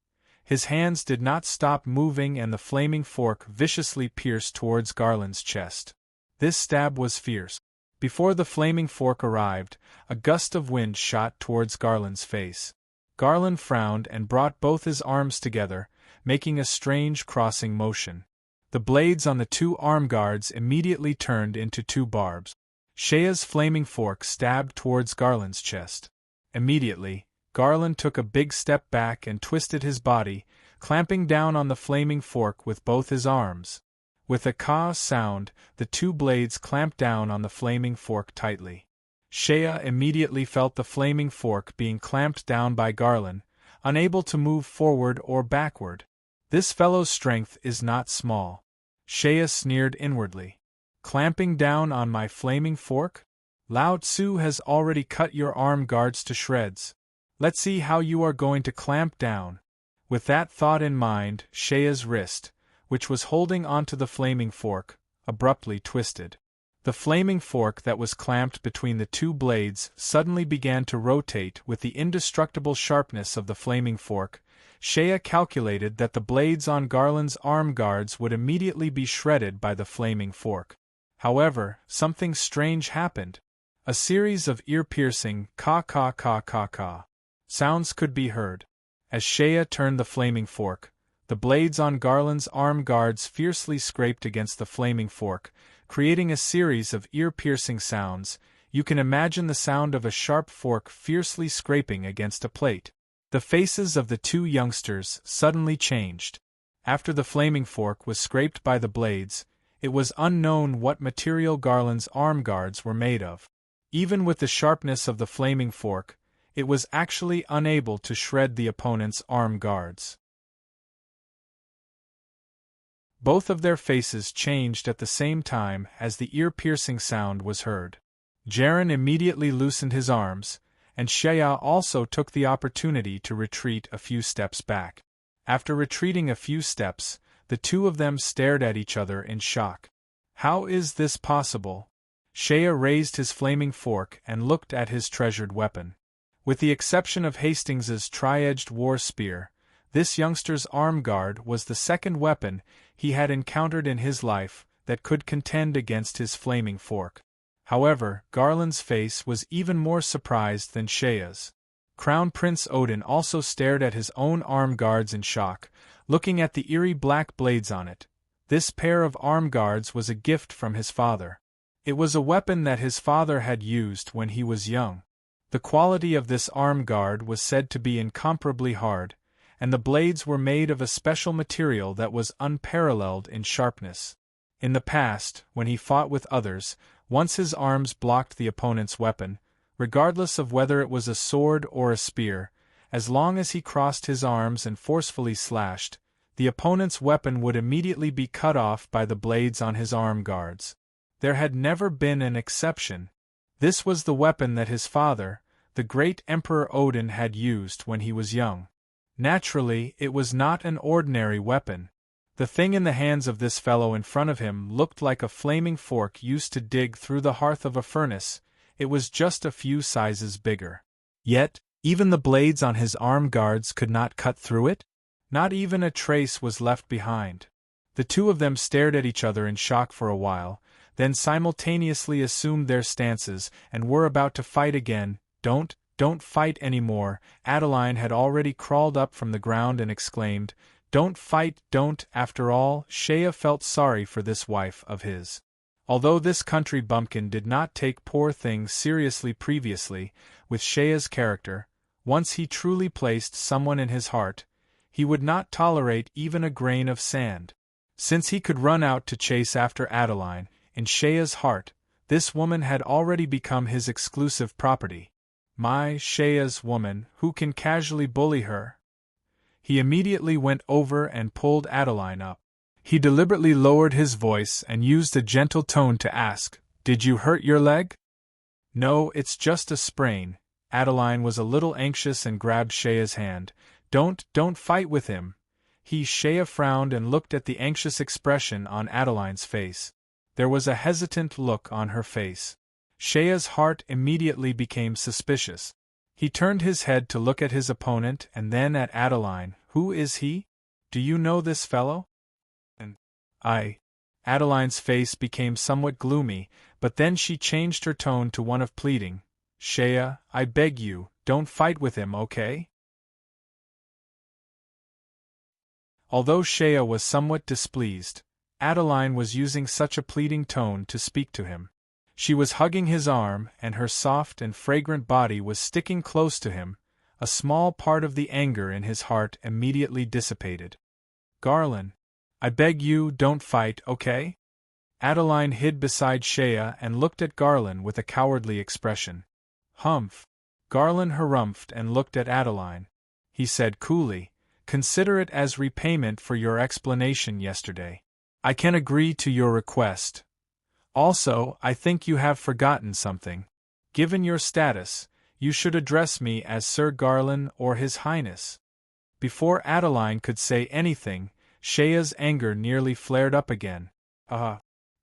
A: his hands did not stop moving and the flaming fork viciously pierced towards Garland's chest. This stab was fierce. Before the flaming fork arrived, a gust of wind shot towards Garland's face. Garland frowned and brought both his arms together, making a strange crossing motion. The blades on the 2 arm guards immediately turned into 2 barbs. Shea's flaming fork stabbed towards Garland's chest. Immediately, Garland took a big step back and twisted his body, clamping down on the flaming fork with both his arms. With a caw sound, the 2 blades clamped down on the flaming fork tightly. Shea immediately felt the flaming fork being clamped down by Garland, unable to move forward or backward. This fellow's strength is not small. Shea sneered inwardly. Clamping down on my flaming fork? Lao Tzu has already cut your arm guards to shreds. Let's see how you are going to clamp down. With that thought in mind, Shea's wrist, which was holding onto the flaming fork, abruptly twisted. The flaming fork that was clamped between the two blades suddenly began to rotate with the indestructible sharpness of the flaming fork. Shea calculated that the blades on Garland's arm guards would immediately be shredded by the flaming fork. However, something strange happened. A series of ear-piercing caw-caw-caw-caw-caw sounds could be heard. As Shea turned the flaming fork, the blades on Garland's arm guards fiercely scraped against the flaming fork, creating a series of ear-piercing sounds. You can imagine the sound of a sharp fork fiercely scraping against a plate. The faces of the two youngsters suddenly changed. After the flaming fork was scraped by the blades, it was unknown what material Garland's arm guards were made of. Even with the sharpness of the flaming fork, it was actually unable to shred the opponent's arm guards. Both of their faces changed at the same time as the ear-piercing sound was heard. Jaren immediately loosened his arms, and Shea also took the opportunity to retreat a few steps back. After retreating a few steps, the two of them stared at each other in shock. How is this possible? Shea raised his flaming fork and looked at his treasured weapon. With the exception of Hastings's tri-edged war spear, this youngster's arm guard was the second weapon he had encountered in his life that could contend against his flaming fork. However, Garland's face was even more surprised than Shea's. Crown Prince Odin also stared at his own arm guards in shock, looking at the eerie black blades on it. This pair of arm guards was a gift from his father. It was a weapon that his father had used when he was young. The quality of this arm guard was said to be incomparably hard, and the blades were made of a special material that was unparalleled in sharpness. In the past, when he fought with others, once his arms blocked the opponent's weapon, regardless of whether it was a sword or a spear, as long as he crossed his arms and forcefully slashed, the opponent's weapon would immediately be cut off by the blades on his arm guards. There had never been an exception. This was the weapon that his father, the great Emperor Odin, had used when he was young. Naturally, it was not an ordinary weapon. The thing in the hands of this fellow in front of him looked like a flaming fork used to dig through the hearth of a furnace. It was just a few sizes bigger. Yet, even the blades on his arm guards could not cut through it? Not even a trace was left behind. The two of them stared at each other in shock for a while, then simultaneously assumed their stances and were about to fight again. Don't fight anymore. Adeline had already crawled up from the ground and exclaimed, "Don't fight, don't." After all, Shea felt sorry for this wife of his. Although this country bumpkin did not take poor things seriously previously, with Shea's character, once he truly placed someone in his heart, he would not tolerate even a grain of sand. Since he could run out to chase after Adeline, in Shea's heart, this woman had already become his exclusive property. My Shea's woman, who can casually bully her? He immediately went over and pulled Adeline up. He deliberately lowered his voice and used a gentle tone to ask, "Did you hurt your leg?" "No, it's just a sprain." Adeline was a little anxious and grabbed Shea's hand. Don't fight with him." Shea frowned and looked at the anxious expression on Adeline's face. There was a hesitant look on her face. Shea's heart immediately became suspicious. He turned his head to look at his opponent and then at Adeline. "Who is he? Do you know this fellow?" Adeline's face became somewhat gloomy, but then she changed her tone to one of pleading. "Shea, I beg you, don't fight with him, okay?" Although Shea was somewhat displeased, Adeline was using such a pleading tone to speak to him. She was hugging his arm, and her soft and fragrant body was sticking close to him. A small part of the anger in his heart immediately dissipated. "Garland, I beg you, don't fight, okay?" Adeline hid beside Shea and looked at Garland with a cowardly expression. "Humph." Garland harumphed and looked at Adeline. He said coolly, "Consider it as repayment for your explanation yesterday. I can agree to your request. Also, I think you have forgotten something. Given your status, you should address me as Sir Garland or His Highness. Before Adeline could say anything, Shea's anger nearly flared up again.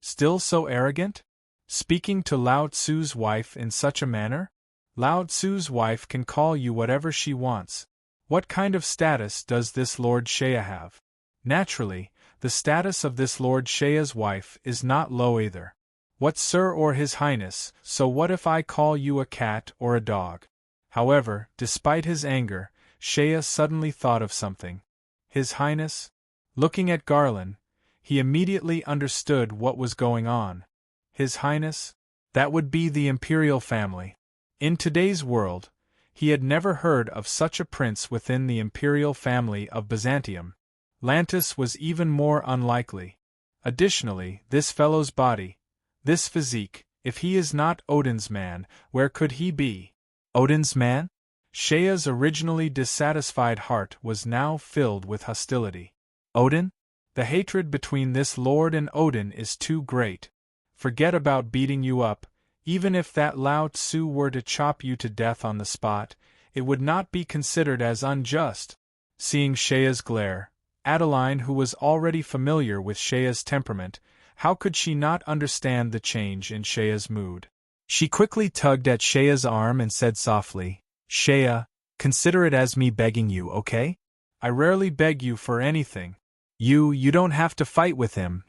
A: Still so arrogant? Speaking to Lao Tzu's wife in such a manner? Lao Tzu's wife can call you whatever she wants. What kind of status does this Lord Shea have? Naturally, the status of this Lord Shea's wife is not low either. What Sir or His Highness, so what if I call you a cat or a dog? However, despite his anger, Shea suddenly thought of something. His Highness? Looking at Garland, he immediately understood what was going on. His Highness? That would be the imperial family. In today's world, he had never heard of such a prince within the imperial family of Byzantium. Lantis was even more unlikely. Additionally, this fellow's body, this physique, if he is not Odin's man, where could he be? Odin's man? Shea's originally dissatisfied heart was now filled with hostility. Odin? The hatred between this lord and Odin is too great. Forget about beating you up. Even if that Lao Tzu were to chop you to death on the spot, it would not be considered as unjust. Seeing Shea's glare, Adeline, who was already familiar with Shea's temperament, how could she not understand the change in Shea's mood? She quickly tugged at Shea's arm and said softly, Shea, consider it as me begging you, okay? I rarely beg you for anything. You don't have to fight with him,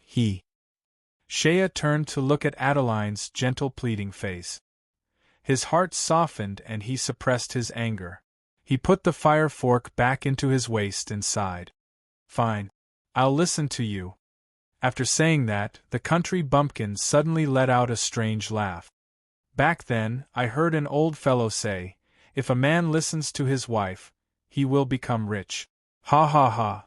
A: Shea turned to look at Adeline's gentle pleading face. His heart softened and he suppressed his anger. He put the fire fork back into his waist and sighed. Fine. I'll listen to you. After saying that, the country bumpkin suddenly let out a strange laugh. Back then, I heard an old fellow say, if a man listens to his wife, he will become rich. Ha ha ha.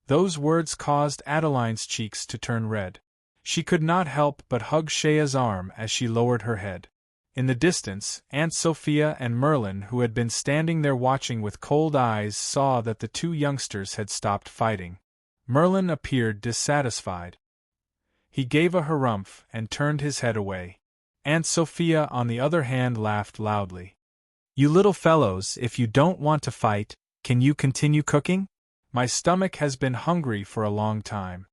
A: Those words caused Adeline's cheeks to turn red. She could not help but hug Shea's arm as she lowered her head. In the distance, Aunt Sophia and Merlin, who had been standing there watching with cold eyes, saw that the two youngsters had stopped fighting. Merlin appeared dissatisfied. He gave a harumph and turned his head away. Aunt Sophia, on the other hand, laughed loudly. You little fellows, if you don't want to fight, can you continue cooking? My stomach has been hungry for a long time.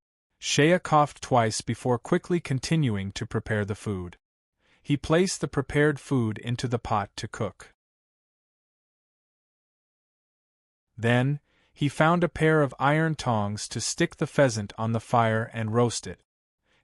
A: Shea coughed twice before quickly continuing to prepare the food. He placed the prepared food into the pot to cook. Then, he found a pair of iron tongs to stick the pheasant on the fire and roast it.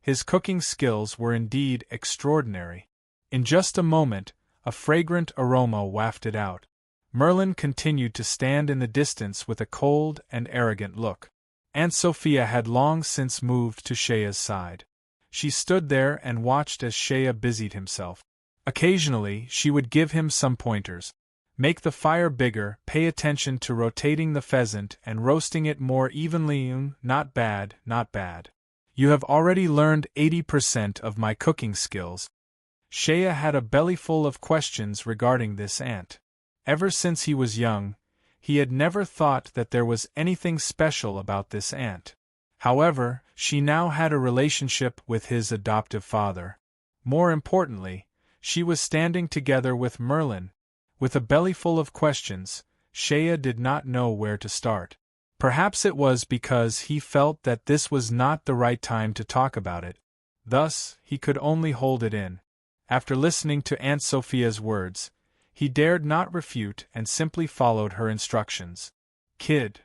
A: His cooking skills were indeed extraordinary. In just a moment, a fragrant aroma wafted out. Merlin continued to stand in the distance with a cold and arrogant look. Aunt Sophia had long since moved to Shea's side. She stood there and watched as Shea busied himself. Occasionally, she would give him some pointers. Make the fire bigger, pay attention to rotating the pheasant and roasting it more evenly. Not bad, not bad. You have already learned 80% of my cooking skills. Shea had a bellyful of questions regarding this aunt. Ever since he was young, he had never thought that there was anything special about this aunt. However, she now had a relationship with his adoptive father. More importantly, she was standing together with Merlin. With a bellyful of questions, Shea did not know where to start. Perhaps it was because he felt that this was not the right time to talk about it. Thus, he could only hold it in. After listening to Aunt Sophia's words, he dared not refute and simply followed her instructions. Kid.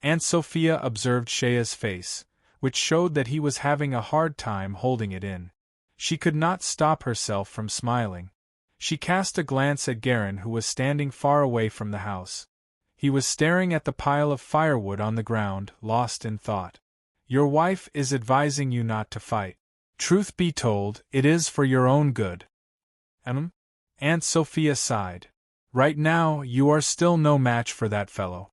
A: Aunt Sophia observed Shea's face, which showed that he was having a hard time holding it in. She could not stop herself from smiling. She cast a glance at Garin, who was standing far away from the house. He was staring at the pile of firewood on the ground, lost in thought. Your wife is advising you not to fight. Truth be told, it is for your own good. Aunt Sophia sighed. Right now, you are still no match for that fellow.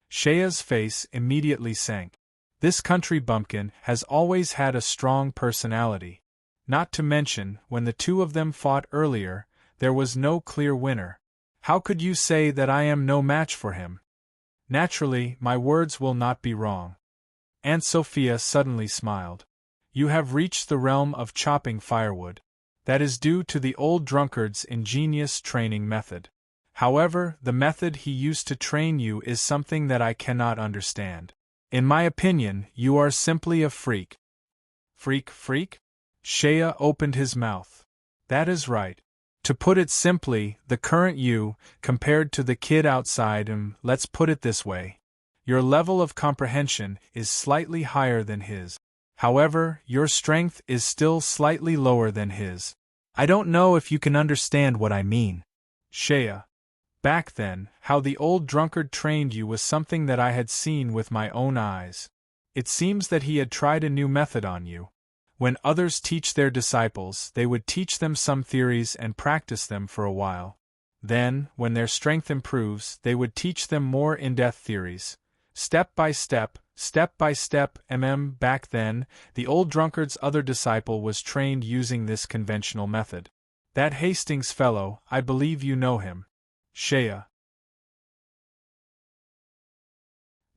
A: Shea's face immediately sank. This country bumpkin has always had a strong personality. Not to mention, when the two of them fought earlier, there was no clear winner. How could you say that I am no match for him? Naturally, my words will not be wrong. Aunt Sophia suddenly smiled. You have reached the realm of chopping firewood. That is due to the old drunkard's ingenious training method. However, the method he used to train you is something that I cannot understand. In my opinion, you are simply a freak. Freak? Shea opened his mouth. That is right. To put it simply, the current you, compared to the kid outside him, let's put it this way. Your level of comprehension is slightly higher than his. However, your strength is still slightly lower than his. I don't know if you can understand what I mean. Shea. Back then, how the old drunkard trained you was something that I had seen with my own eyes. It seems that he had tried a new method on you. When others teach their disciples, they would teach them some theories and practice them for a while. Then, when their strength improves, they would teach them more in-depth theories. Step by step. Back then, the old drunkard's other disciple was trained using this conventional method. That Hastings fellow, I believe you know him. Shea.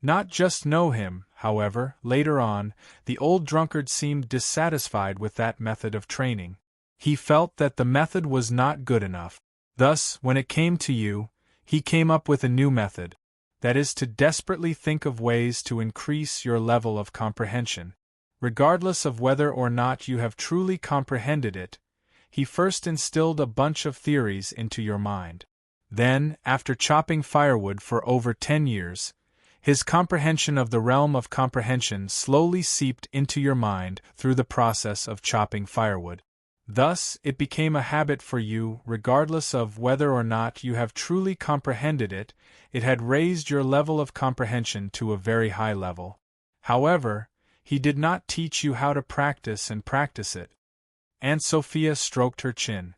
A: Not just know him, however, later on, the old drunkard seemed dissatisfied with that method of training. He felt that the method was not good enough. Thus, when it came to you, he came up with a new method. That is to desperately think of ways to increase your level of comprehension. Regardless of whether or not you have truly comprehended it, he first instilled a bunch of theories into your mind. Then, after chopping firewood for over 10 years, his comprehension of the realm of comprehension slowly seeped into your mind through the process of chopping firewood. Thus, it became a habit for you, regardless of whether or not you have truly comprehended it. It had raised your level of comprehension to a very high level. However, he did not teach you how to practice it. Aunt Sophia stroked her chin.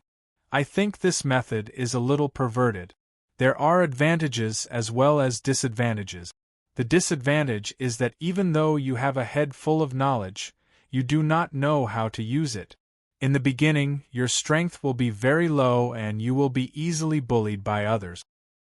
A: I think this method is a little perverted. There are advantages as well as disadvantages. The disadvantage is that even though you have a head full of knowledge, you do not know how to use it. In the beginning, your strength will be very low and you will be easily bullied by others.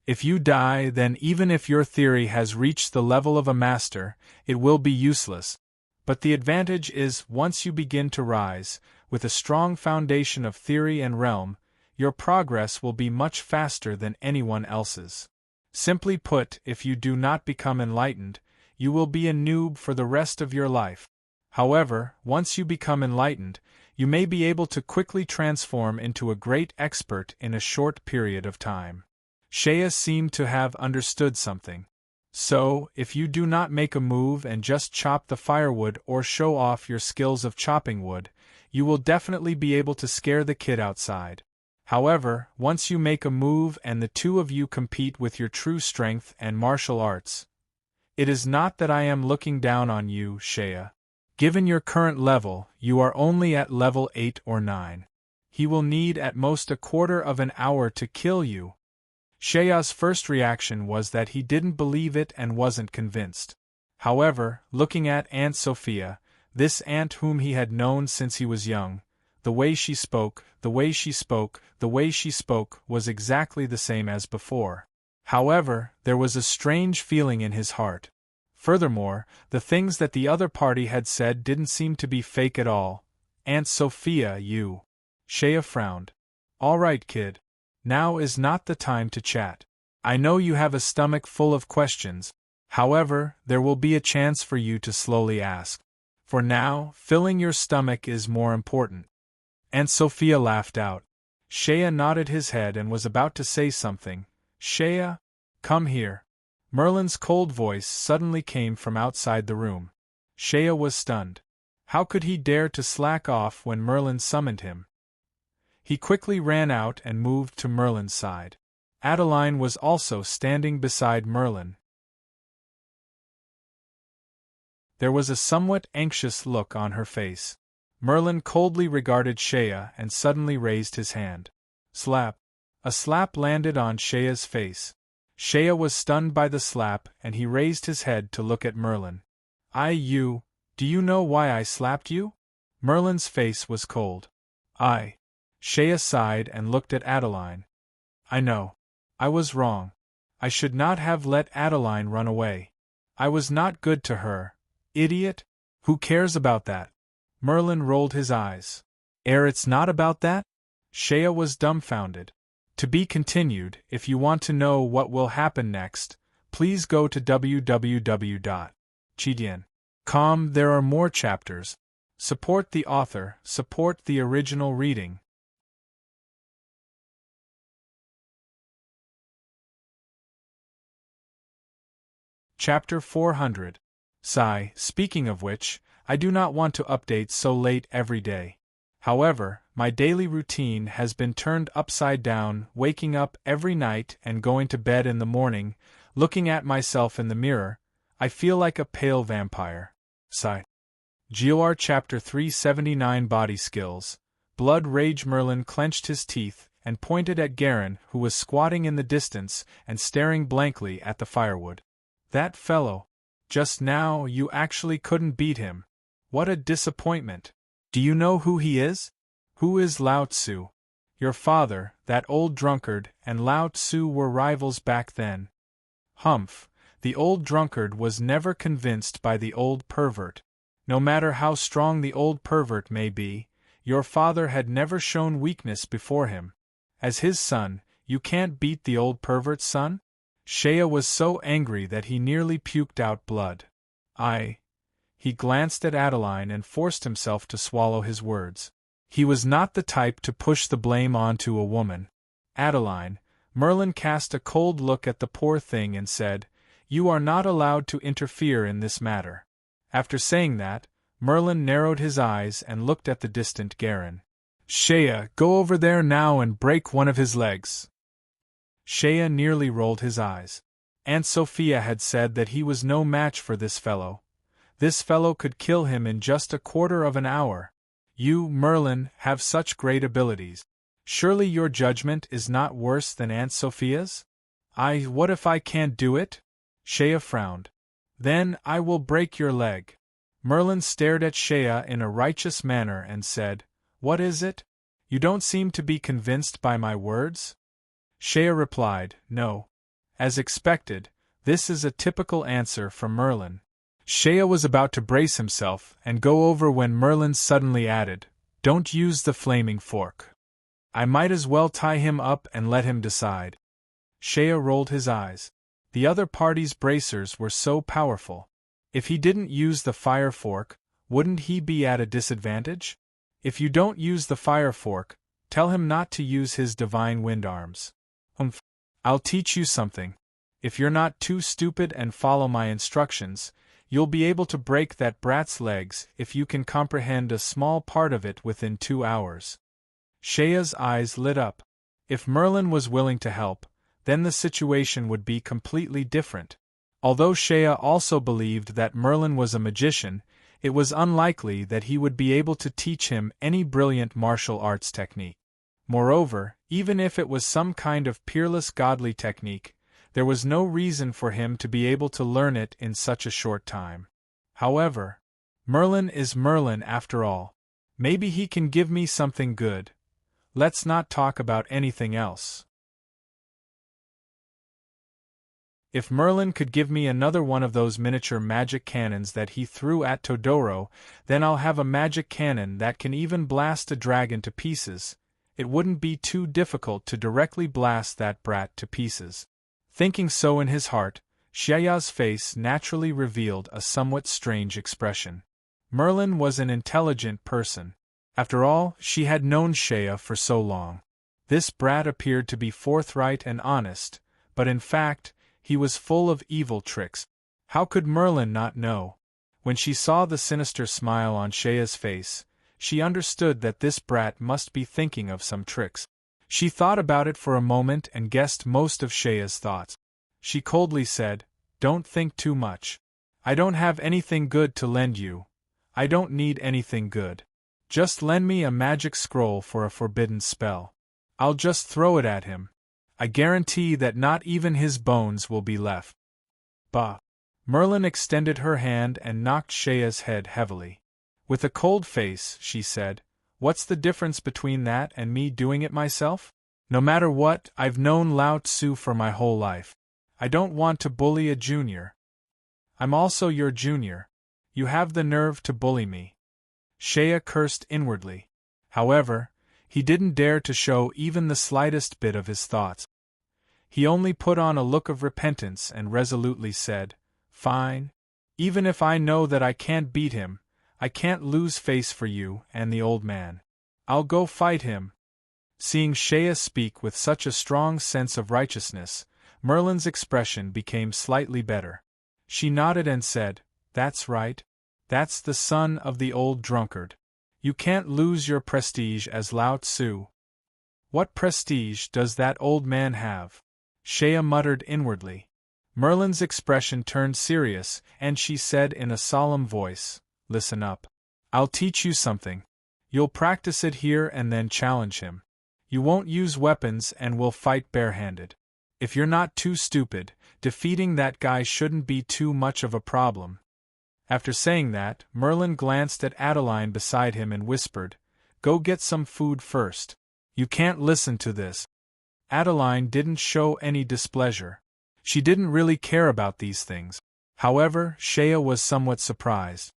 A: If you die, then even if your theory has reached the level of a master, it will be useless. But the advantage is, once you begin to rise, with a strong foundation of theory and realm, your progress will be much faster than anyone else's. Simply put, if you do not become enlightened, you will be a noob for the rest of your life. However, once you become enlightened, you may be able to quickly transform into a great expert in a short period of time. Shea seemed to have understood something. So, if you do not make a move and just chop the firewood or show off your skills of chopping wood, you will definitely be able to scare the kid outside. However, once you make a move and the two of you compete with your true strength and martial arts, it is not that I am looking down on you, Shea. Given your current level, you are only at level 8 or 9. He will need at most a quarter of an hour to kill you. Shea's first reaction was that he didn't believe it and wasn't convinced. However, looking at Aunt Sophia, this aunt whom he had known since he was young, the way she spoke was exactly the same as before. However, there was a strange feeling in his heart. Furthermore, the things that the other party had said didn't seem to be fake at all. Aunt Sophia, you. Shea frowned. All right, kid. Now is not the time to chat. I know you have a stomach full of questions. However, there will be a chance for you to slowly ask. For now, filling your stomach is more important. Aunt Sophia laughed out. Shea nodded his head and was about to say something. Shea, come here. Merlin's cold voice suddenly came from outside the room. Shea was stunned. How could he dare to slack off when Merlin summoned him? He quickly ran out and moved to Merlin's side. Adeline was also standing beside Merlin. There was a somewhat anxious look on her face. Merlin coldly regarded Shea and suddenly raised his hand. Slap. A slap landed on Shea's face. Shea was stunned by the slap and he raised his head to look at Merlin. Do you know why I slapped you? Merlin's face was cold. Shea sighed and looked at Adeline. I know. I was wrong. I should not have let Adeline run away. I was not good to her. Idiot! Who cares about that? Merlin rolled his eyes. It's not about that? Shea was dumbfounded. To be continued. If you want to know what will happen next, please go to www.chidian.com. There are more chapters. Support the author, support the original reading. Chapter 400. Sigh, speaking of which, I do not want to update so late every day. However, my daily routine has been turned upside down, waking up every night and going to bed in the morning, looking at myself in the mirror. I feel like a pale vampire. Sigh. GOR Chapter 379 Body Skills. Blood Rage. Merlin clenched his teeth and pointed at Garen, who was squatting in the distance and staring blankly at the firewood. That fellow. Just now you actually couldn't beat him. What a disappointment. Do you know who he is? Who is Lao Tzu? Your father, that old drunkard, and Lao Tzu were rivals back then. Humph, the old drunkard was never convinced by the old pervert. No matter how strong the old pervert may be, your father had never shown weakness before him. As his son, you can't beat the old pervert's son? Shea was so angry that he nearly puked out blood. He glanced at Adeline and forced himself to swallow his words. He was not the type to push the blame onto a woman. Adeline, Merlin cast a cold look at the poor thing and said, "You are not allowed to interfere in this matter." After saying that, Merlin narrowed his eyes and looked at the distant Garen. "Shea, go over there now and break one of his legs." Shea nearly rolled his eyes. Aunt Sophia had said that he was no match for this fellow. This fellow could kill him in just a quarter of an hour. You, Merlin, have such great abilities. Surely your judgment is not worse than Aunt Sophia's? What if I can't do it? Shea frowned. Then I will break your leg. Merlin stared at Shea in a righteous manner and said, "What is it? You don't seem to be convinced by my words?" Shea replied, "No." As expected, this is a typical answer from Merlin. Shea was about to brace himself and go over when Merlin suddenly added, "Don't use the flaming fork. I might as well tie him up and let him decide." Shea rolled his eyes. The other party's bracers were so powerful. If he didn't use the fire fork, wouldn't he be at a disadvantage? If you don't use the fire fork, tell him not to use his divine wind arms. I'll teach you something. If you're not too stupid and follow my instructions, you'll be able to break that brat's legs if you can comprehend a small part of it within 2 hours. Shea's eyes lit up. If Merlin was willing to help, then the situation would be completely different. Although Shea also believed that Merlin was a magician, it was unlikely that he would be able to teach him any brilliant martial arts technique. Moreover, even if it was some kind of peerless godly technique, there was no reason for him to be able to learn it in such a short time. However, Merlin is Merlin after all. Maybe he can give me something good. Let's not talk about anything else. If Merlin could give me another one of those miniature magic cannons that he threw at Todoro, then I'll have a magic cannon that can even blast a dragon to pieces. It wouldn't be too difficult to directly blast that brat to pieces. Thinking so in his heart, Shea's face naturally revealed a somewhat strange expression. Merlin was an intelligent person. After all, she had known Shea for so long. This brat appeared to be forthright and honest, but in fact, he was full of evil tricks. How could Merlin not know? When she saw the sinister smile on Shea's face, she understood that this brat must be thinking of some tricks. She thought about it for a moment and guessed most of Shea's thoughts. She coldly said, "Don't think too much. I don't have anything good to lend you. I don't need anything good. Just lend me a magic scroll for a forbidden spell. I'll just throw it at him. I guarantee that not even his bones will be left." Bah! Merlin extended her hand and knocked Shea's head heavily. With a cold face, she said, "What's the difference between that and me doing it myself? No matter what, I've known Lao Tzu for my whole life. I don't want to bully a junior. I'm also your junior. You have the nerve to bully me." Shea cursed inwardly. However, he didn't dare to show even the slightest bit of his thoughts. He only put on a look of repentance and resolutely said, "Fine. Even if I know that I can't beat him, I can't lose face for you and the old man. I'll go fight him." Seeing Shea speak with such a strong sense of righteousness, Merlin's expression became slightly better. She nodded and said, "That's right. That's the son of the old drunkard. You can't lose your prestige as Lao Tzu." "What prestige does that old man have?" Shea muttered inwardly. Merlin's expression turned serious, and she said in a solemn voice, "Listen up. I'll teach you something. You'll practice it here and then challenge him. You won't use weapons and will fight barehanded. If you're not too stupid, defeating that guy shouldn't be too much of a problem." After saying that, Merlin glanced at Adeline beside him and whispered, "Go get some food first. You can't listen to this." Adeline didn't show any displeasure. She didn't really care about these things. However, Shea was somewhat surprised.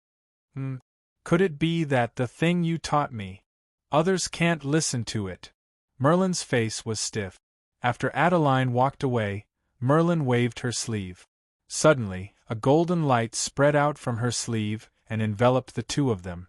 A: Could it be that the thing you taught me? Others can't listen to it." Merlin's face was stiff. After Adeline walked away, Merlin waved her sleeve. Suddenly, a golden light spread out from her sleeve and enveloped the two of them.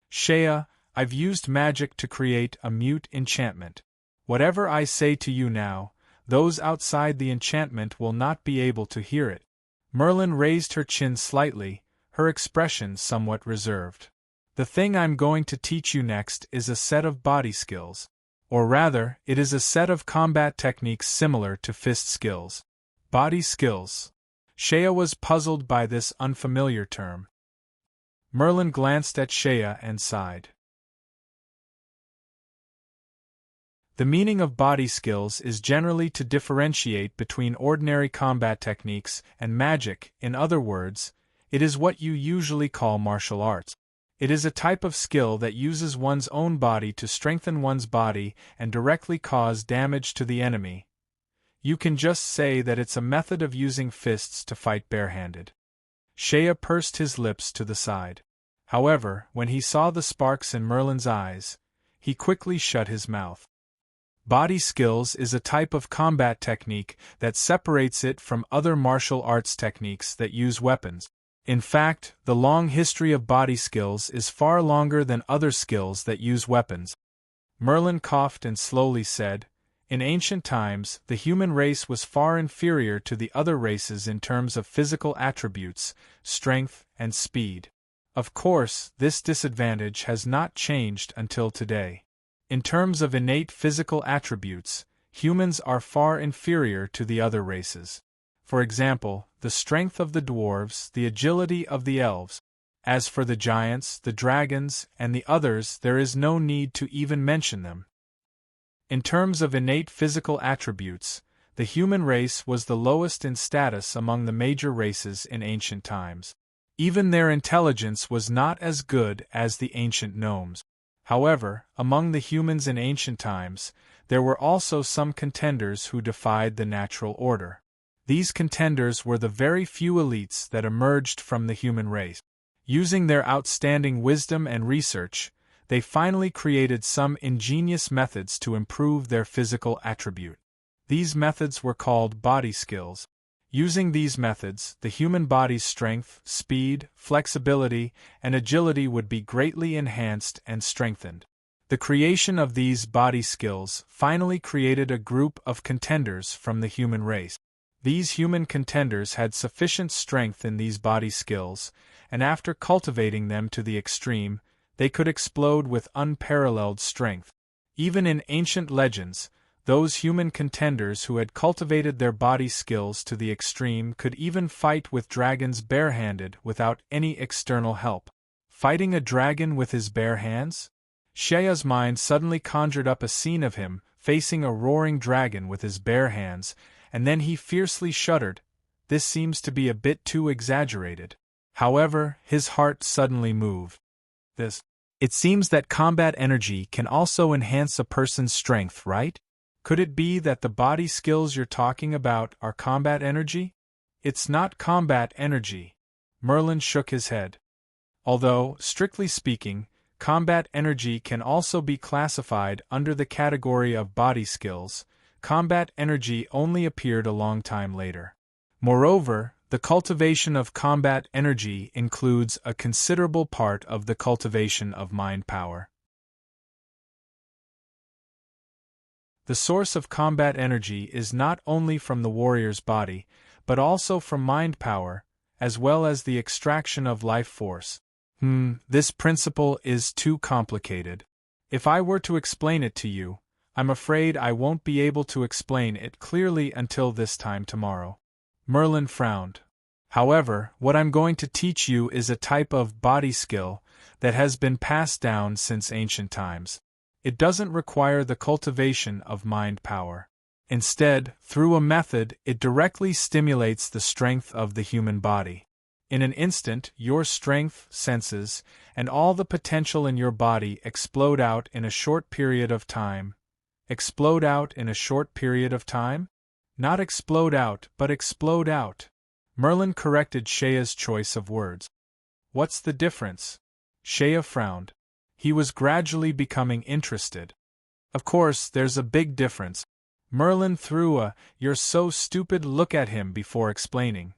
A: "Shea, I've used magic to create a mute enchantment. Whatever I say to you now, those outside the enchantment will not be able to hear it." Merlin raised her chin slightly, her expression somewhat reserved. "The thing I'm going to teach you next is a set of body skills. Or rather, it is a set of combat techniques similar to fist skills." Body skills. Shea was puzzled by this unfamiliar term. Merlin glanced at Shea and sighed. The meaning of body skills is generally to differentiate between ordinary combat techniques and magic. In other words, it is what you usually call martial arts. It is a type of skill that uses one's own body to strengthen one's body and directly cause damage to the enemy. You can just say that it's a method of using fists to fight barehanded. Shea pursed his lips to the side. However, when he saw the sparks in Merlin's eyes, he quickly shut his mouth. Body skills is a type of combat technique that separates it from other martial arts techniques that use weapons. In fact, the long history of body skills is far longer than other skills that use weapons. Merlin coughed and slowly said, "In ancient times, the human race was far inferior to the other races in terms of physical attributes, strength, and speed. Of course, this disadvantage has not changed until today. In terms of innate physical attributes, humans are far inferior to the other races. For example, the strength of the dwarves, the agility of the elves. As for the giants, the dragons, and the others, there is no need to even mention them. In terms of innate physical attributes, the human race was the lowest in status among the major races in ancient times. Even their intelligence was not as good as the ancient gnomes. However, among the humans in ancient times, there were also some contenders who defied the natural order. These contenders were the very few elites that emerged from the human race. Using their outstanding wisdom and research, they finally created some ingenious methods to improve their physical attribute. These methods were called body skills. Using these methods, the human body's strength, speed, flexibility, and agility would be greatly enhanced and strengthened. The creation of these body skills finally created a group of contenders from the human race. These human contenders had sufficient strength in these body skills, and after cultivating them to the extreme, they could explode with unparalleled strength. Even in ancient legends, those human contenders who had cultivated their body skills to the extreme could even fight with dragons barehanded without any external help. Fighting a dragon with his bare hands? Shea's mind suddenly conjured up a scene of him facing a roaring dragon with his bare hands, and then he fiercely shuddered. This seems to be a bit too exaggerated. However, his heart suddenly moved. It seems that combat energy can also enhance a person's strength, right? Could it be that the body skills you're talking about are combat energy? It's not combat energy. Merlin shook his head. Although, strictly speaking, Combat energy can also be classified under the category of body skills. Combat energy only appeared a long time later. Moreover, the cultivation of combat energy includes a considerable part of the cultivation of mind power. The source of combat energy is not only from the warrior's body, but also from mind power, as well as the extraction of life force. This principle is too complicated. If I were to explain it to you, I'm afraid I won't be able to explain it clearly until this time tomorrow. Merlin frowned. However, what I'm going to teach you is a type of body skill that has been passed down since ancient times. It doesn't require the cultivation of mind power. Instead, through a method, it directly stimulates the strength of the human body. In an instant, your strength, senses, and all the potential in your body explode out in a short period of time. Explode out in a short period of time? Not explode out, but explode out. Merlin corrected Shea's choice of words. What's the difference? Shea frowned. He was gradually becoming interested. Of course, there's a big difference. Merlin threw a "you're so stupid" look at him before explaining.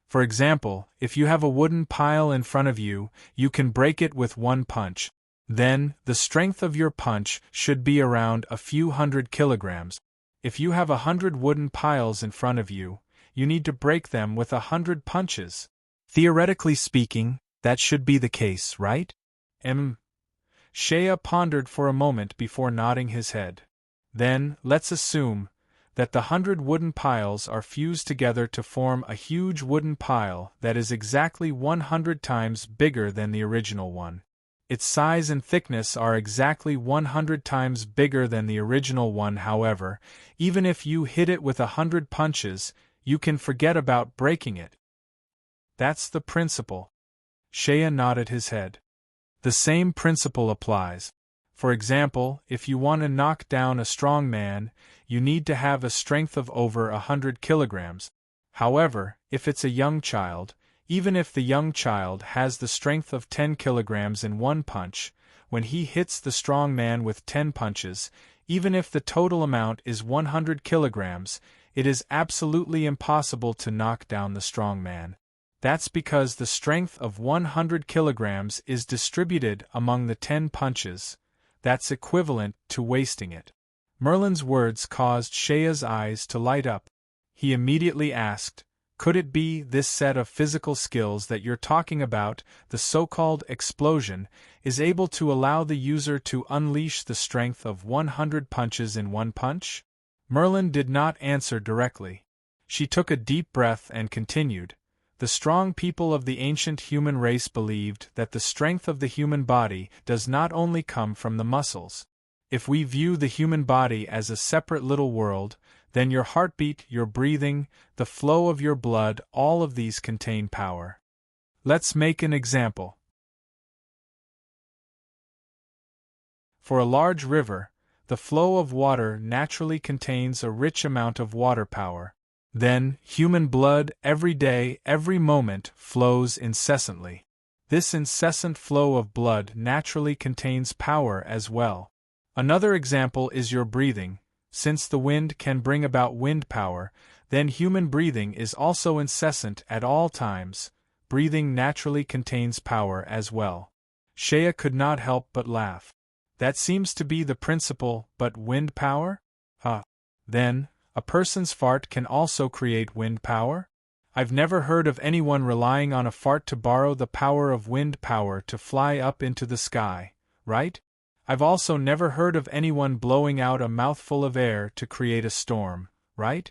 A: For example, if you have a wooden pile in front of you, you can break it with one punch. Then, the strength of your punch should be around a few hundred kilograms. If you have 100 wooden piles in front of you, you need to break them with 100 punches. Theoretically speaking, that should be the case, right? Shea pondered for a moment before nodding his head. Then, let's assume that the 100 wooden piles are fused together to form a huge wooden pile that is exactly 100 times bigger than the original one. Its size and thickness are exactly 100 times bigger than the original one. However, even if you hit it with 100 punches, you can forget about breaking it. That's the principle. Shea nodded his head. The same principle applies. For example, if you want to knock down a strong man, you need to have a strength of over 100 kilograms. However, if it's a young child, even if the young child has the strength of 10 kilograms in one punch, when he hits the strong man with 10 punches, even if the total amount is 100 kilograms, it is absolutely impossible to knock down the strong man. That's because the strength of 100 kilograms is distributed among the 10 punches. That's equivalent to wasting it. Merlin's words caused Shea's eyes to light up. He immediately asked, could it be this set of physical skills that you're talking about, the so-called explosion, is able to allow the user to unleash the strength of 100 punches in one punch? Merlin did not answer directly. She took a deep breath and continued. The strong people of the ancient human race believed that the strength of the human body does not only come from the muscles. If we view the human body as a separate little world, then your heartbeat, your breathing, the flow of your blood, all of these contain power. Let's make an example. For a large river, the flow of water naturally contains a rich amount of water power. Then, human blood, every day, every moment, flows incessantly. This incessant flow of blood naturally contains power as well. Another example is your breathing. Since the wind can bring about wind power, then human breathing is also incessant at all times. Breathing naturally contains power as well. Shea could not help but laugh. That seems to be the principle, but wind power? Then, a person's fart can also create wind power? I've never heard of anyone relying on a fart to borrow the power of wind power to fly up into the sky, right? I've also never heard of anyone blowing out a mouthful of air to create a storm, right?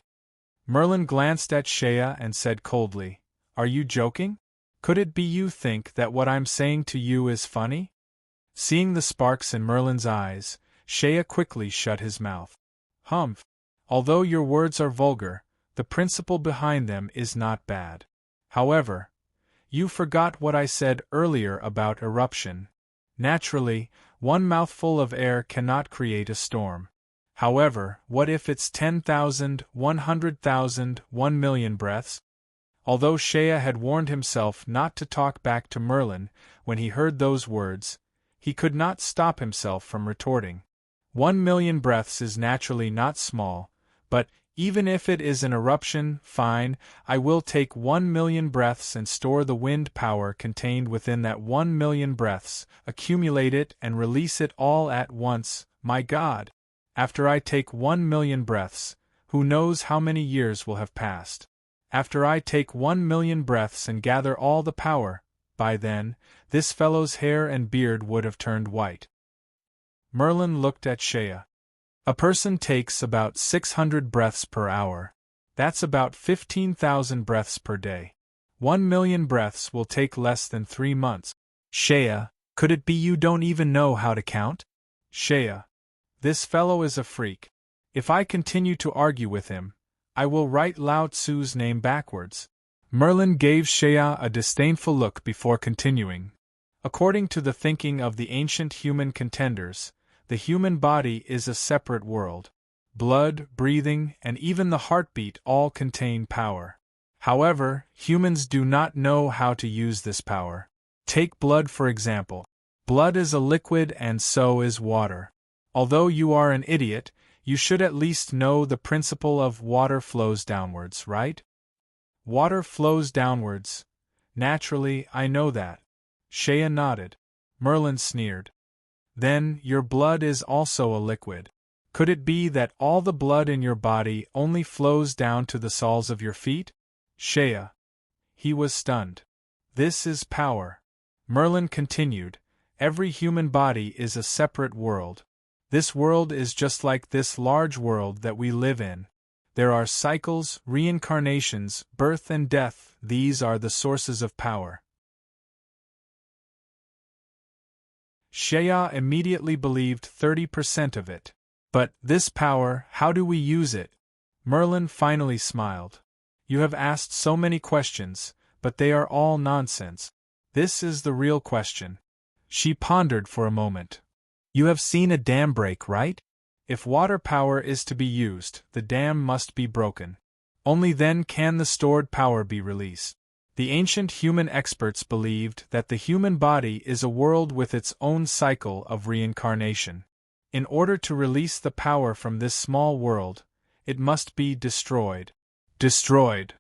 A: Merlin glanced at Shea and said coldly, are you joking? Could it be you think that what I'm saying to you is funny? Seeing the sparks in Merlin's eyes, Shea quickly shut his mouth. Humph. Although your words are vulgar, the principle behind them is not bad. However, you forgot what I said earlier about eruption. Naturally, one mouthful of air cannot create a storm. However, what if it's 10,000, 100,000, 1,000,000 breaths? Although Shea had warned himself not to talk back to Merlin when he heard those words, He could not stop himself from retorting. 1,000,000 breaths is naturally not small, but, even if it is an eruption, fine, I will take 1,000,000 breaths and store the wind power contained within that 1,000,000 breaths, accumulate it and release it all at once, my God! After I take 1,000,000 breaths, who knows how many years will have passed? After I take 1,000,000 breaths and gather all the power, by then, this fellow's hair and beard would have turned white. Merlin looked at Shea. A person takes about 600 breaths per hour. That's about 15,000 breaths per day. 1,000,000 breaths will take less than 3 months. Shea, could it be you don't even know how to count? Shea. This fellow is a freak. If I continue to argue with him, I will write Lao Tzu's name backwards. Merlin gave Shea a disdainful look before continuing. According to the thinking of the ancient human contenders, the human body is a separate world. Blood, breathing, and even the heartbeat all contain power. However, humans do not know how to use this power. Take blood for example. Blood is a liquid and so is water. Although you are an idiot, you should at least know the principle of water flows downwards, right? Water flows downwards. Naturally, I know that. Shea nodded. Merlin sneered. Then, your blood is also a liquid. Could it be that all the blood in your body only flows down to the soles of your feet? Shea. He was stunned. This is power. Merlin continued, every human body is a separate world. This world is just like this large world that we live in. There are cycles, reincarnations, birth and death, these are the sources of power. Shea immediately believed 30% of it. But, this power, how do we use it? Merlin finally smiled. You have asked so many questions, but they are all nonsense. This is the real question. She pondered for a moment. You have seen a dam break, right? If water power is to be used, the dam must be broken. Only then can the stored power be released. The ancient human experts believed that the human body is a world with its own cycle of reincarnation. In order to release the power from this small world, it must be destroyed. Destroyed.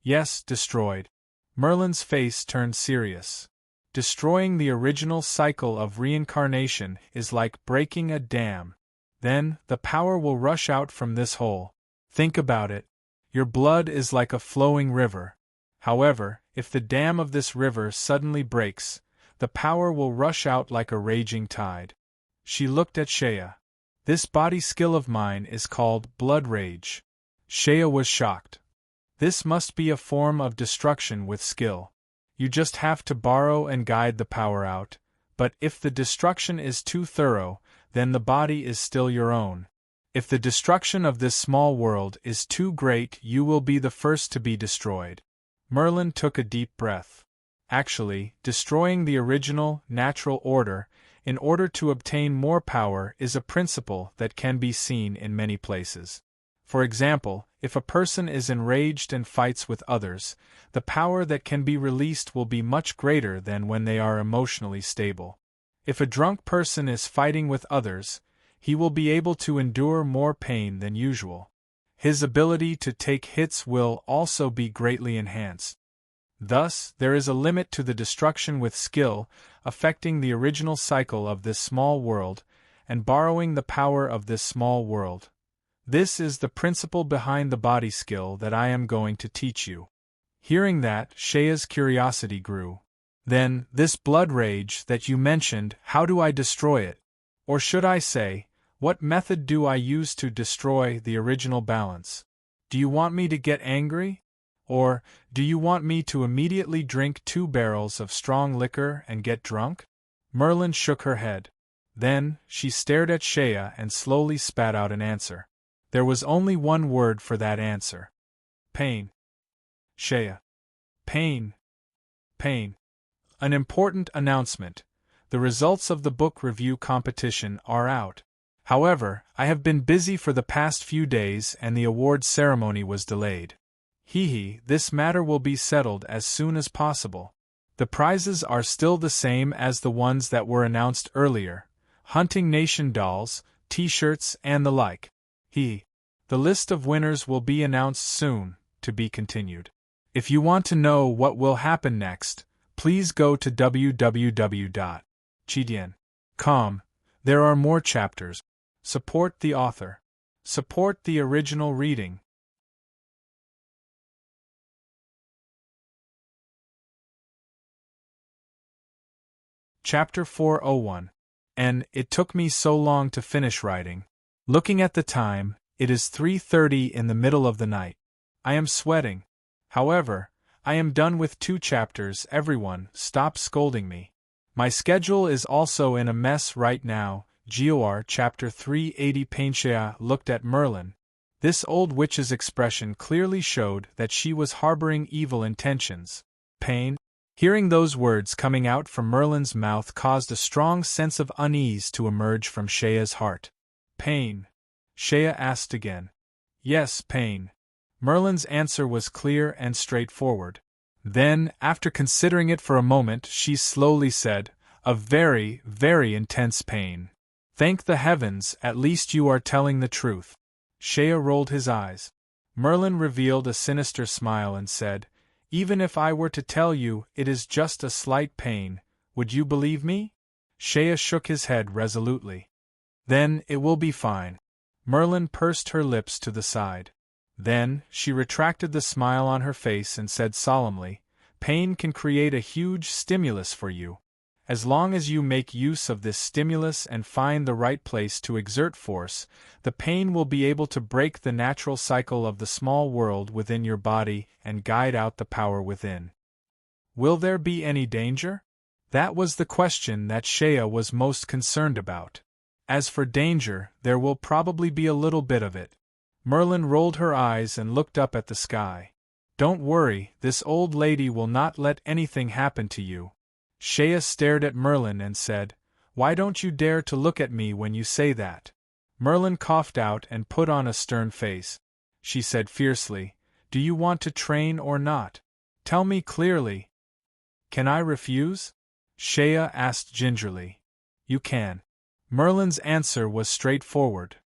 A: Yes, destroyed. Merlin's face turned serious. Destroying the original cycle of reincarnation is like breaking a dam. Then, the power will rush out from this hole. Think about it. Your blood is like a flowing river. However, if the dam of this river suddenly breaks, the power will rush out like a raging tide. She looked at Shea. This body skill of mine is called blood rage. Shea was shocked. This must be a form of destruction with skill. You just have to borrow and guide the power out, but if the destruction is too thorough, then the body is still your own. If the destruction of this small world is too great, you will be the first to be destroyed. Merlin took a deep breath. Actually, destroying the original, natural order, in order to obtain more power is a principle that can be seen in many places. For example, if a person is enraged and fights with others, the power that can be released will be much greater than when they are emotionally stable. If a drunk person is fighting with others, he will be able to endure more pain than usual. His ability to take hits will also be greatly enhanced. Thus, there is a limit to the destruction with skill, affecting the original cycle of this small world, and borrowing the power of this small world. This is the principle behind the body skill that I am going to teach you. Hearing that, Shea's curiosity grew. Then, this blood rage that you mentioned, how do I destroy it? Or should I say, what method do I use to destroy the original balance? Do you want me to get angry? Or, do you want me to immediately drink 2 barrels of strong liquor and get drunk? Merlin shook her head. Then, she stared at Shea and slowly spat out an answer. There was only one word for that answer. Pain. Shea. Pain. Pain. An important announcement. The results of the book review competition are out. However, I have been busy for the past few days and the award ceremony was delayed. This matter will be settled as soon as possible. The prizes are still the same as the ones that were announced earlier: Hunting Nation dolls, t-shirts, and the like. The list of winners will be announced soon, to be continued. If you want to know what will happen next, please go to www.chidian.com. There are more chapters. Support the author. Support the original reading. Chapter 401. And it took me so long to finish writing. Looking at the time, it is 3:30 in the middle of the night. I am sweating. However, I am done with 2 chapters. Everyone, stop scolding me. My schedule is also in a mess right now. Gor chapter 380. Painshea looked at Merlin. This old witch's expression clearly showed that she was harboring evil intentions. Pain. Hearing those words coming out from Merlin's mouth caused a strong sense of unease to emerge from Shea's heart. Pain? Shea asked again. Yes, pain. Merlin's answer was clear and straightforward. Then, after considering it for a moment, she slowly said, a very, very intense pain. Thank the heavens, at least you are telling the truth. Shea rolled his eyes. Merlin revealed a sinister smile and said, even if I were to tell you it is just a slight pain, would you believe me? Shea shook his head resolutely. Then it will be fine. Merlin pursed her lips to the side. Then, she retracted the smile on her face and said solemnly, pain can create a huge stimulus for you. As long as you make use of this stimulus and find the right place to exert force, the pain will be able to break the natural cycle of the small world within your body and guide out the power within. Will there be any danger? That was the question that Shea was most concerned about. As for danger, there will probably be a little bit of it. Merlin rolled her eyes and looked up at the sky. Don't worry, this old lady will not let anything happen to you. Shea stared at Merlin and said, why don't you dare to look at me when you say that? Merlin coughed out and put on a stern face. She said fiercely, do you want to train or not? Tell me clearly. Can I refuse? Shea asked gingerly. You can. Merlin's answer was straightforward.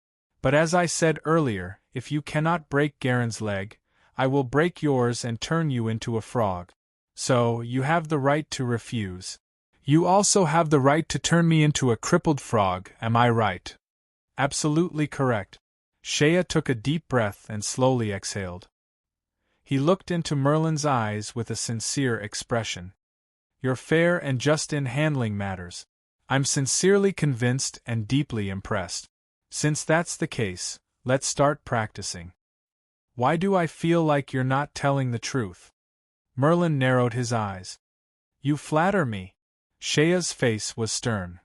A: But as I said earlier, if you cannot break Garen's leg, I will break yours and turn you into a frog. So, you have the right to refuse. You also have the right to turn me into a crippled frog, am I right? Absolutely correct. Shea took a deep breath and slowly exhaled. He looked into Merlin's eyes with a sincere expression. You're fair and just in handling matters. I'm sincerely convinced and deeply impressed. Since that's the case, let's start practicing. Why do I feel like you're not telling the truth? Merlin narrowed his eyes. You flatter me. Shea's face was stern.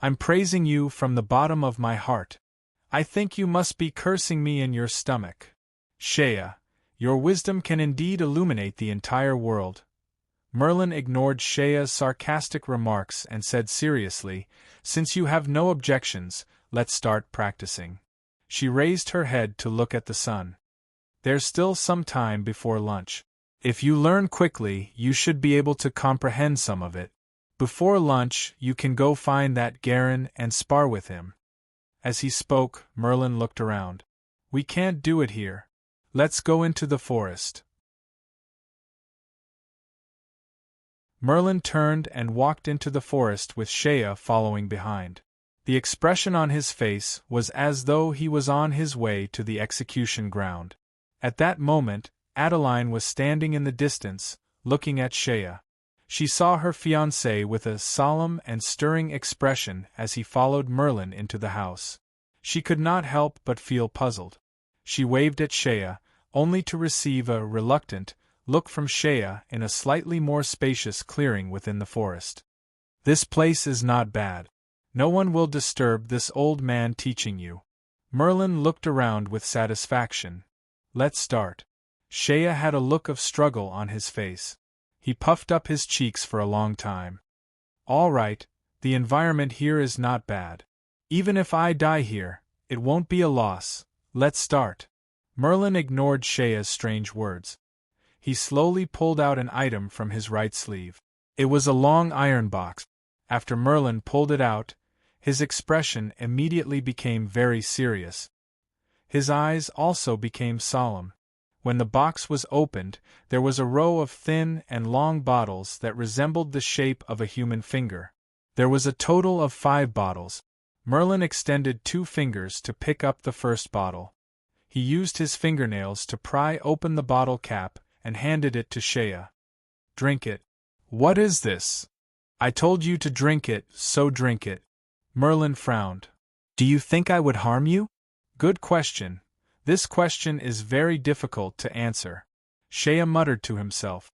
A: I'm praising you from the bottom of my heart. I think you must be cursing me in your stomach. Shea, your wisdom can indeed illuminate the entire world. Merlin ignored Shea's sarcastic remarks and said seriously, since you have no objections, let's start practicing. She raised her head to look at the sun. There's still some time before lunch. If you learn quickly, you should be able to comprehend some of it. Before lunch, you can go find that Garen and spar with him. As he spoke, Merlin looked around. We can't do it here. Let's go into the forest. Merlin turned and walked into the forest with Shea following behind. The expression on his face was as though he was on his way to the execution ground. At that moment, Adeline was standing in the distance, looking at Shea. She saw her fiancé with a solemn and stirring expression as he followed Merlin into the house. She could not help but feel puzzled. She waved at Shea, only to receive a reluctant look from Shea in a slightly more spacious clearing within the forest. This place is not bad. No one will disturb this old man teaching you. Merlin looked around with satisfaction. Let's start. Shea had a look of struggle on his face. He puffed up his cheeks for a long time. All right, the environment here is not bad. Even if I die here, it won't be a loss. Let's start. Merlin ignored Shea's strange words. He slowly pulled out an item from his right sleeve. It was a long iron box. After Merlin pulled it out, his expression immediately became very serious. His eyes also became solemn. When the box was opened, there was a row of thin and long bottles that resembled the shape of a human finger. There was a total of 5 bottles. Merlin extended 2 fingers to pick up the first bottle. He used his fingernails to pry open the bottle cap and handed it to Shea. "Drink it." "What is this?" "I told you to drink it, so drink it." Merlin frowned. "Do you think I would harm you?" "Good question. This question is very difficult to answer." Shea muttered to himself.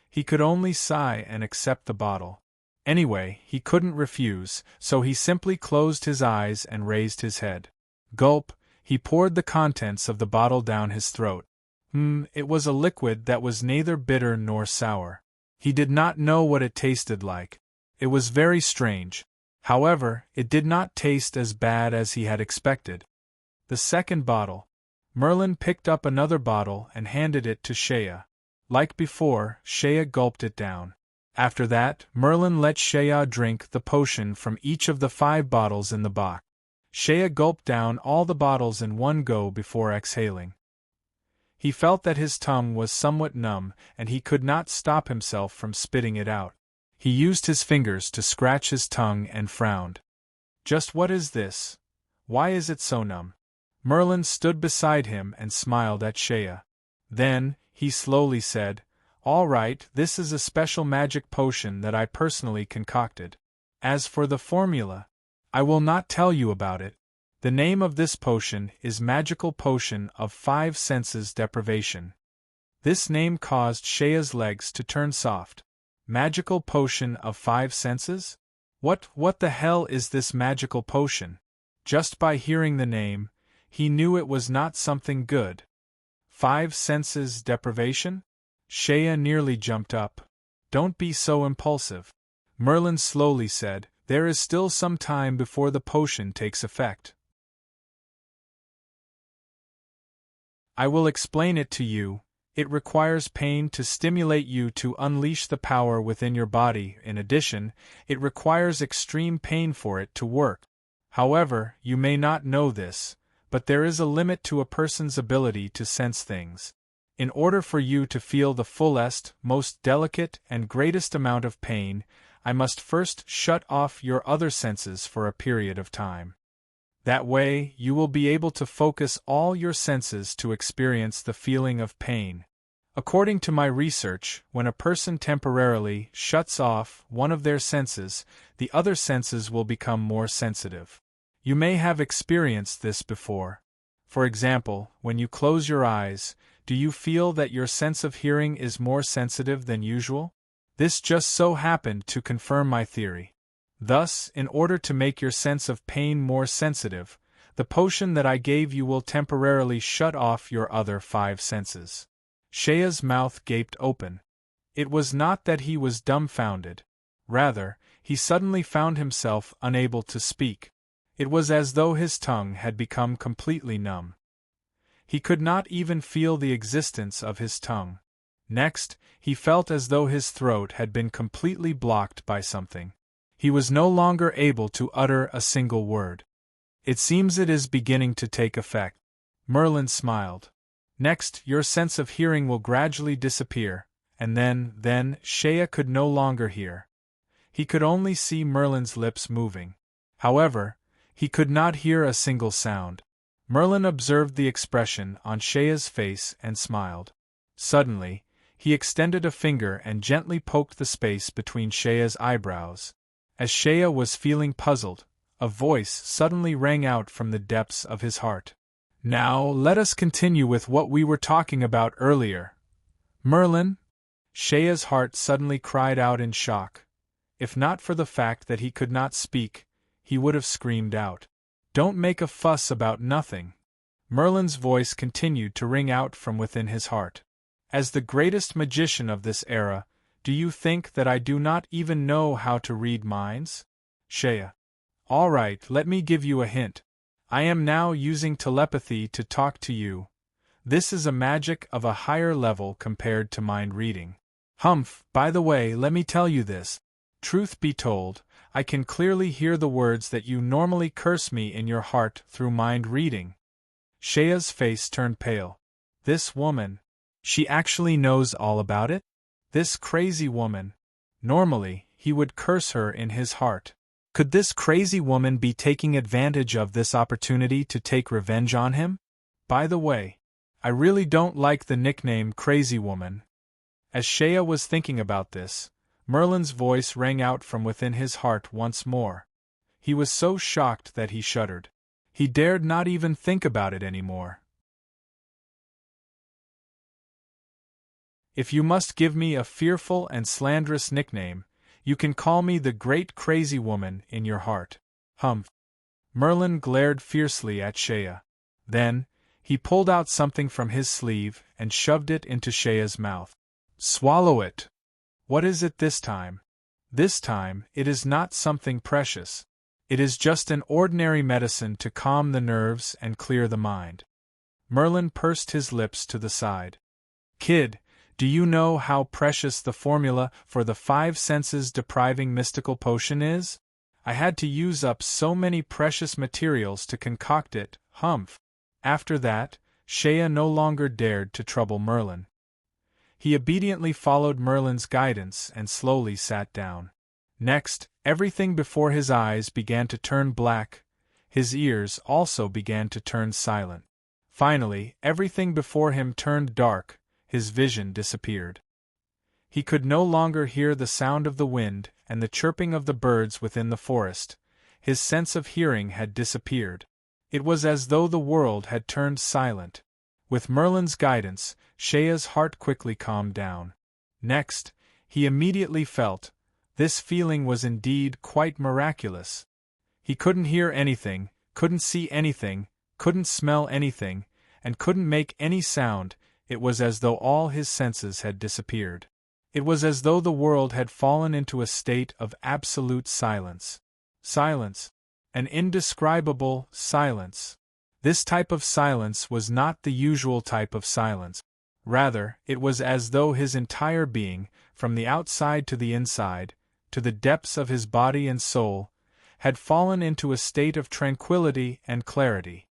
A: He could only sigh and accept the bottle. Anyway, he couldn't refuse, so he simply closed his eyes and raised his head. Gulp, he poured the contents of the bottle down his throat. It was a liquid that was neither bitter nor sour. He did not know what it tasted like. It was very strange. However, it did not taste as bad as he had expected. The second bottle. Merlin picked up another bottle and handed it to Shea. Like before, Shea gulped it down. After that, Merlin let Shea drink the potion from each of the 5 bottles in the box. Shea gulped down all the bottles in one go before exhaling. He felt that his tongue was somewhat numb, and he could not stop himself from spitting it out. He used his fingers to scratch his tongue and frowned. "Just what is this? Why is it so numb?" Merlin stood beside him and smiled at Shea. Then, he slowly said, "All right, this is a special magic potion that I personally concocted. As for the formula, I will not tell you about it. The name of this potion is Magical Potion of 5 Senses Deprivation." This name caused Shea's legs to turn soft. Magical Potion of 5 Senses? What the hell is this magical potion? Just by hearing the name, he knew it was not something good. 5 senses deprivation? Shea nearly jumped up. "Don't be so impulsive," Merlin slowly said. "There is still some time before the potion takes effect. I will explain it to you. It requires pain to stimulate you to unleash the power within your body. In addition, it requires extreme pain for it to work. However, you may not know this, but there is a limit to a person's ability to sense things. In order for you to feel the fullest, most delicate, and greatest amount of pain, I must first shut off your other senses for a period of time. That way, you will be able to focus all your senses to experience the feeling of pain. According to my research, when a person temporarily shuts off one of their senses, the other senses will become more sensitive. You may have experienced this before. For example, when you close your eyes, do you feel that your sense of hearing is more sensitive than usual? This just so happened to confirm my theory. Thus, in order to make your sense of pain more sensitive, the potion that I gave you will temporarily shut off your other 5 senses. Shea's mouth gaped open. It was not that he was dumbfounded. Rather, he suddenly found himself unable to speak. It was as though his tongue had become completely numb. He could not even feel the existence of his tongue. Next, he felt as though his throat had been completely blocked by something. He was no longer able to utter a single word. "It seems it is beginning to take effect." Merlin smiled. "Next, your sense of hearing will gradually disappear, and then, Shea could no longer hear. He could only see Merlin's lips moving. However, he could not hear a single sound. Merlin observed the expression on Shea's face and smiled. Suddenly, he extended a finger and gently poked the space between Shea's eyebrows. As Shea was feeling puzzled, a voice suddenly rang out from the depths of his heart. "Now, let us continue with what we were talking about earlier." "Merlin?" Shea's heart suddenly cried out in shock. If not for the fact that he could not speak, he would have screamed out. "Don't make a fuss about nothing." Merlin's voice continued to ring out from within his heart. "As the greatest magician of this era, do you think that I do not even know how to read minds?" Shea. "All right, let me give you a hint. I am now using telepathy to talk to you. This is a magic of a higher level compared to mind reading. Humph, by the way, let me tell you this. Truth be told, I can clearly hear the words that you normally curse me in your heart through mind reading. Shaya's face turned pale. This woman. She actually knows all about it? This crazy woman. Normally, he would curse her in his heart. Could this crazy woman be taking advantage of this opportunity to take revenge on him? By the way, I really don't like the nickname Crazy Woman. As Shaya was thinking about this, Merlin's voice rang out from within his heart once more. He was so shocked that he shuddered. He dared not even think about it anymore. If you must give me a fearful and slanderous nickname, you can call me the Great Crazy Woman in your heart. Humph. Merlin glared fiercely at Shaya. Then, he pulled out something from his sleeve and shoved it into Shaya's mouth. Swallow it. What is it this time? This time, it is not something precious. It is just an ordinary medicine to calm the nerves and clear the mind. Merlin pursed his lips to the side. Kid, do you know how precious the formula for the 5 senses depriving mystical potion is? I had to use up so many precious materials to concoct it. Humph. After that, Shaya no longer dared to trouble Merlin. He obediently followed Merlin's guidance and slowly sat down. Next, everything before his eyes began to turn black. His ears also began to turn silent. Finally, everything before him turned dark. His vision disappeared. He could no longer hear the sound of the wind and the chirping of the birds within the forest. His sense of hearing had disappeared. It was as though the world had turned silent. With Merlin's guidance, Shaya's heart quickly calmed down. Next, he immediately felt. This feeling was indeed quite miraculous. He couldn't hear anything, couldn't see anything, couldn't smell anything, and couldn't make any sound. It was as though all his senses had disappeared. It was as though the world had fallen into a state of absolute silence. Silence. An indescribable silence. This type of silence was not the usual type of silence. Rather, it was as though his entire being, from the outside to the inside, to the depths of his body and soul, had fallen into a state of tranquility and clarity.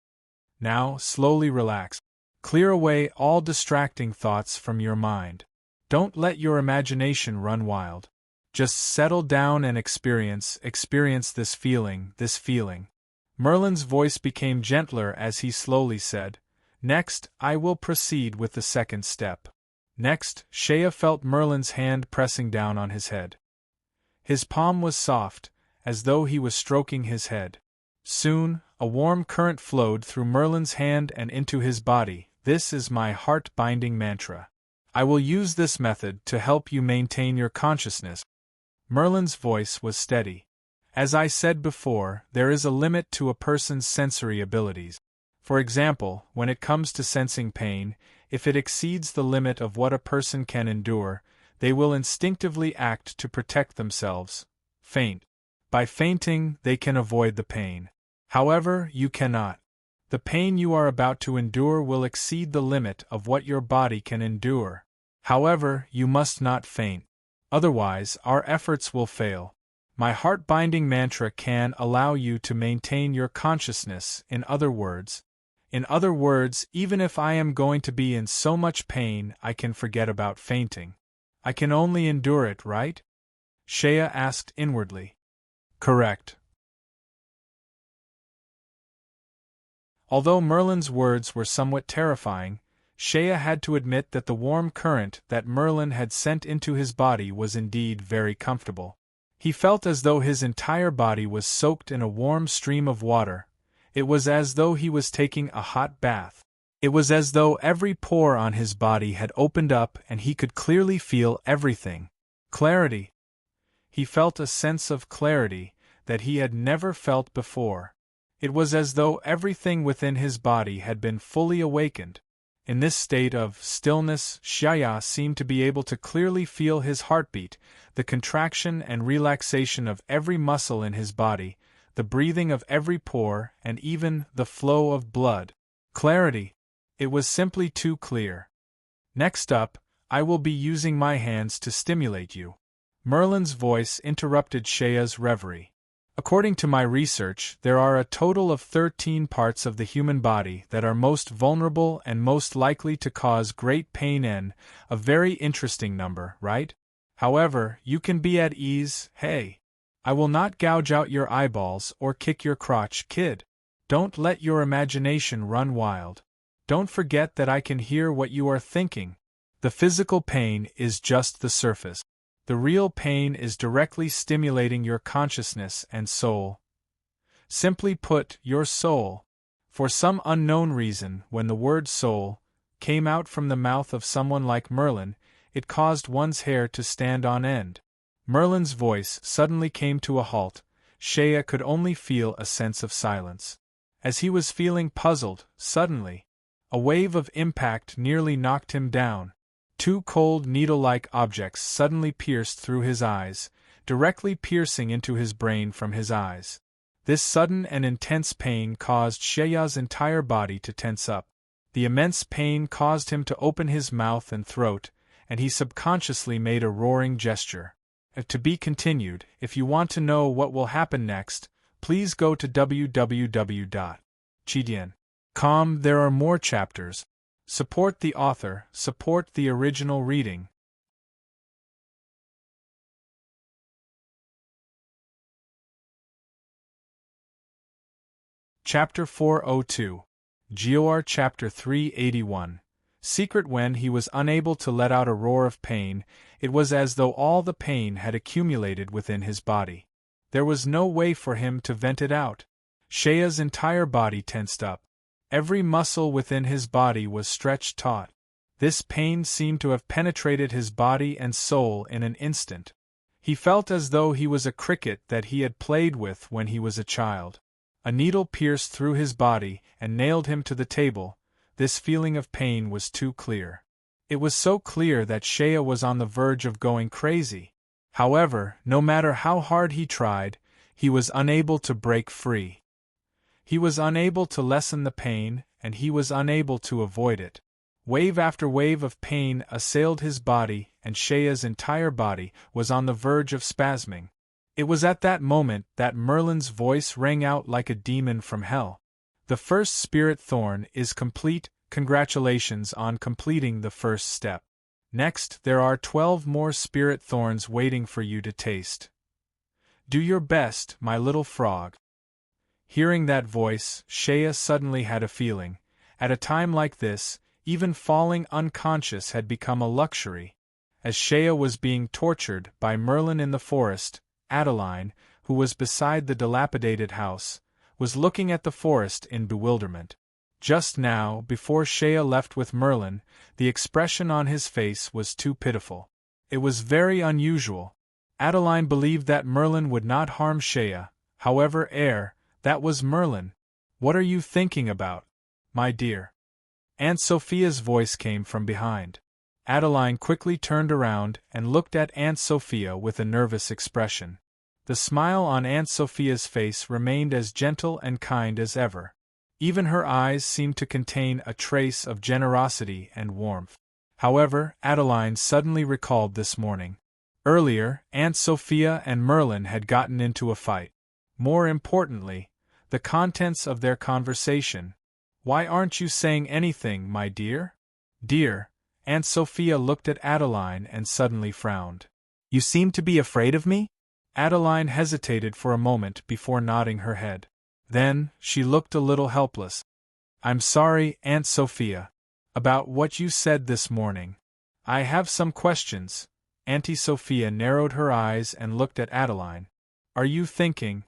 A: Now, slowly relax. Clear away all distracting thoughts from your mind. Don't let your imagination run wild. Just settle down and experience this feeling. Merlin's voice became gentler as he slowly said, Next, I will proceed with the second step. Next, Shaya felt Merlin's hand pressing down on his head. His palm was soft, as though he was stroking his head. Soon, a warm current flowed through Merlin's hand and into his body. This is my heart-binding mantra. I will use this method to help you maintain your consciousness. Merlin's voice was steady. As I said before, there is a limit to a person's sensory abilities. For example, when it comes to sensing pain, if it exceeds the limit of what a person can endure, they will instinctively act to protect themselves. Faint. By fainting, they can avoid the pain. However, you cannot. The pain you are about to endure will exceed the limit of what your body can endure. However, you must not faint. Otherwise, our efforts will fail. My heart-binding mantra can allow you to maintain your consciousness. In other words, even if I am going to be in so much pain, I can forget about fainting. I can only endure it, right? Shaya asked inwardly. Correct. Although Merlin's words were somewhat terrifying, Shaya had to admit that the warm current that Merlin had sent into his body was indeed very comfortable. He felt as though his entire body was soaked in a warm stream of water. It was as though he was taking a hot bath. It was as though every pore on his body had opened up and he could clearly feel everything. Clarity. He felt a sense of clarity that he had never felt before. It was as though everything within his body had been fully awakened. In this state of stillness, Shaya seemed to be able to clearly feel his heartbeat, the contraction and relaxation of every muscle in his body, the breathing of every pore, and even the flow of blood. Clarity. It was simply too clear. Next up, I will be using my hands to stimulate you. Merlin's voice interrupted Shea's reverie. According to my research, there are a total of 13 parts of the human body that are most vulnerable and most likely to cause great pain a very interesting number, right? However, you can be at ease, hey. I will not gouge out your eyeballs or kick your crotch, kid. Don't let your imagination run wild. Don't forget that I can hear what you are thinking. The physical pain is just the surface. The real pain is directly stimulating your consciousness and soul. Simply put, your soul. For some unknown reason, when the word soul came out from the mouth of someone like Merlin, it caused one's hair to stand on end. Merlin's voice suddenly came to a halt. Shea could only feel a sense of silence. As he was feeling puzzled, suddenly, a wave of impact nearly knocked him down. Two cold needle-like objects suddenly pierced through his eyes, directly piercing into his brain from his eyes. This sudden and intense pain caused Shea's entire body to tense up. The immense pain caused him to open his mouth and throat, and he subconsciously made a roaring gesture. To be continued. If you want to know what will happen next, please go to www.chidian.com. There are more chapters. Support the author, support the original reading. Chapter 402. Geoar Chapter 381. Secret. When he was unable to let out a roar of pain, it was as though all the pain had accumulated within his body. There was no way for him to vent it out. Shea's entire body tensed up. Every muscle within his body was stretched taut. This pain seemed to have penetrated his body and soul in an instant. He felt as though he was a cricket that he had played with when he was a child. A needle pierced through his body and nailed him to the table. This feeling of pain was too clear. It was so clear that Shea was on the verge of going crazy. However, no matter how hard he tried, he was unable to break free. He was unable to lessen the pain, and he was unable to avoid it. Wave after wave of pain assailed his body, and Shea's entire body was on the verge of spasming. It was at that moment that Merlin's voice rang out like a demon from hell. The first spirit thorn is complete. Congratulations on completing the first step. Next, there are 12 more spirit thorns waiting for you to taste. Do your best, my little frog. Hearing that voice, Shea suddenly had a feeling. At a time like this, even falling unconscious had become a luxury. As Shea was being tortured by Merlin in the forest, Adeline, who was beside the dilapidated house, was looking at the forest in bewilderment. Just now, before Shea left with Merlin, the expression on his face was too pitiful. It was very unusual. Adeline believed that Merlin would not harm Shea. However, that was Merlin. What are you thinking about, my dear? Aunt Sophia's voice came from behind. Adeline quickly turned around and looked at Aunt Sophia with a nervous expression. The smile on Aunt Sophia's face remained as gentle and kind as ever. Even her eyes seemed to contain a trace of generosity and warmth. However, Adeline suddenly recalled this morning. Earlier, Aunt Sophia and Merlin had gotten into a fight. More importantly, the contents of their conversation. Why aren't you saying anything, my dear? Dear, Aunt Sophia looked at Adeline and suddenly frowned. You seem to be afraid of me? Adeline hesitated for a moment before nodding her head. Then, she looked a little helpless. I'm sorry, Aunt Sophia, about what you said this morning. I have some questions. Auntie Sophia narrowed her eyes and looked at Adeline. Are you thinking,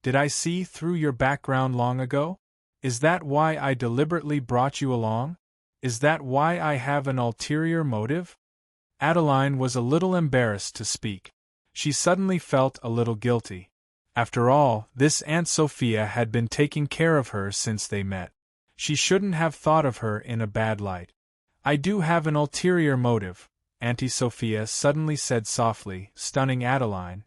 A: did I see through your background long ago? Is that why I deliberately brought you along? Is that why I have an ulterior motive? Adeline was a little embarrassed to speak. She suddenly felt a little guilty. After all, this Aunt Sophia had been taking care of her since they met. She shouldn't have thought of her in a bad light. I do have an ulterior motive, Auntie Sophia suddenly said softly, stunning Adeline.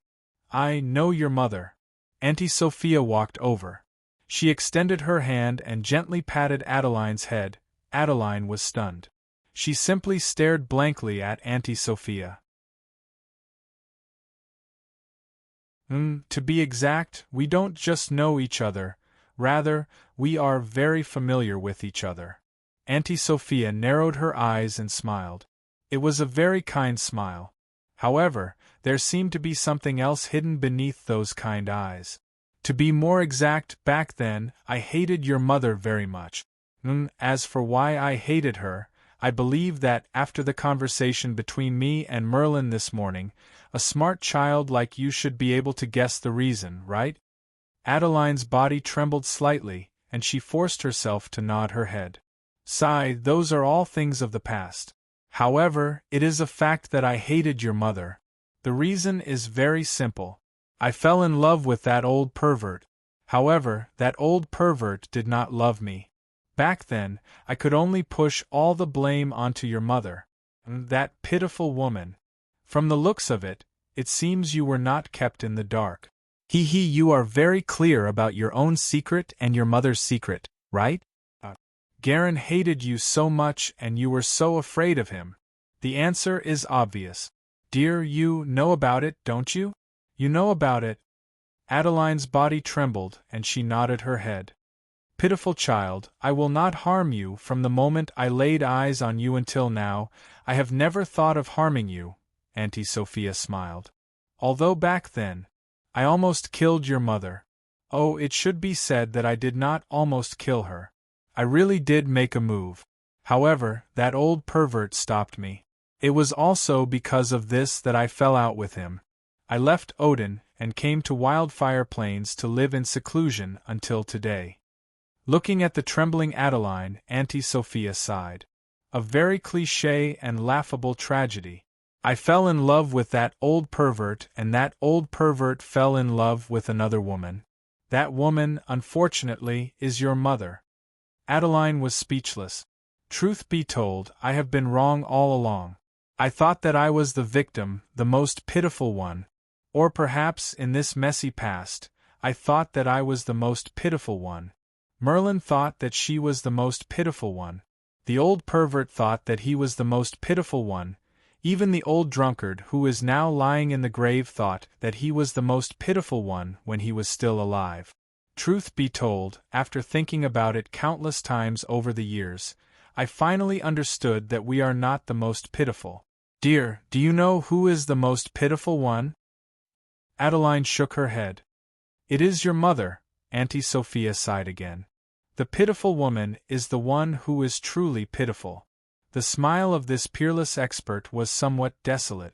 A: I know your mother. Auntie Sophia walked over. She extended her hand and gently patted Adeline's head. Adeline was stunned. She simply stared blankly at Auntie Sophia. To be exact, we don't just know each other, rather, we are very familiar with each other. Auntie Sophia narrowed her eyes and smiled. It was a very kind smile. However, there seemed to be something else hidden beneath those kind eyes. To be more exact, back then, I hated your mother very much. As for why I hated her, I believe that, after the conversation between me and Merlin this morning, a smart child like you should be able to guess the reason, right? Adeline's body trembled slightly, and she forced herself to nod her head. Sigh, those are all things of the past. However, it is a fact that I hated your mother. The reason is very simple. I fell in love with that old pervert. However, that old pervert did not love me. Back then, I could only push all the blame onto your mother. That pitiful woman. From the looks of it, it seems you were not kept in the dark. You are very clear about your own secret and your mother's secret, right? Garen hated you so much and you were so afraid of him. The answer is obvious. Dear, you know about it, don't you? You know about it. Adeline's body trembled and she nodded her head. Pitiful child, I will not harm you. From the moment I laid eyes on you until now, I have never thought of harming you, Auntie Sophia smiled. Although back then, I almost killed your mother. Oh, it should be said that I did not almost kill her. I really did make a move. However, that old pervert stopped me. It was also because of this that I fell out with him. I left Odin and came to Wildfire Plains to live in seclusion until today. Looking at the trembling Adeline, Auntie Sophia sighed. A very cliché and laughable tragedy. I fell in love with that old pervert and that old pervert fell in love with another woman. That woman, unfortunately, is your mother. Adeline was speechless. Truth be told, I have been wrong all along. I thought that I was the victim, the most pitiful one. Or perhaps, in this messy past, I thought that I was the most pitiful one. Merlin thought that she was the most pitiful one. The old pervert thought that he was the most pitiful one. Even the old drunkard who is now lying in the grave thought that he was the most pitiful one when he was still alive. Truth be told, after thinking about it countless times over the years, I finally understood that we are not the most pitiful. Dear, do you know who is the most pitiful one? Adeline shook her head. It is your mother, Auntie Sophia sighed again. The pitiful woman is the one who is truly pitiful. The smile of this peerless expert was somewhat desolate.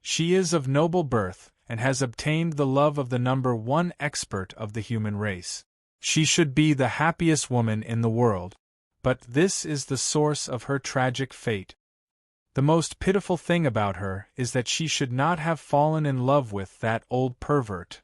A: She is of noble birth, and has obtained the love of the number one expert of the human race. She should be the happiest woman in the world. But this is the source of her tragic fate. The most pitiful thing about her is that she should not have fallen in love with that old pervert.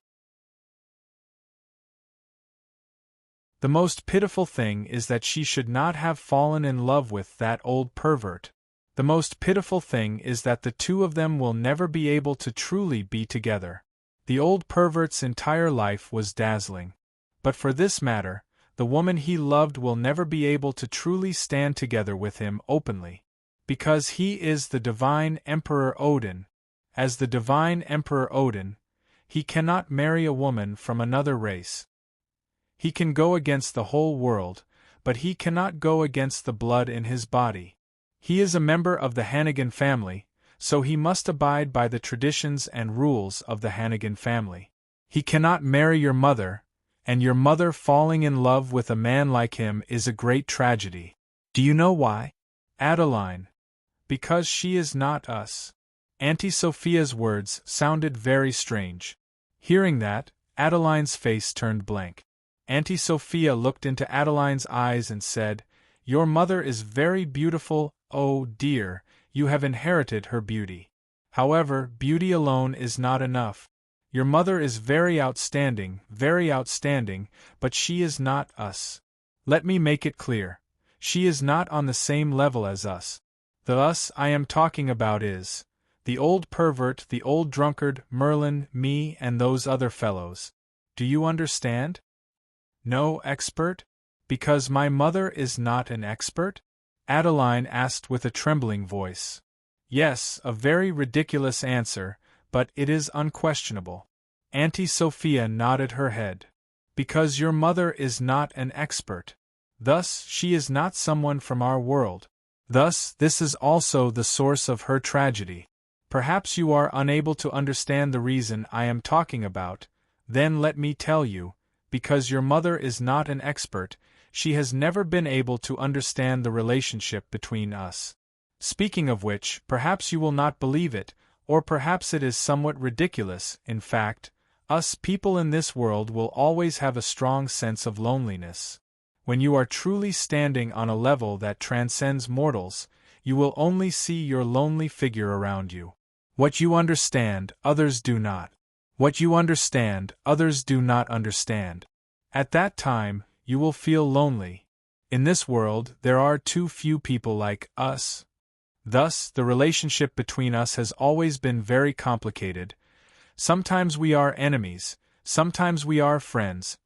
A: The most pitiful thing is that she should not have fallen in love with that old pervert. The most pitiful thing is that the two of them will never be able to truly be together. The old pervert's entire life was dazzling. But for this matter, the woman he loved will never be able to truly stand together with him openly. Because he is the divine Emperor Odin. As the divine Emperor Odin, he cannot marry a woman from another race. He can go against the whole world, but he cannot go against the blood in his body. He is a member of the Hannigan family, so he must abide by the traditions and rules of the Hannigan family. He cannot marry your mother, and your mother falling in love with a man like him is a great tragedy. Do you know why? Adeline. Because she is not us. Auntie Sophia's words sounded very strange. Hearing that, Adeline's face turned blank. Auntie Sophia looked into Adeline's eyes and said, Your mother is very beautiful, oh dear, you have inherited her beauty. However, beauty alone is not enough. Your mother is very outstanding, but she is not us. Let me make it clear. She is not on the same level as us. The us I am talking about is the old pervert, the old drunkard, Merlin, me, and those other fellows. Do you understand? No expert? Because my mother is not an expert? Adeline asked with a trembling voice. Yes, a very ridiculous answer, but it is unquestionable. Auntie Sophia nodded her head. Because your mother is not an expert. Thus, she is not someone from our world. Thus, this is also the source of her tragedy. Perhaps you are unable to understand the reason I am talking about, then let me tell you, because your mother is not an expert, she has never been able to understand the relationship between us. Speaking of which, perhaps you will not believe it, or perhaps it is somewhat ridiculous, in fact, us people in this world will always have a strong sense of loneliness. When you are truly standing on a level that transcends mortals, you will only see your lonely figure around you. What you understand, others do not. What you understand, others do not understand. At that time, you will feel lonely. In this world, there are too few people like us. Thus, the relationship between us has always been very complicated. Sometimes we are enemies, sometimes we are friends.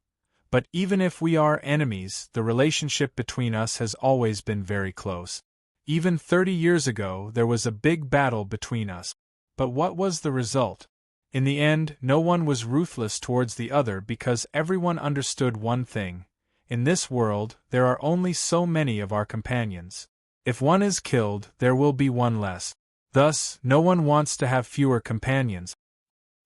A: But even if we are enemies, the relationship between us has always been very close. Even 30 years ago, there was a big battle between us. But what was the result? In the end, no one was ruthless towards the other because everyone understood one thing. In this world, there are only so many of our companions. If one is killed, there will be one less. Thus, no one wants to have fewer companions.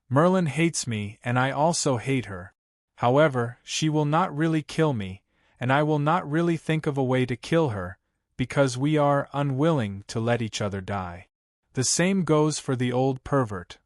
A: Merlin hates me, and I also hate her. However, she will not really kill me, and I will not really think of a way to kill her, because we are unwilling to let each other die. The same goes for the old pervert.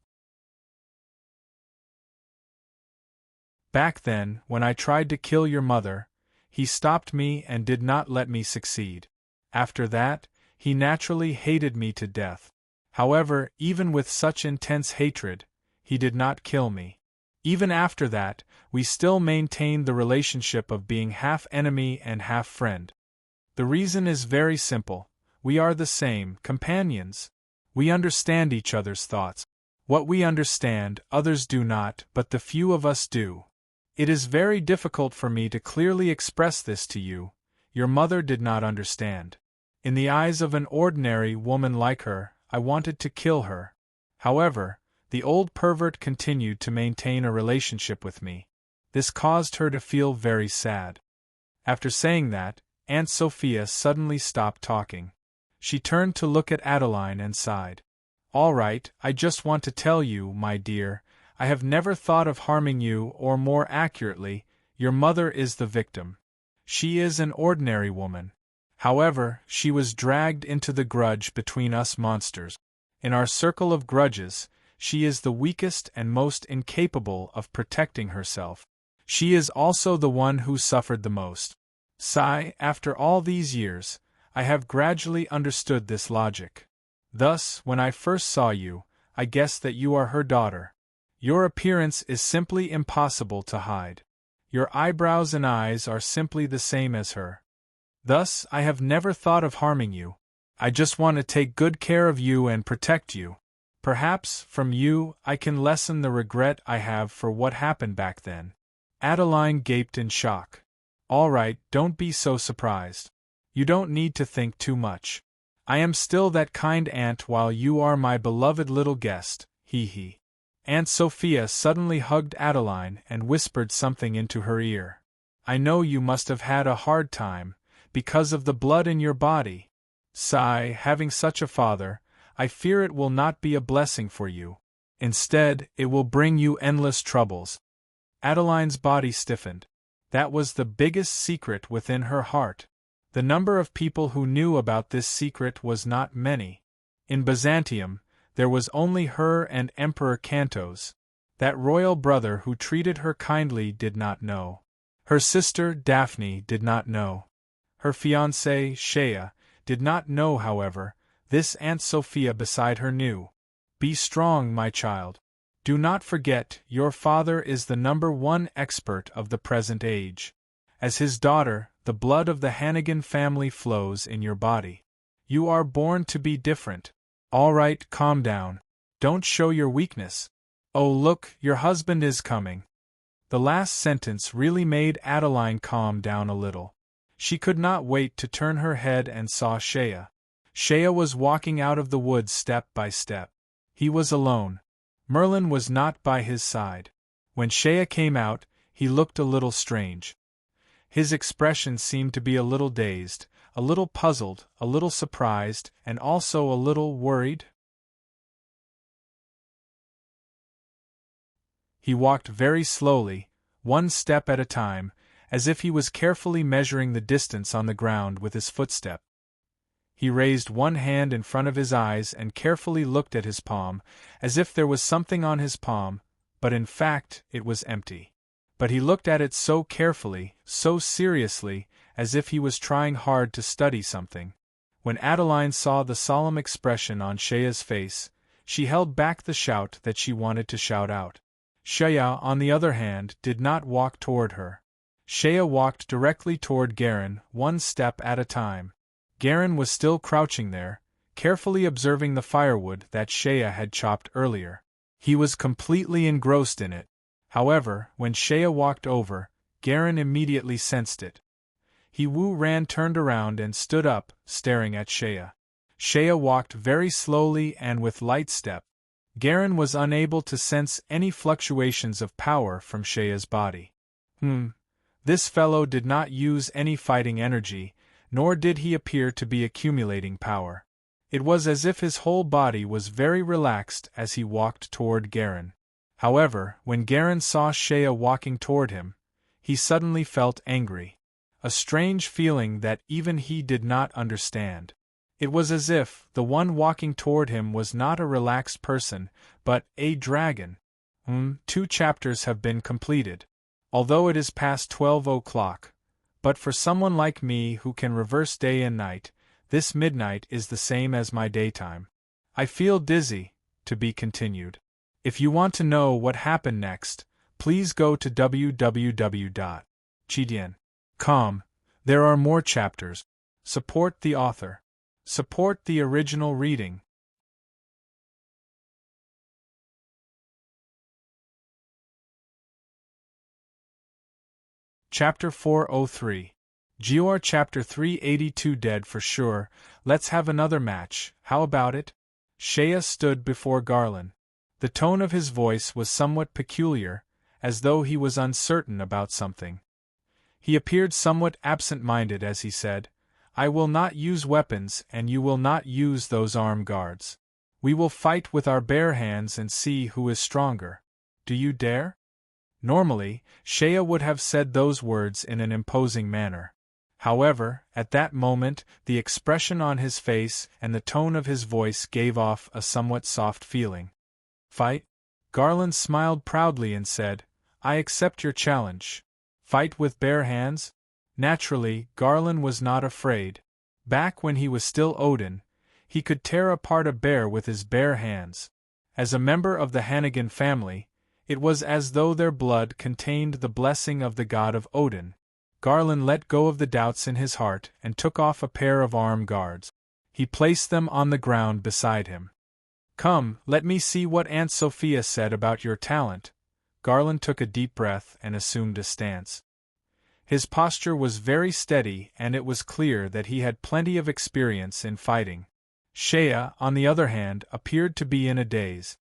A: Back then, when I tried to kill your mother, he stopped me and did not let me succeed. After that, he naturally hated me to death. However, even with such intense hatred, he did not kill me. Even after that, we still maintained the relationship of being half enemy and half friend. The reason is very simple. We are the same, companions. We understand each other's thoughts. What we understand, others do not, but the few of us do. It is very difficult for me to clearly express this to you. Your mother did not understand. In the eyes of an ordinary woman like her, I wanted to kill her. However, the old pervert continued to maintain a relationship with me. This caused her to feel very sad. After saying that, Aunt Sophia suddenly stopped talking. She turned to look at Adeline and sighed. All right, I just want to tell you, my dear, I have never thought of harming you, or more accurately, your mother is the victim. She is an ordinary woman. However, she was dragged into the grudge between us monsters. In our circle of grudges, she is the weakest and most incapable of protecting herself. She is also the one who suffered the most. Sigh, after all these years, I have gradually understood this logic. Thus, when I first saw you, I guessed that you are her daughter. Your appearance is simply impossible to hide. Your eyebrows and eyes are simply the same as her. Thus, I have never thought of harming you. I just want to take good care of you and protect you. Perhaps, from you, I can lessen the regret I have for what happened back then. Adeline gaped in shock. All right, don't be so surprised. You don't need to think too much. I am still that kind aunt while you are my beloved little guest, hee. Aunt Sophia suddenly hugged Adeline and whispered something into her ear. I know you must have had a hard time, because of the blood in your body. Sigh, having such a father, I fear it will not be a blessing for you. Instead, it will bring you endless troubles. Adeline's body stiffened. That was the biggest secret within her heart. The number of people who knew about this secret was not many. In Byzantium, there was only her and Emperor Cantos. That royal brother who treated her kindly did not know. Her sister, Daphne, did not know. Her fiancée, Shea, did not know, however. This Aunt Sophia beside her knew. Be strong, my child. Do not forget, your father is the #1 expert of the present age. As his daughter, the blood of the Hannigan family flows in your body. You are born to be different. All right, calm down. Don't show your weakness. Oh look, your husband is coming. The last sentence really made Adeline calm down a little. She could not wait to turn her head and saw Shea. Shea was walking out of the woods step by step. He was alone. Merlin was not by his side. When Shea came out, he looked a little strange. His expression seemed to be a little dazed, a little puzzled, a little surprised, and also a little worried. He walked very slowly, one step at a time, as if he was carefully measuring the distance on the ground with his footstep. He raised one hand in front of his eyes and carefully looked at his palm, as if there was something on his palm, but in fact it was empty. But he looked at it so carefully, so seriously, as if he was trying hard to study something. When Adeline saw the solemn expression on Shea's face, she held back the shout that she wanted to shout out. Shea, on the other hand, did not walk toward her. Shea walked directly toward Garin, one step at a time. Garin was still crouching there, carefully observing the firewood that Shea had chopped earlier. He was completely engrossed in it. However, when Shea walked over, Garin immediately sensed it. Wu Ran turned around and stood up, staring at Shea. Shea walked very slowly and with light step. Garin was unable to sense any fluctuations of power from Shea's body. This fellow did not use any fighting energy, nor did he appear to be accumulating power. It was as if his whole body was very relaxed as he walked toward Garin. However, when Garin saw Shea walking toward him, he suddenly felt angry. A strange feeling that even he did not understand. It was as if the one walking toward him was not a relaxed person, but a dragon. 2 chapters have been completed. Although it is past 12 o'clock. But for someone like me who can reverse day and night, this midnight is the same as my daytime. I feel dizzy, to be continued. If you want to know what happened next, please go to www.chidian.com. There are more chapters. Support the author. Support the original reading. Chapter 403. Gior Chapter 382. Dead for sure. Let's have another match, how about it? Shea stood before Garland. The tone of his voice was somewhat peculiar, as though he was uncertain about something. He appeared somewhat absent-minded as he said, I will not use weapons and you will not use those armed guards. We will fight with our bare hands and see who is stronger. Do you dare? Normally, Shea would have said those words in an imposing manner. However, at that moment, the expression on his face and the tone of his voice gave off a somewhat soft feeling. Fight? Garland smiled proudly and said, I accept your challenge. Fight with bare hands? Naturally, Garland was not afraid. Back when he was still Odin, he could tear apart a bear with his bare hands. As a member of the Hannigan family, it was as though their blood contained the blessing of the god of Odin. Garland let go of the doubts in his heart and took off a pair of armed guards. He placed them on the ground beside him. Come, let me see what Aunt Sophia said about your talent. Garland took a deep breath and assumed a stance. His posture was very steady and it was clear that he had plenty of experience in fighting. Shea, on the other hand, appeared to be in a daze.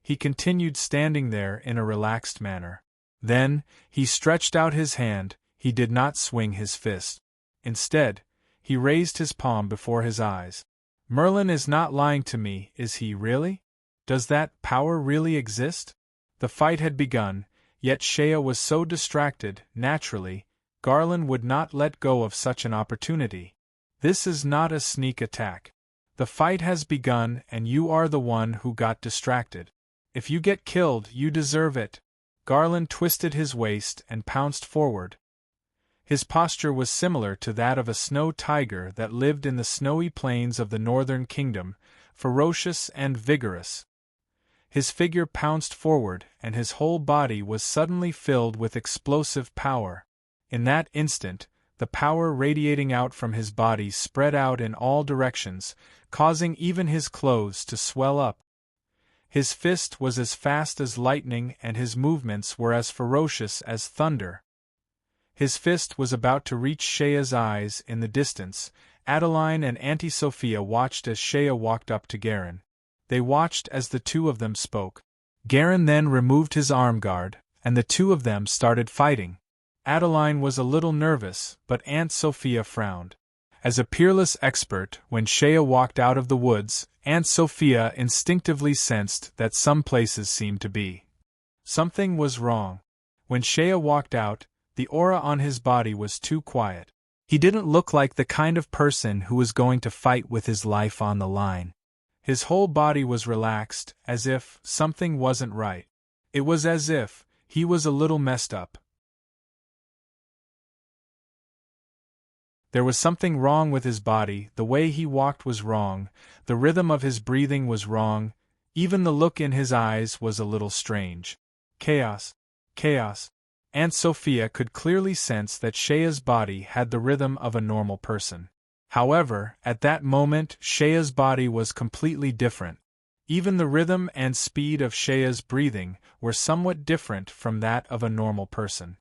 A: He continued standing there in a relaxed manner. Then, he stretched out his hand. He did not swing his fist. Instead, he raised his palm before his eyes. Merlin is not lying to me, is he really? Does that power really exist? The fight had begun, yet Shea was so distracted, naturally, Garland would not let go of such an opportunity. This is not a sneak attack. The fight has begun and you are the one who got distracted. If you get killed, you deserve it. Garland twisted his waist and pounced forward. His posture was similar to that of a snow tiger that lived in the snowy plains of the northern kingdom, ferocious and vigorous. His figure pounced forward, and his whole body was suddenly filled with explosive power. In that instant, the power radiating out from his body spread out in all directions, causing even his clothes to swell up. His fist was as fast as lightning and his movements were as ferocious as thunder. His fist was about to reach Shea's eyes. In the distance, Adeline and Auntie Sophia watched as Shea walked up to Garin. They watched as the two of them spoke. Garin then removed his arm guard, and the two of them started fighting. Adeline was a little nervous, but Aunt Sophia frowned. As a peerless expert, when Shea walked out of the woods, Aunt Sophia instinctively sensed that some places seemed to be. Something was wrong. When Shea walked out, the aura on his body was too quiet. He didn't look like the kind of person who was going to fight with his life on the line. His whole body was relaxed, as if something wasn't right. It was as if he was a little messed up. There was something wrong with his body. The way he walked was wrong, the rhythm of his breathing was wrong, even the look in his eyes was a little strange. Chaos. Chaos. Aunt Sophia could clearly sense that Shea's body had the rhythm of a normal person. However, at that moment Shea's body was completely different. Even the rhythm and speed of Shea's breathing were somewhat different from that of a normal person.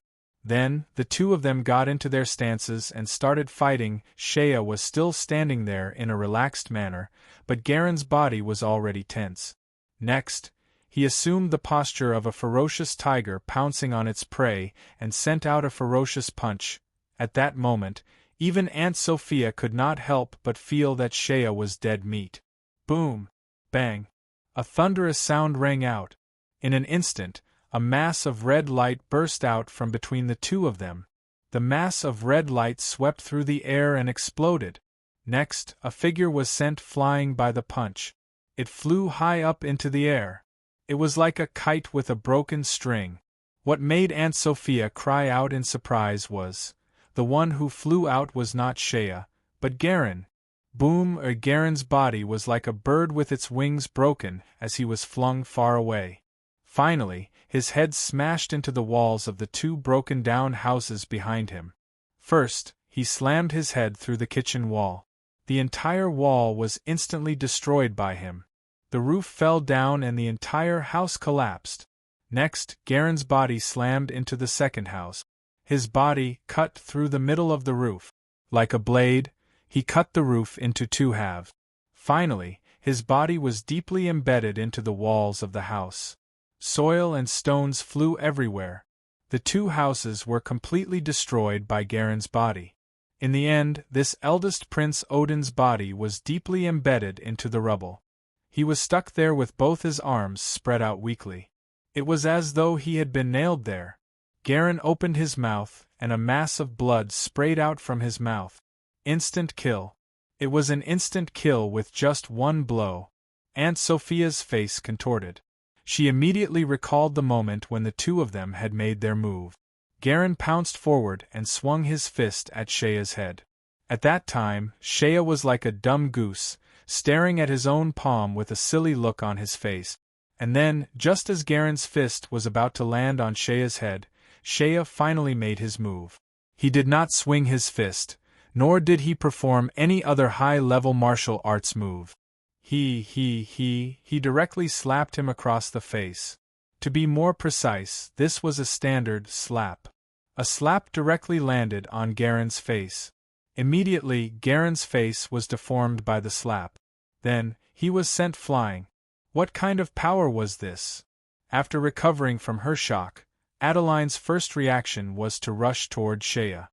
A: Then, the two of them got into their stances and started fighting. Shea was still standing there in a relaxed manner, but Garin's body was already tense. Next, he assumed the posture of a ferocious tiger pouncing on its prey and sent out a ferocious punch. At that moment, even Aunt Sophia could not help but feel that Shea was dead meat. Boom! Bang! A thunderous sound rang out. In an instant, a mass of red light burst out from between the two of them. The mass of red light swept through the air and exploded. Next, a figure was sent flying by the punch. It flew high up into the air. It was like a kite with a broken string. What made Aunt Sophia cry out in surprise was, the one who flew out was not Shea, but Garin. Boom! Garin's body was like a bird with its wings broken as he was flung far away. Finally, his head smashed into the walls of the two broken-down houses behind him. First, he slammed his head through the kitchen wall. The entire wall was instantly destroyed by him. The roof fell down and the entire house collapsed. Next, Garin's body slammed into the second house. His body cut through the middle of the roof. Like a blade, he cut the roof into two halves. Finally, his body was deeply embedded into the walls of the house. Soil and stones flew everywhere. The two houses were completely destroyed by Garin's body. In the end, this eldest Prince Odin's body was deeply embedded into the rubble. He was stuck there with both his arms spread out weakly. It was as though he had been nailed there. Garin opened his mouth, and a mass of blood sprayed out from his mouth. Instant kill. It was an instant kill with just one blow. Aunt Sophia's face contorted. She immediately recalled the moment when the two of them had made their move. Garin pounced forward and swung his fist at Shea's head. At that time, Shea was like a dumb goose, staring at his own palm with a silly look on his face. And then, just as Garin's fist was about to land on Shea's head, Shea finally made his move. He did not swing his fist, nor did he perform any other high-level martial arts move. He directly slapped him across the face. To be more precise, this was a standard slap. A slap directly landed on Garin's face. Immediately, Garin's face was deformed by the slap. Then, he was sent flying. What kind of power was this? After recovering from her shock, Adeline's first reaction was to rush toward Shea.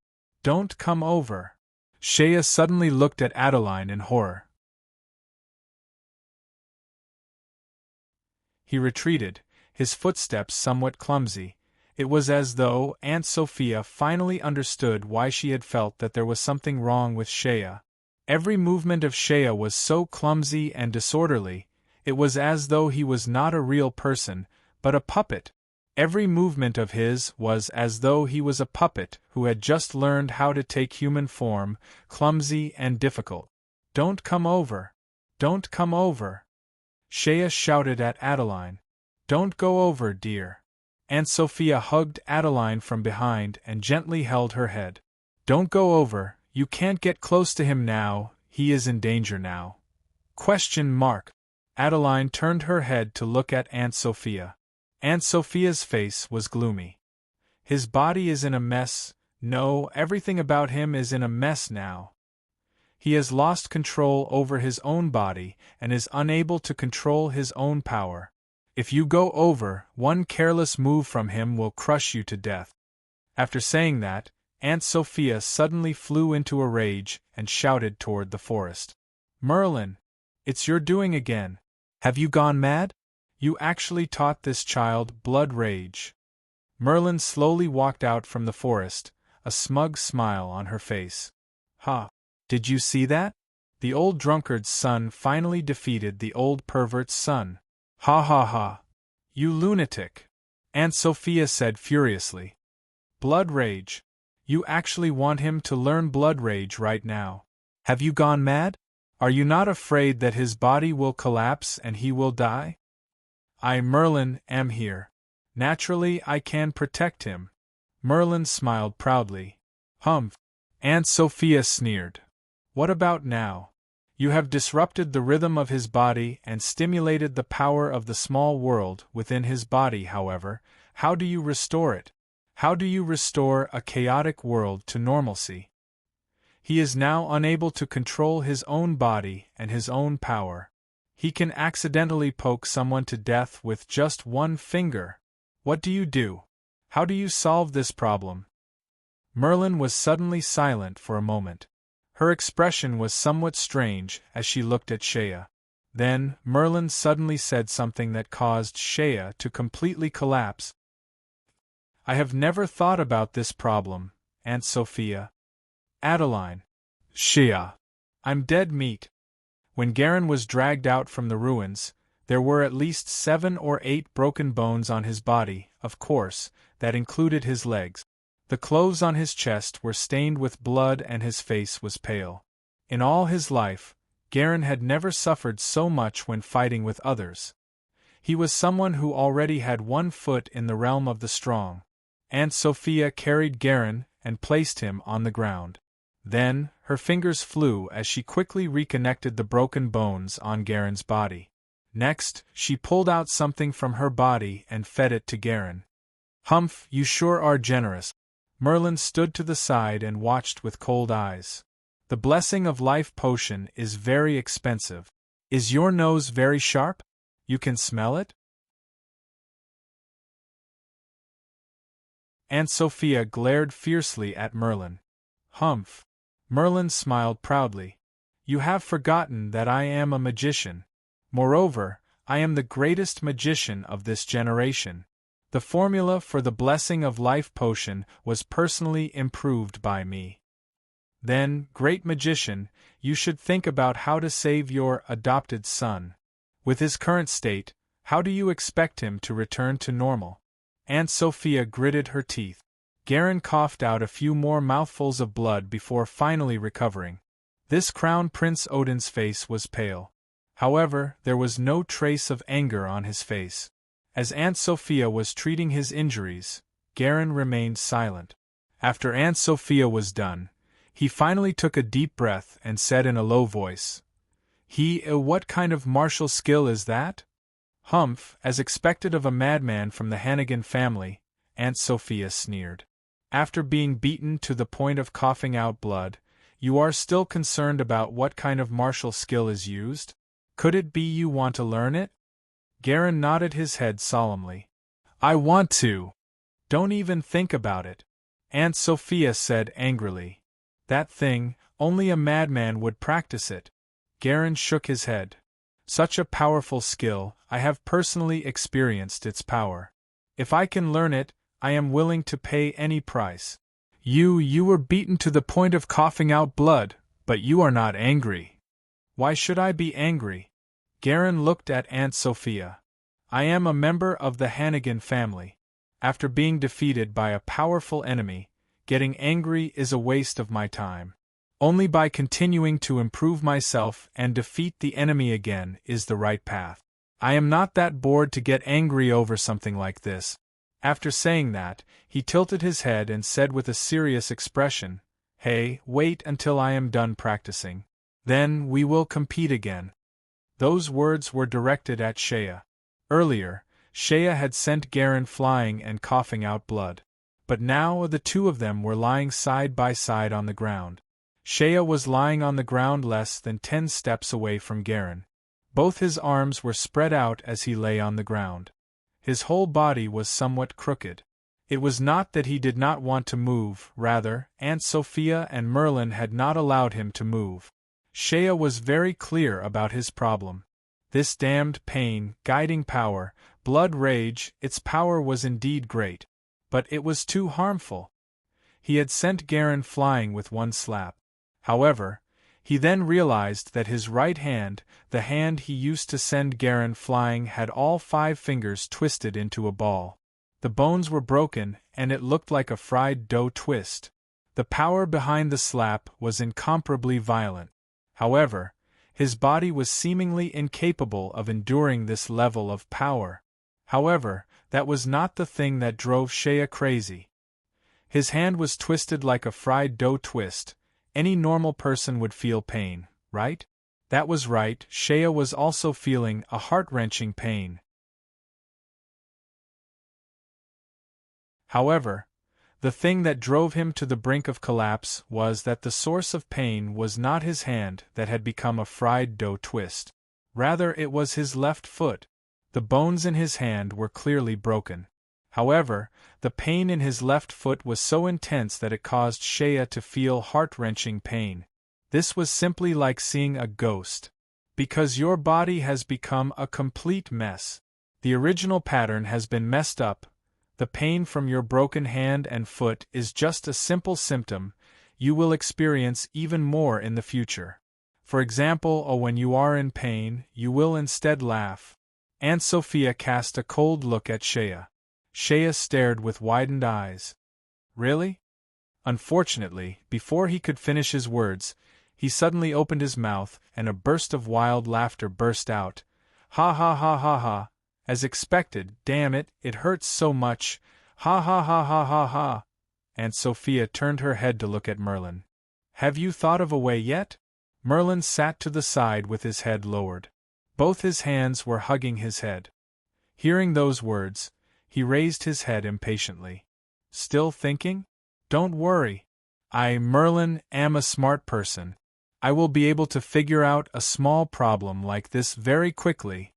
A: "Don't come over." Shea suddenly looked at Adeline in horror. He retreated, his footsteps somewhat clumsy. It was as though Aunt Sophia finally understood why she had felt that there was something wrong with Shea. Every movement of Shea was so clumsy and disorderly, it was as though he was not a real person, but a puppet. Every movement of his was as though he was a puppet who had just learned how to take human form, clumsy and difficult. "Don't come over. Don't come over." Shea shouted at Adeline. "Don't go over, dear." Aunt Sophia hugged Adeline from behind and gently held her head. "Don't go over, you can't get close to him now, he is in danger now." Adeline turned her head to look at Aunt Sophia. Aunt Sophia's face was gloomy. "His body is in a mess, No, everything about him is in a mess now. He has lost control over his own body and is unable to control his own power. If you go over, one careless move from him will crush you to death." After saying that, Aunt Sophia suddenly flew into a rage and shouted toward the forest. "Merlin! It's your doing again. Have you gone mad? You actually taught this child blood rage." Merlin slowly walked out from the forest, a smug smile on her face. "Ha! Did you see that? The old drunkard's son finally defeated the old pervert's son. Ha ha ha! You lunatic!" Aunt Sophia said furiously. "Blood rage! You actually want him to learn blood rage right now. Have you gone mad? Are you not afraid that his body will collapse and he will die?" "I, Merlin, am here. Naturally, I can protect him." Merlin smiled proudly. "Humph!" Aunt Sophia sneered. "What about now? You have disrupted the rhythm of his body and stimulated the power of the small world within his body. However, how do you restore it? How do you restore a chaotic world to normalcy? He is now unable to control his own body and his own power. He can accidentally poke someone to death with just one finger. What do you do? How do you solve this problem?" Merlin was suddenly silent for a moment. Her expression was somewhat strange as she looked at Shea. Then, Merlin suddenly said something that caused Shea to completely collapse. "I have never thought about this problem, Aunt Sophia. Adeline. Shea. I'm dead meat." When Garin was dragged out from the ruins, there were at least 7 or 8 broken bones on his body, of course, that included his legs. The clothes on his chest were stained with blood and his face was pale. In all his life, Garin had never suffered so much when fighting with others. He was someone who already had one foot in the realm of the strong. Aunt Sophia carried Garin and placed him on the ground. Then, her fingers flew as she quickly reconnected the broken bones on Garin's body. Next, she pulled out something from her body and fed it to Garin. "Humph, you sure are generous." Merlin stood to the side and watched with cold eyes. "The blessing of life potion is very expensive. Is your nose very sharp? You can smell it?" Aunt Sophia glared fiercely at Merlin. "Humph!" Merlin smiled proudly. "You have forgotten that I am a magician. Moreover, I am the greatest magician of this generation. The formula for the blessing of life potion was personally improved by me. Then, great magician, you should think about how to save your adopted son. With his current state, how do you expect him to return to normal?" Aunt Sophia gritted her teeth. Garin coughed out a few more mouthfuls of blood before finally recovering. This Crown Prince Odin's face was pale. However, there was no trace of anger on his face. As Aunt Sophia was treating his injuries, Garin remained silent. After Aunt Sophia was done, he finally took a deep breath and said in a low voice, What kind of martial skill is that?" "Humph, as expected of a madman from the Hannigan family," Aunt Sophia sneered. "After being beaten to the point of coughing out blood, you are still concerned about what kind of martial skill is used? Could it be you want to learn it?" Garin nodded his head solemnly. "I want to." "Don't even think about it," Aunt Sophia said angrily. "That thing, only a madman would practice it." Garin shook his head. "Such a powerful skill, I have personally experienced its power. If I can learn it, I am willing to pay any price." You were beaten to the point of coughing out blood, but you are not angry." "Why should I be angry?" Garin looked at Aunt Sophia. "I am a member of the Hannigan family. After being defeated by a powerful enemy, getting angry is a waste of my time. Only by continuing to improve myself and defeat the enemy again is the right path. I am not that bored to get angry over something like this." After saying that, he tilted his head and said with a serious expression, "Hey, wait until I am done practicing. Then we will compete again." Those words were directed at Shea. Earlier, Shea had sent Garin flying and coughing out blood. but now the two of them were lying side by side on the ground. Shea was lying on the ground less than 10 steps away from Garen. Both his arms were spread out as he lay on the ground. His whole body was somewhat crooked. It was not that he did not want to move, rather, Aunt Sophia and Merlin had not allowed him to move. Shea was very clear about his problem. This damned pain, guiding power, blood rage, its power was indeed great. But it was too harmful. He had sent Garen flying with one slap. However, he then realized that his right hand, the hand he used to send Garen flying, had all 5 fingers twisted into a ball. The bones were broken, and it looked like a fried dough twist. The power behind the slap was incomparably violent. However, his body was seemingly incapable of enduring this level of power. However, that was not the thing that drove Shea crazy. His hand was twisted like a fried dough twist. Any normal person would feel pain, right? That was right, Shea was also feeling a heart-wrenching pain. However, the thing that drove him to the brink of collapse was that the source of pain was not his hand that had become a fried dough twist. Rather, it was his left foot. The bones in his hand were clearly broken. However, the pain in his left foot was so intense that it caused Shea to feel heart-wrenching pain. This was simply like seeing a ghost. Because your body has become a complete mess. The original pattern has been messed up. The pain from your broken hand and foot is just a simple symptom. You will experience even more in the future. For example, when you are in pain, you will instead laugh. Aunt Sophia cast a cold look at Shea. Shea stared with widened eyes. Really? Unfortunately, before he could finish his words, he suddenly opened his mouth, and a burst of wild laughter burst out. Ha ha ha ha ha. As expected, damn it, it hurts so much. Ha ha ha ha ha ha. Aunt Sophia turned her head to look at Merlin. Have you thought of a way yet? Merlin sat to the side with his head lowered. Both his hands were hugging his head. Hearing those words, he raised his head impatiently. Still thinking? Don't worry. I, Merlin, am a smart person. I will be able to figure out a small problem like this very quickly.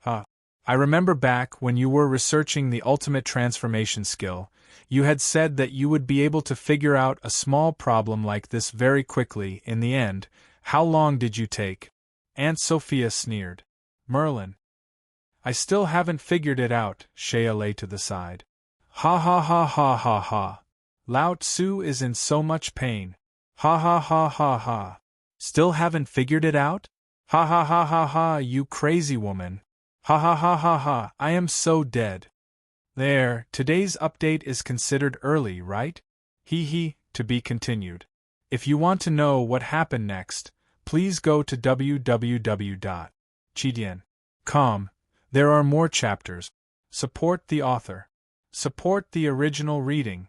A: I remember back when you were researching the ultimate transformation skill, you had said that you would be able to figure out a small problem like this very quickly. In the end, how long did you take? Aunt Sophia sneered. Merlin. I still haven't figured it out, Shea lay to the side. Ha ha ha ha ha ha. Lao Tzu is in so much pain. Ha ha ha ha ha. Still haven't figured it out? Ha ha ha ha ha, you crazy woman. Ha ha ha ha ha, I am so dead. There, today's update is considered early, right? Hee, to be continued. If you want to know what happened next, please go to www.chidian.com. There are more chapters. Support the author. Support the original reading.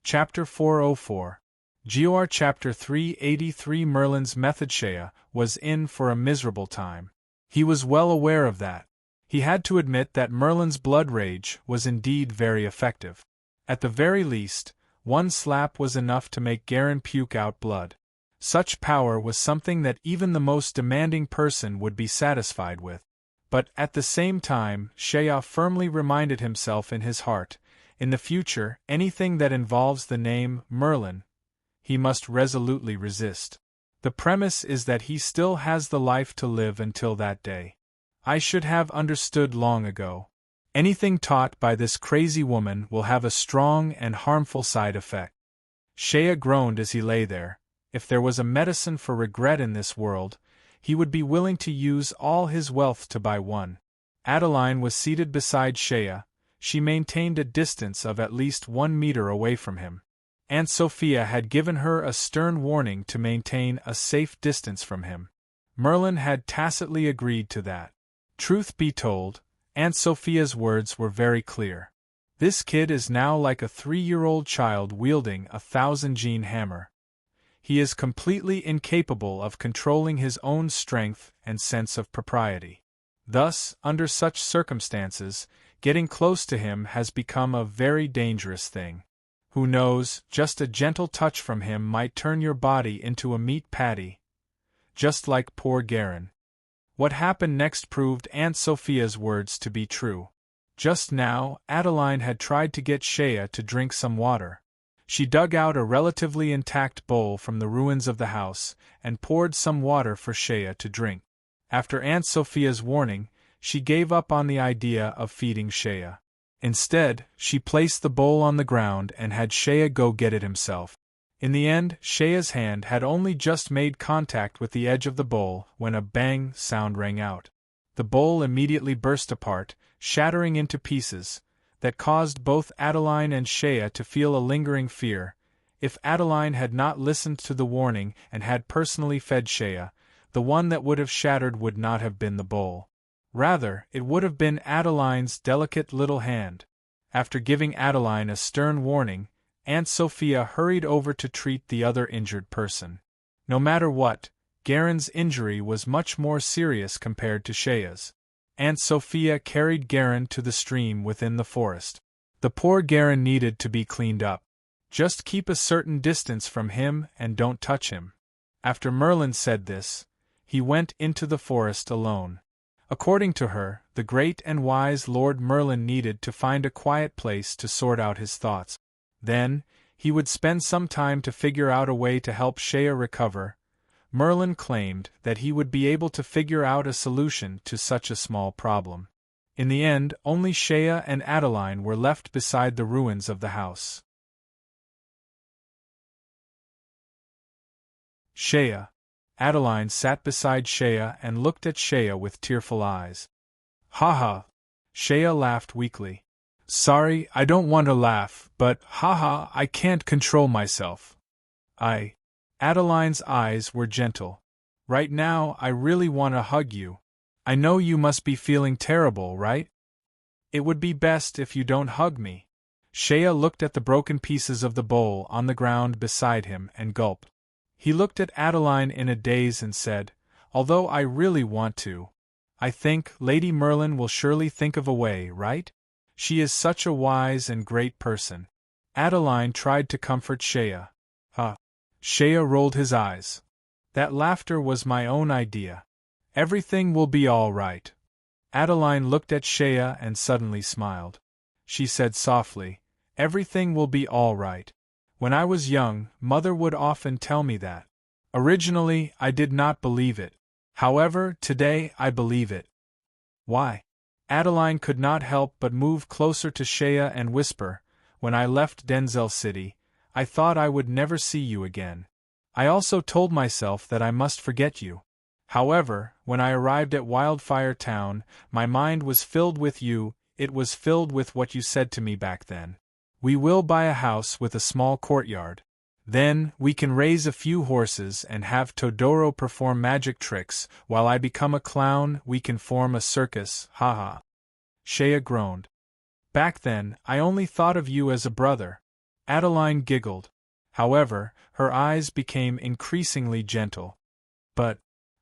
A: Chapter 404. Geor Chapter 383. Merlin's method. Shea was in for a miserable time. He was well aware of that. He had to admit that Merlin's blood rage was indeed very effective. At the very least, one slap was enough to make Garen puke out blood. Such power was something that even the most demanding person would be satisfied with. But at the same time, Shea firmly reminded himself in his heart, in the future, anything that involves the name Merlin, he must resolutely resist. The premise is that he still has the life to live until that day. I should have understood long ago. Anything taught by this crazy woman will have a strong and harmful side effect. Shea groaned as he lay there. If there was a medicine for regret in this world, he would be willing to use all his wealth to buy one. Adeline was seated beside Shea. She maintained a distance of at least 1 meter away from him. Aunt Sophia had given her a stern warning to maintain a safe distance from him. Merlin had tacitly agreed to that. Truth be told, Aunt Sophia's words were very clear. This kid is now like a 3-year-old child wielding a 1000-gene hammer. he is completely incapable of controlling his own strength and sense of propriety. Thus, under such circumstances, getting close to him has become a very dangerous thing. Who knows, just a gentle touch from him might turn your body into a meat patty. Just like poor Garin. What happened next proved Aunt Sophia's words to be true. Just now, Adeline had tried to get Shea to drink some water. She dug out a relatively intact bowl from the ruins of the house, and poured some water for Shea to drink. After Aunt Sophia's warning, she gave up on the idea of feeding Shea. Instead, she placed the bowl on the ground and had Shea go get it himself. In the end, Shea's hand had only just made contact with the edge of the bowl when a bang sound rang out. The bowl immediately burst apart, shattering into pieces, that caused both Adeline and Shea to feel a lingering fear. If Adeline had not listened to the warning and had personally fed Shea, the one that would have shattered would not have been the bowl. Rather, it would have been Adeline's delicate little hand. After giving Adeline a stern warning, Aunt Sophia hurried over to treat the other injured person. No matter what, Garin's injury was much more serious compared to Shea's. Aunt Sophia carried Garin to the stream within the forest. The poor Garin needed to be cleaned up. Just keep a certain distance from him and don't touch him. After Merlin said this, he went into the forest alone. According to her, the great and wise Lord Merlin needed to find a quiet place to sort out his thoughts. Then, he would spend some time to figure out a way to help Shea recover. Merlin claimed that he would be able to figure out a solution to such a small problem. In the end, only Shea and Adeline were left beside the ruins of the house. Shea. Adeline sat beside Shea and looked at Shea with tearful eyes. "Ha ha!" Shea laughed weakly. "Sorry, I don't want to laugh, but haha, I can't control myself." Adeline's eyes were gentle. "Right now, I really want to hug you. I know you must be feeling terrible, right? It would be best if you don't hug me." Shea looked at the broken pieces of the bowl on the ground beside him and gulped. He looked at Adeline in a daze and said, "Although I really want to, I think Lady Merlin will surely think of a way, right? She is such a wise and great person." Adeline tried to comfort Shea. Shea rolled his eyes. "That laughter was my own idea. Everything will be all right." Adeline looked at Shea and suddenly smiled. She said softly, "Everything will be all right. When I was young, Mother would often tell me that. Originally, I did not believe it. However, today I believe it." "Why?" Adeline could not help but move closer to Shea and whisper, "When I left Denzel City, I thought I would never see you again. I also told myself that I must forget you. However, when I arrived at Wildfire Town, my mind was filled with you. It was filled with what you said to me back then. We will buy a house with a small courtyard. Then, we can raise a few horses and have Todoro perform magic tricks. While I become a clown, we can form a circus, haha." Shea groaned. "Back then, I only thought of you as a brother." Adeline giggled. However, her eyes became increasingly gentle. "But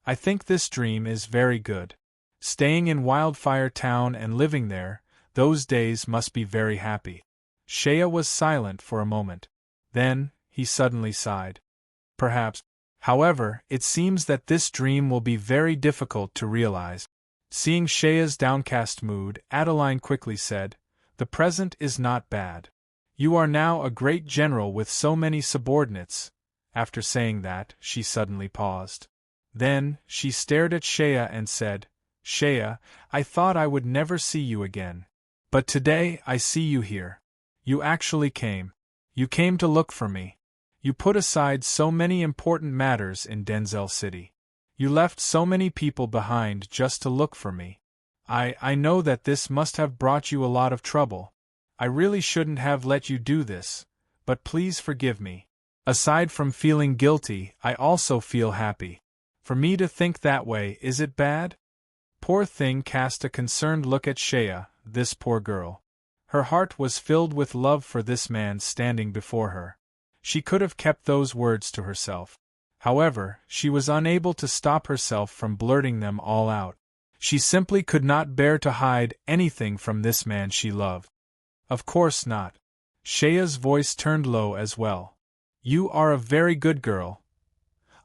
A: I think this dream is very good. Staying in Wildfire Town and living there, those days must be very happy." Shea was silent for a moment. Then, he suddenly sighed. "Perhaps. However, it seems that this dream will be very difficult to realize." Seeing Shea's downcast mood, Adeline quickly said, "The present is not bad. You are now a great general with so many subordinates." After saying that, she suddenly paused. Then, she stared at Shea and said, "Shea, I thought I would never see you again. But today I see you here. You actually came. You came to look for me. You put aside so many important matters in Denzel City. You left so many people behind just to look for me. I know that this must have brought you a lot of trouble. I really shouldn't have let you do this, but please forgive me. Aside from feeling guilty, I also feel happy. For me to think that way, is it bad?" Poor Thing cast a concerned look at Shea, this poor girl. Her heart was filled with love for this man standing before her. She could have kept those words to herself. However, she was unable to stop herself from blurting them all out. She simply could not bear to hide anything from this man she loved. Of course not. Shea's voice turned low as well. You are a very good girl,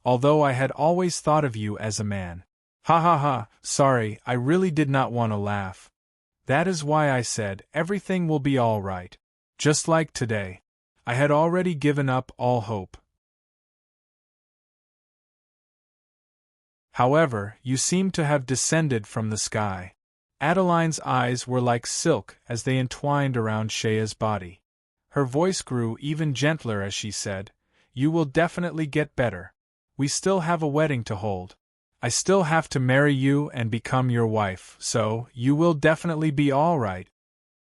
A: although I had always thought of you as a man. Ha ha ha, sorry, I really did not want to laugh. That is why I said, everything will be all right. Just like today. I had already given up all hope. However, you seem to have descended from the sky. Adeline's eyes were like silk as they entwined around Shea's body. Her voice grew even gentler as she said, You will definitely get better. We still have a wedding to hold. I still have to marry you and become your wife, so you will definitely be all right.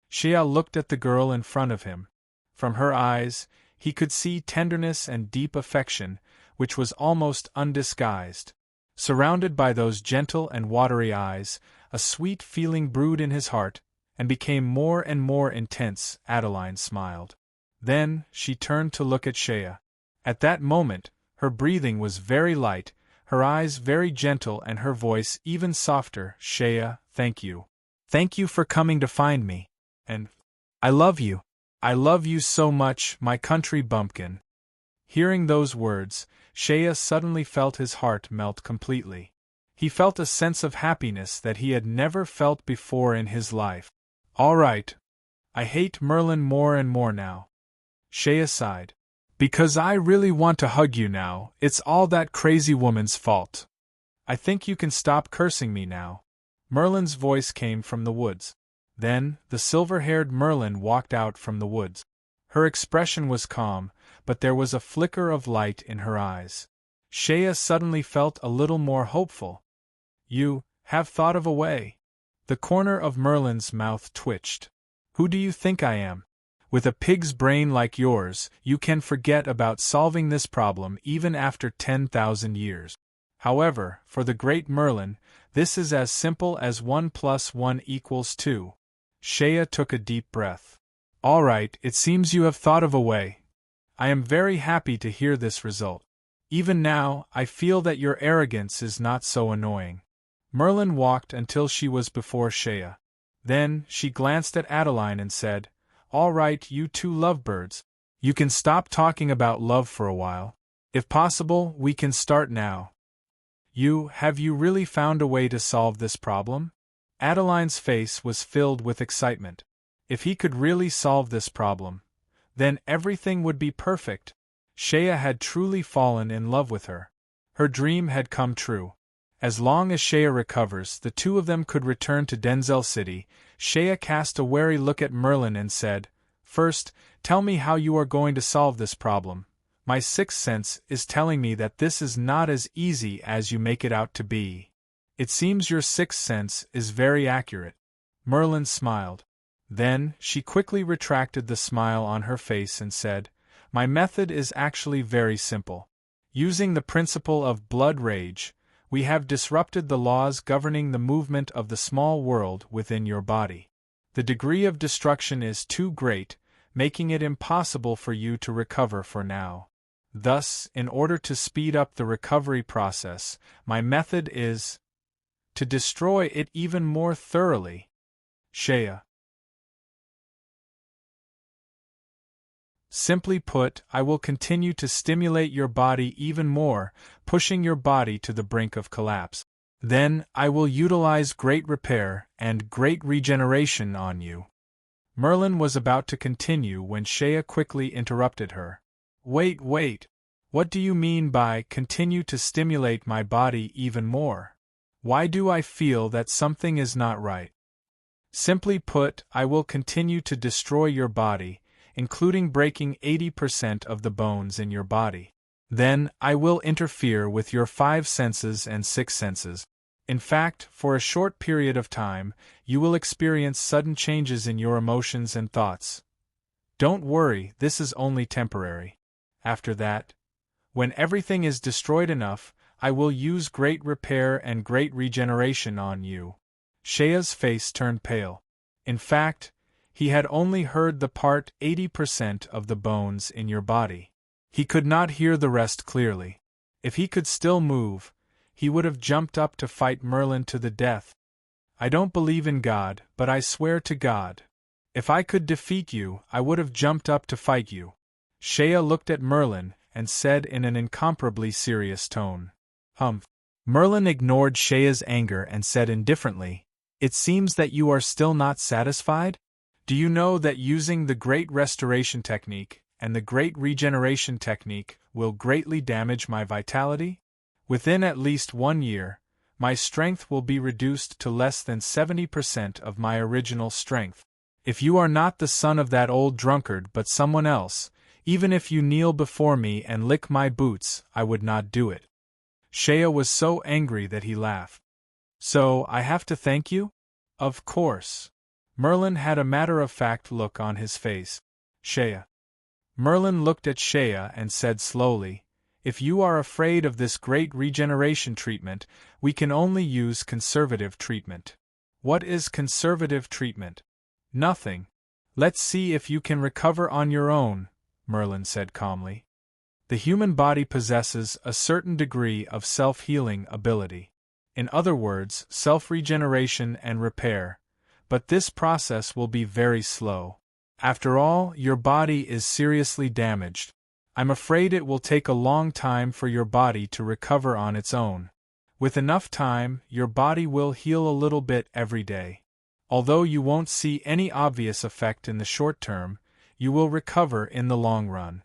A: Shea looked at the girl in front of him. From her eyes, he could see tenderness and deep affection, which was almost undisguised. Surrounded by those gentle and watery eyes, a sweet feeling brewed in his heart, and became more and more intense. Adeline smiled. Then, she turned to look at Shea. At that moment, her breathing was very light, her eyes very gentle and her voice even softer. Shea, thank you. Thank you for coming to find me. And I love you. I love you so much, my country bumpkin. Hearing those words, Shea suddenly felt his heart melt completely. He felt a sense of happiness that he had never felt before in his life. All right. I hate Merlin more and more now. Shea sighed. Because I really want to hug you now, it's all that crazy woman's fault. I think you can stop cursing me now. Merlin's voice came from the woods. Then, the silver-haired Merlin walked out from the woods. Her expression was calm, but there was a flicker of light in her eyes. Shea suddenly felt a little more hopeful. You have thought of a way. The corner of Merlin's mouth twitched. Who do you think I am? With a pig's brain like yours, you can forget about solving this problem even after 10,000 years. However, for the great Merlin, this is as simple as 1 + 1 = 2. Shea took a deep breath. All right, it seems you have thought of a way. I am very happy to hear this result. Even now, I feel that your arrogance is not so annoying. Merlin walked until she was before Shea. Then, she glanced at Adeline and said, All right, you two lovebirds. You can stop talking about love for a while. If possible, we can start now. Have you really found a way to solve this problem? Adeline's face was filled with excitement. If he could really solve this problem, then everything would be perfect. Shea had truly fallen in love with her. Her dream had come true. As long as Shea recovers, the two of them could return to Denzel City. Shea cast a wary look at Merlin and said, First, tell me how you are going to solve this problem. My sixth sense is telling me that this is not as easy as you make it out to be. It seems your sixth sense is very accurate. Merlin smiled. Then, she quickly retracted the smile on her face and said, My method is actually very simple. Using the principle of blood rage, we have disrupted the laws governing the movement of the small world within your body. The degree of destruction is too great, making it impossible for you to recover for now. Thus, in order to speed up the recovery process, my method is to destroy it even more thoroughly. Shea. Simply put, I will continue to stimulate your body even more, pushing your body to the brink of collapse. Then, I will utilize great repair and great regeneration on you. Merlin was about to continue when Shea quickly interrupted her. Wait. What do you mean by continue to stimulate my body even more? Why do I feel that something is not right? Simply put, I will continue to destroy your body, including breaking 80% of the bones in your body. Then, I will interfere with your 5 senses and 6 senses. In fact, for a short period of time, you will experience sudden changes in your emotions and thoughts. Don't worry, this is only temporary. After that, when everything is destroyed enough, I will use great repair and great regeneration on you. Shea's face turned pale. In fact, he had only heard the part 80% of the bones in your body. He could not hear the rest clearly. If he could still move, he would have jumped up to fight Merlin to the death. I don't believe in God, but I swear to God. If I could defeat you, I would have jumped up to fight you. Shea looked at Merlin and said in an incomparably serious tone. Humph. Merlin ignored Shea's anger and said indifferently, "It seems that you are still not satisfied? Do you know that using the Great Restoration Technique and the Great Regeneration Technique will greatly damage my vitality? Within at least 1 year, my strength will be reduced to less than 70% of my original strength. If you are not the son of that old drunkard but someone else, even if you kneel before me and lick my boots, I would not do it." Shea was so angry that he laughed. "So, I have to thank you?" "Of course." Merlin had a matter-of-fact look on his face. "Shea." Merlin looked at Shea and said slowly, "If you are afraid of this great regeneration treatment, we can only use conservative treatment." "What is conservative treatment?" "Nothing. Let's see if you can recover on your own," Merlin said calmly. The human body possesses a certain degree of self-healing ability. In other words, self-regeneration and repair, but this process will be very slow. After all, your body is seriously damaged. I'm afraid it will take a long time for your body to recover on its own. With enough time, your body will heal a little bit every day. Although you won't see any obvious effect in the short term, you will recover in the long run.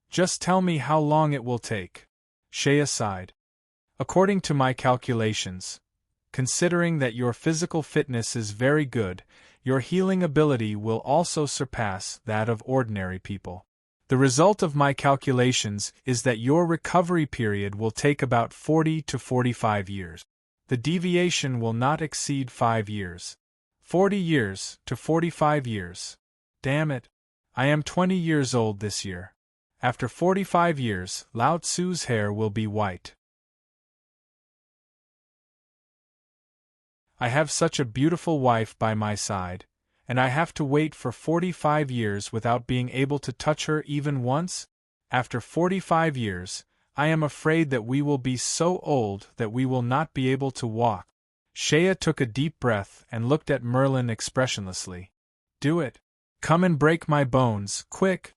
A: Just tell me how long it will take." Shea sighed. "According to my calculations, considering that your physical fitness is very good, your healing ability will also surpass that of ordinary people. The result of my calculations is that your recovery period will take about 40 to 45 years. The deviation will not exceed 5 years. 40 years to 45 years. Damn it. I am 20 years old this year. After 45 years, Lao Tzu's hair will be white. I have such a beautiful wife by my side, and I have to wait for 45 years without being able to touch her even once? After 45 years, I am afraid that we will be so old that we will not be able to walk." Shea took a deep breath and looked at Merlin expressionlessly. "Do it. Come and break my bones, quick."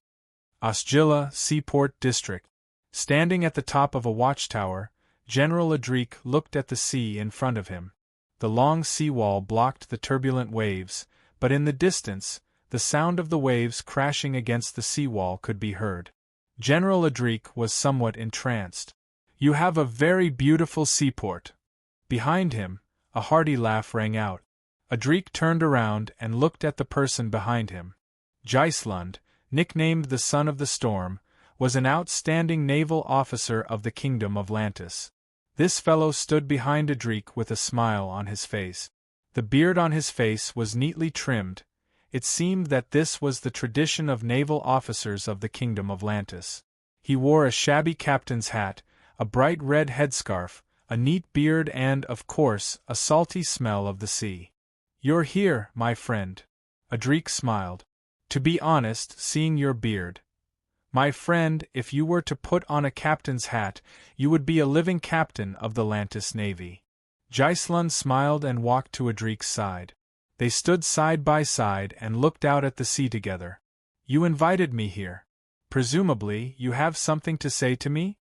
A: Osjilla, Seaport District. Standing at the top of a watchtower, General Adric looked at the sea in front of him. The long seawall blocked the turbulent waves, but in the distance, the sound of the waves crashing against the seawall could be heard. General Adric was somewhat entranced. "You have a very beautiful seaport." Behind him, a hearty laugh rang out. Adric turned around and looked at the person behind him. Gislund, nicknamed the Son of the Storm, was an outstanding naval officer of the Kingdom of Lantis. This fellow stood behind Adric with a smile on his face. The beard on his face was neatly trimmed. It seemed that this was the tradition of naval officers of the Kingdom of Lantis. He wore a shabby captain's hat, a bright red headscarf, a neat beard and, of course, a salty smell of the sea. "You're here, my friend." Adric smiled. "To be honest, seeing your beard, my friend, if you were to put on a captain's hat, you would be a living captain of the Lantis Navy." Gislund smiled and walked to Adric's side. They stood side by side and looked out at the sea together. "You invited me here. Presumably, you have something to say to me?"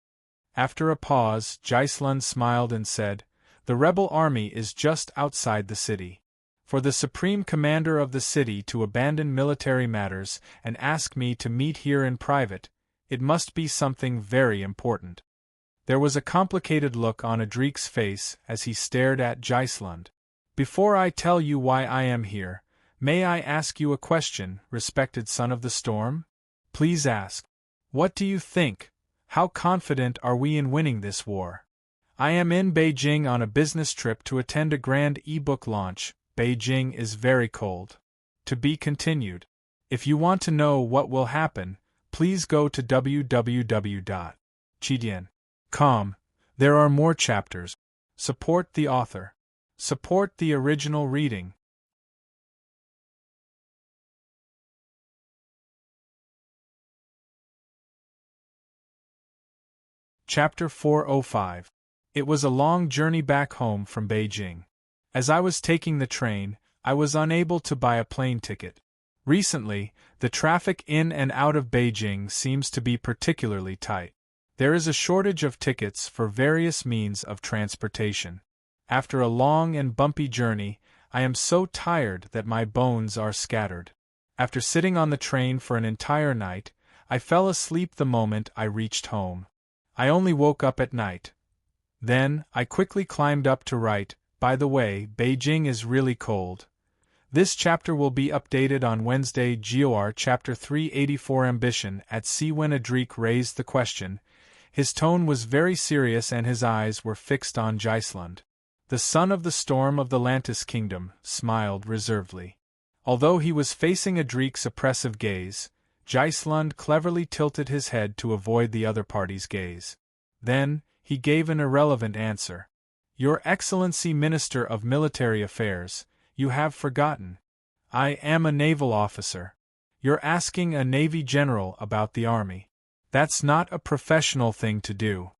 A: After a pause, Gislund smiled and said, "The rebel army is just outside the city. For the supreme commander of the city to abandon military matters and ask me to meet here in private, it must be something very important." There was a complicated look on Adric's face as he stared at Gislund. "Before I tell you why I am here, may I ask you a question, respected Son of the Storm?" "Please ask." "What do you think? How confident are we in winning this war?" "I am in Beijing on a business trip to attend a grand e-book launch. Beijing is very cold. To be continued. If you want to know what will happen, please go to www.chidian.com. There are more chapters. Support the author. Support the original reading. Chapter 405. It was a long journey back home from Beijing. As I was taking the train, I was unable to buy a plane ticket. Recently, the traffic in and out of Beijing seems to be particularly tight. There is a shortage of tickets for various means of transportation. After a long and bumpy journey, I am so tired that my bones are scattered. After sitting on the train for an entire night, I fell asleep the moment I reached home. I only woke up at night. Then, I quickly climbed up to write. By the way, Beijing is really cold. This chapter will be updated on Wednesday. GOR Chapter 384 Ambition at Sea. When Adrik raised the question, his tone was very serious and his eyes were fixed on Gisland. The son of the storm of the Lantis kingdom smiled reservedly. Although he was facing Adrik's oppressive gaze, Gisland cleverly tilted his head to avoid the other party's gaze. Then, he gave an irrelevant answer. Your Excellency Minister of Military Affairs, you have forgotten. I am a naval officer. You're asking a Navy general about the army. That's not a professional thing to do.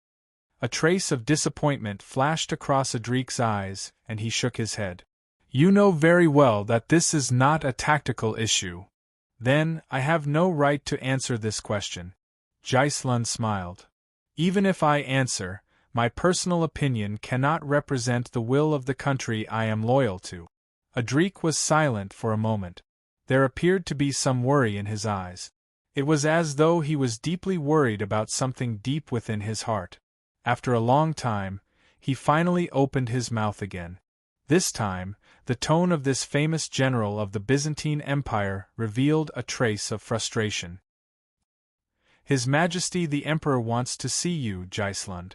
A: A trace of disappointment flashed across Adrik's eyes, and he shook his head. You know very well that this is not a tactical issue. Then, I have no right to answer this question. Gisland smiled. Even if I answer, my personal opinion cannot represent the will of the country I am loyal to. Adrik was silent for a moment. There appeared to be some worry in his eyes. It was as though he was deeply worried about something deep within his heart. After a long time, he finally opened his mouth again. This time, the tone of this famous general of the Byzantine Empire revealed a trace of frustration. His Majesty the Emperor wants to see you, Gisland.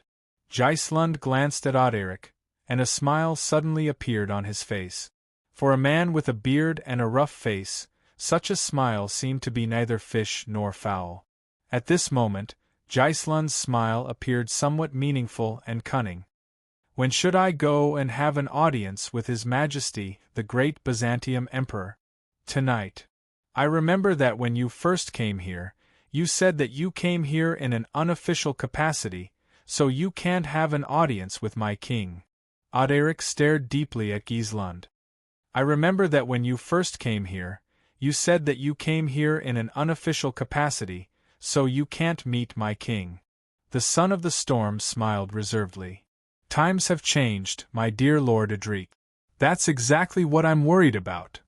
A: Gisland glanced at Auderic, and a smile suddenly appeared on his face. For a man with a beard and a rough face, such a smile seemed to be neither fish nor fowl. At this moment, Gisland's smile appeared somewhat meaningful and cunning. When should I go and have an audience with His Majesty, the great Byzantium Emperor? Tonight. I remember that when you first came here, you said that you came here in an unofficial capacity, so you can't have an audience with my king. Auderic stared deeply at Gisland. I remember that when you first came here, you said that you came here in an unofficial capacity, so you can't meet my king. The son of the storm smiled reservedly. Times have changed, my dear Lord Adrik. That's exactly what I'm worried about.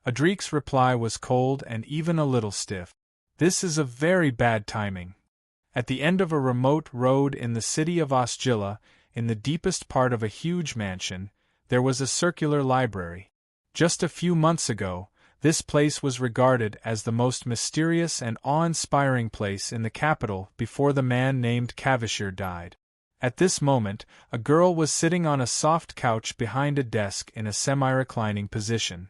A: Adrik's reply was cold and even a little stiff. This is a very bad timing. At the end of a remote road in the city of Osgilla, in the deepest part of a huge mansion, there was a circular library. Just a few months ago, this place was regarded as the most mysterious and awe-inspiring place in the capital before the man named Cavishir died. At this moment, a girl was sitting on a soft couch behind a desk in a semi-reclining position.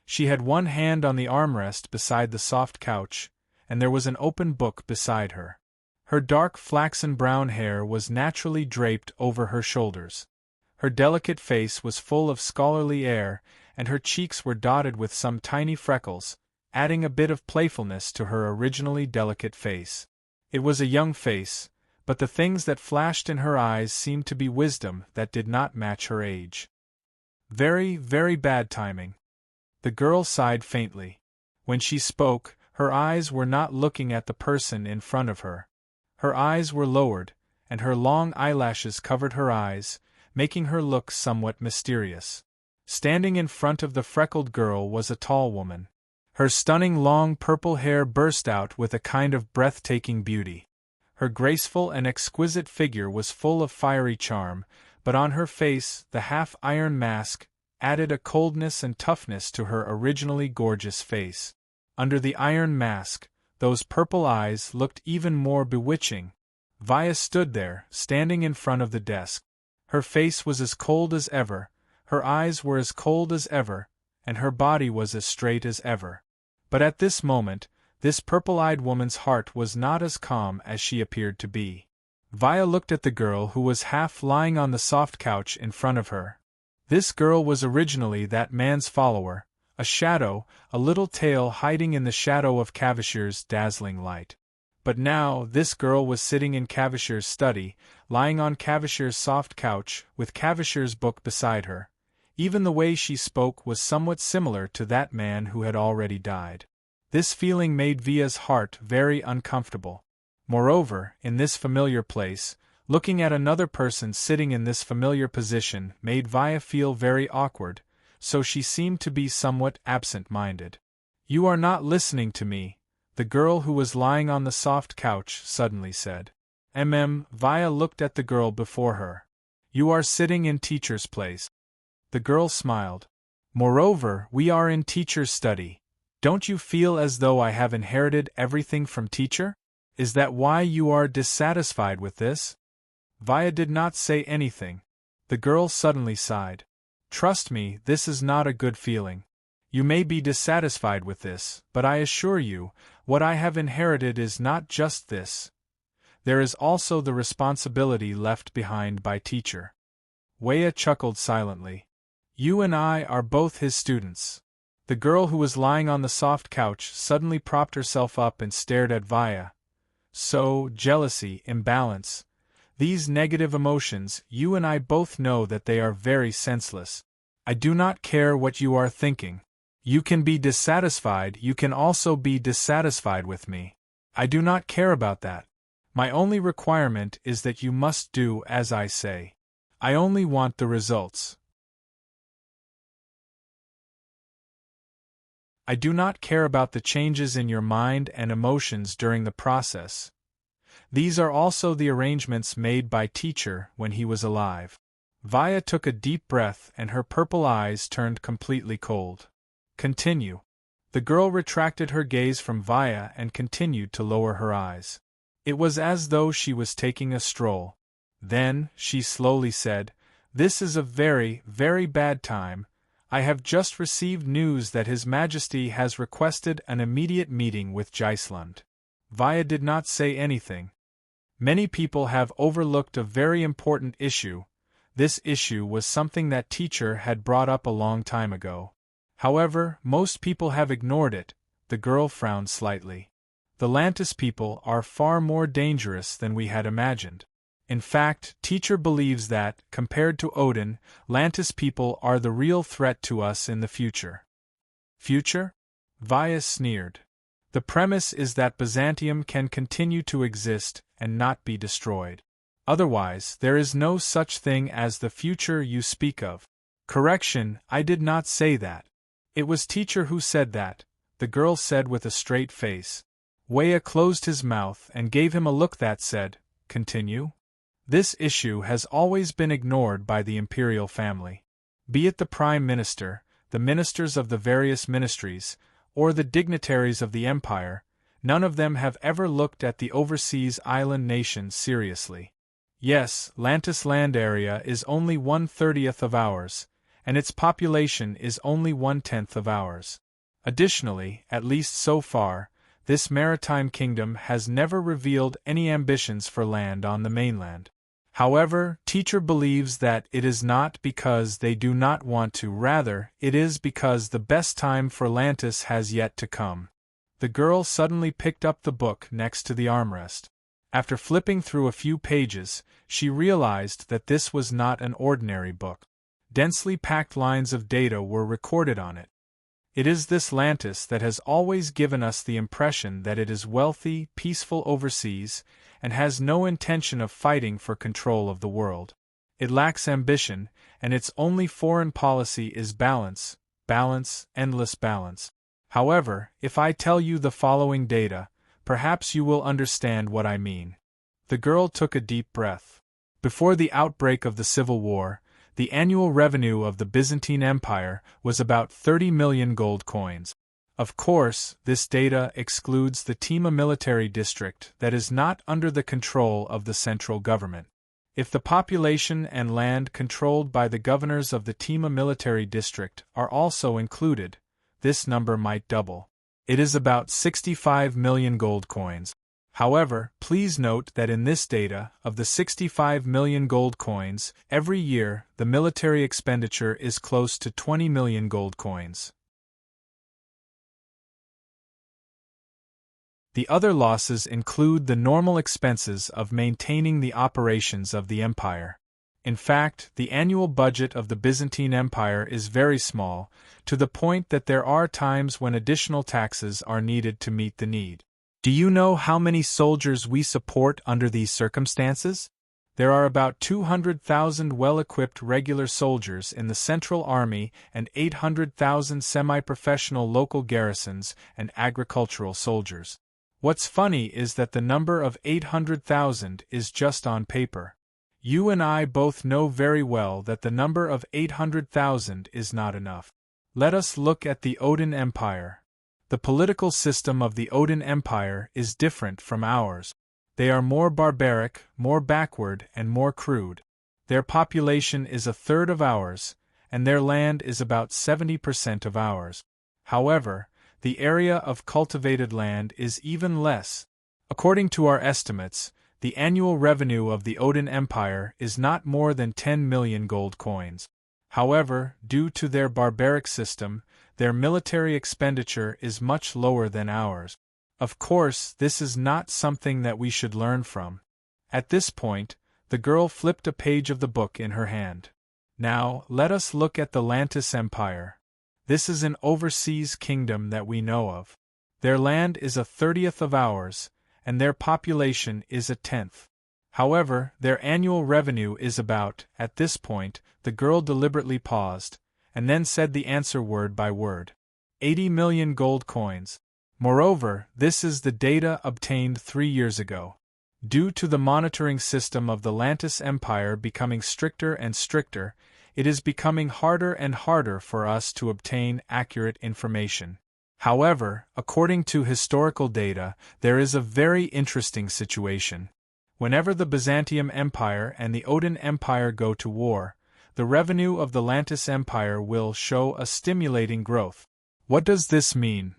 A: She had one hand on the armrest beside the soft couch, and there was an open book beside her. Her dark flaxen brown hair was naturally draped over her shoulders. Her delicate face was full of scholarly air, and her cheeks were dotted with some tiny freckles, adding a bit of playfulness to her originally delicate face. It was a young face, but the things that flashed in her eyes seemed to be wisdom that did not match her age. Very, very bad timing. The girl sighed faintly. When she spoke, her eyes were not looking at the person in front of her. Her eyes were lowered, and her long eyelashes covered her eyes, making her look somewhat mysterious. Standing in front of the freckled girl was a tall woman. Her stunning long purple hair burst out with a kind of breathtaking beauty. Her graceful and exquisite figure was full of fiery charm, but on her face the half-iron mask added a coldness and toughness to her originally gorgeous face. Under the iron mask, those purple eyes looked even more bewitching. Vaya stood there, standing in front of the desk. Her face was as cold as ever, her eyes were as cold as ever, and her body was as straight as ever. But at this moment, this purple-eyed woman's heart was not as calm as she appeared to be. Vaya looked at the girl who was half lying on the soft couch in front of her. This girl was originally that man's follower, A shadow, a little tail hiding in the shadow of Cavishier's dazzling light. But now, this girl was sitting in Cavishier's study, lying on Cavishier's soft couch, with Cavishier's book beside her. Even the way she spoke was somewhat similar to that man who had already died. This feeling made Via's heart very uncomfortable. Moreover, in this familiar place, looking at another person sitting in this familiar position made Via feel very awkward, so she seemed to be somewhat absent-minded. "You are not listening to me," the girl who was lying on the soft couch suddenly said. Via looked at the girl before her. "You are sitting in teacher's place." The girl smiled. "Moreover, we are in teacher's study. Don't you feel as though I have inherited everything from teacher? Is that why you are dissatisfied with this?" Via did not say anything. The girl suddenly sighed. "Trust me, this is not a good feeling. You may be dissatisfied with this, but I assure you, what I have inherited is not just this. There is also the responsibility left behind by teacher." Wea chuckled silently. "You and I are both his students." The girl who was lying on the soft couch suddenly propped herself up and stared at Via. "So, jealousy, imbalance. These negative emotions, you and I both know that they are very senseless. I do not care what you are thinking. You can be dissatisfied, you can also be dissatisfied with me. I do not care about that. My only requirement is that you must do as I say. I only want the results. I do not care about the changes in your mind and emotions during the process. These are also the arrangements made by teacher when he was alive." Via took a deep breath and her purple eyes turned completely cold. "Continue." The girl retracted her gaze from Via and continued to lower her eyes. It was as though she was taking a stroll. Then, she slowly said, "This is a very, very bad time. I have just received news that His Majesty has requested an immediate meeting with Gisland." Via did not say anything. Many people have overlooked a very important issue. This issue was something that teacher had brought up a long time ago. However, most people have ignored it. The girl frowned slightly. The Lantis people are far more dangerous than we had imagined. In fact, teacher believes that, compared to Odin, Lantis people are the real threat to us in the future. Future? Via sneered. The premise is that Byzantium can continue to exist and not be destroyed. Otherwise, there is no such thing as the future you speak of. Correction, I did not say that. It was teacher who said that, the girl said with a straight face. Wea closed his mouth and gave him a look that said, "Continue." This issue has always been ignored by the imperial family. Be it the prime minister, the ministers of the various ministries, or the dignitaries of the empire, none of them have ever looked at the overseas island nation seriously. Yes, Lantis land area is only 1/30th of ours, and its population is only 1/10th of ours. Additionally, at least so far, this maritime kingdom has never revealed any ambitions for land on the mainland. However, teacher believes that it is not because they do not want to, rather, it is because the best time for Lantis has yet to come. The girl suddenly picked up the book next to the armrest. After flipping through a few pages, she realized that this was not an ordinary book. Densely packed lines of data were recorded on it. It is this Lantis that has always given us the impression that it is wealthy, peaceful overseas, and has no intention of fighting for control of the world. It lacks ambition, and its only foreign policy is balance, balance, endless balance. However, if I tell you the following data, perhaps you will understand what I mean. The girl took a deep breath. Before the outbreak of the Civil War, the annual revenue of the Byzantine Empire was about 30 million gold coins. Of course, this data excludes the Tima military district that is not under the control of the central government. If the population and land controlled by the governors of the Tima military district are also included, this number might double. It is about 65 million gold coins. However, please note that in this data, of the 65 million gold coins, every year the military expenditure is close to 20 million gold coins. The other losses include the normal expenses of maintaining the operations of the empire. In fact, the annual budget of the Byzantine Empire is very small, to the point that there are times when additional taxes are needed to meet the need. Do you know how many soldiers we support under these circumstances? There are about 200,000 well-equipped regular soldiers in the Central Army and 800,000 semi-professional local garrisons and agricultural soldiers. What's funny is that the number of 800,000 is just on paper. You and I both know very well that the number of 800,000 is not enough. Let us look at the Ottoman Empire. The political system of the Ottoman Empire is different from ours. They are more barbaric, more backward, and more crude. Their population is a third of ours, and their land is about 70% of ours. However, the area of cultivated land is even less. According to our estimates, the annual revenue of the Ottoman Empire is not more than 10 million gold coins. However, due to their barbaric system, their military expenditure is much lower than ours. Of course, this is not something that we should learn from. At this point, the girl flipped a page of the book in her hand. Now, let us look at the Lantis Empire. This is an overseas kingdom that we know of. Their land is a 30th of ours, and their population is a 10th. However, their annual revenue is about, at this point, the girl deliberately paused, and then said the answer word by word. 80 million gold coins. Moreover, this is the data obtained 3 years ago. Due to the monitoring system of the Lantis Empire becoming stricter and stricter, it is becoming harder and harder for us to obtain accurate information. However, according to historical data, there is a very interesting situation. Whenever the Byzantium Empire and the Ottoman Empire go to war, the revenue of the Lantis Empire will show a stimulating growth. What does this mean?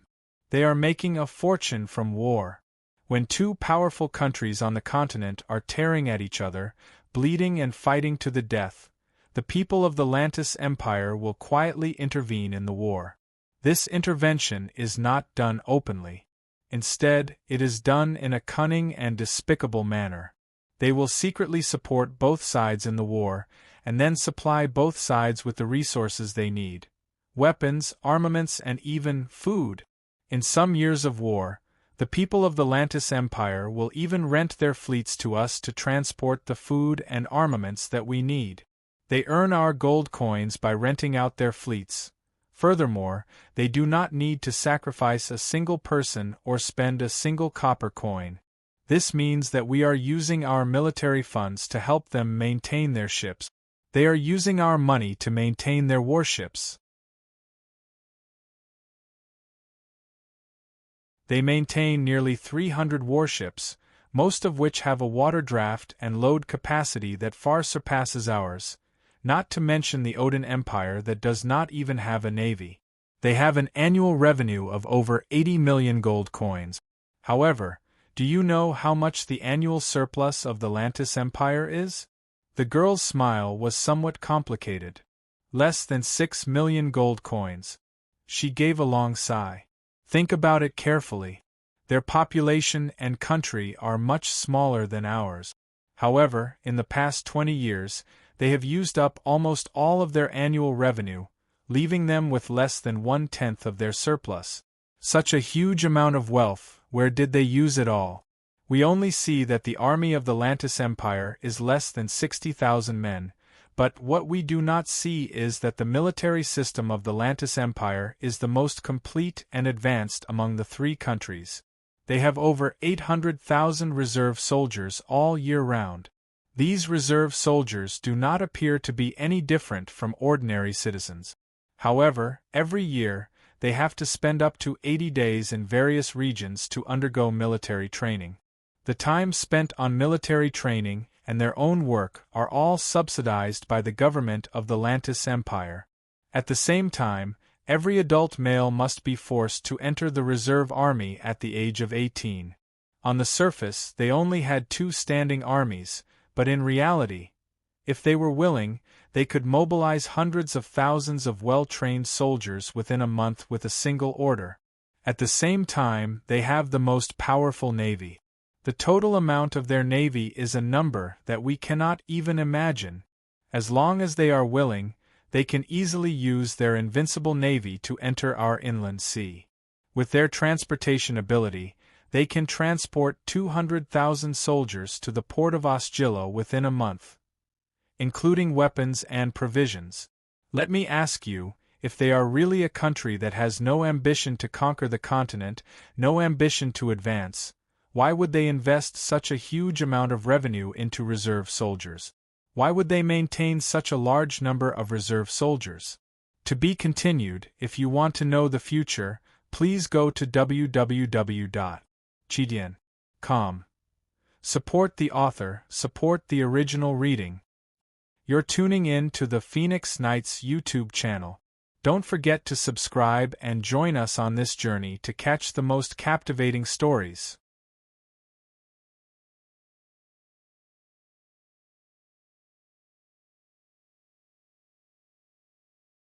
A: They are making a fortune from war. When two powerful countries on the continent are tearing at each other, bleeding and fighting to the death, the people of the Lantis Empire will quietly intervene in the war. This intervention is not done openly. Instead, it is done in a cunning and despicable manner. They will secretly support both sides in the war, and then supply both sides with the resources they need: weapons, armaments, and even food. In some years of war, the people of the Lantis Empire will even rent their fleets to us to transport the food and armaments that we need. They earn our gold coins by renting out their fleets. Furthermore, they do not need to sacrifice a single person or spend a single copper coin. This means that we are using our military funds to help them maintain their ships. They are using our money to maintain their warships. They maintain nearly 300 warships, most of which have a water draft and load capacity that far surpasses ours, not to mention the Ottoman Empire that does not even have a navy. They have an annual revenue of over 80 million gold coins. However, do you know how much the annual surplus of the Lantis Empire is? The girl's smile was somewhat complicated. Less than 6 million gold coins. She gave a long sigh. Think about it carefully. Their population and country are much smaller than ours. However, in the past 20 years, they have used up almost all of their annual revenue, leaving them with less than 1/10 of their surplus. Such a huge amount of wealth, where did they use it all? We only see that the army of the Lantis Empire is less than 60,000 men, but what we do not see is that the military system of the Lantis Empire is the most complete and advanced among the three countries. They have over 800,000 reserve soldiers all year round. These reserve soldiers do not appear to be any different from ordinary citizens. However, every year, they have to spend up to 80 days in various regions to undergo military training. The time spent on military training and their own work are all subsidized by the government of the Lantis Empire. At the same time, every adult male must be forced to enter the reserve army at the age of 18. On the surface, they only had 2 standing armies, but in reality, if they were willing, they could mobilize hundreds of thousands of well-trained soldiers within a month with a single order. At the same time, they have the most powerful navy. The total amount of their navy is a number that we cannot even imagine. As long as they are willing, they can easily use their invincible navy to enter our inland sea. With their transportation ability, they can transport 200,000 soldiers to the port of Osgillo within a month, including weapons and provisions. Let me ask you, if they are really a country that has no ambition to conquer the continent, no ambition to advance, why would they invest such a huge amount of revenue into reserve soldiers? Why would they maintain such a large number of reserve soldiers? To be continued. If you want to know the future, please go to www.chidian.com. Support the author, support the original reading. You're tuning in to the Phoenix Nights YouTube channel. Don't forget to subscribe and join us on this journey to catch the most captivating stories.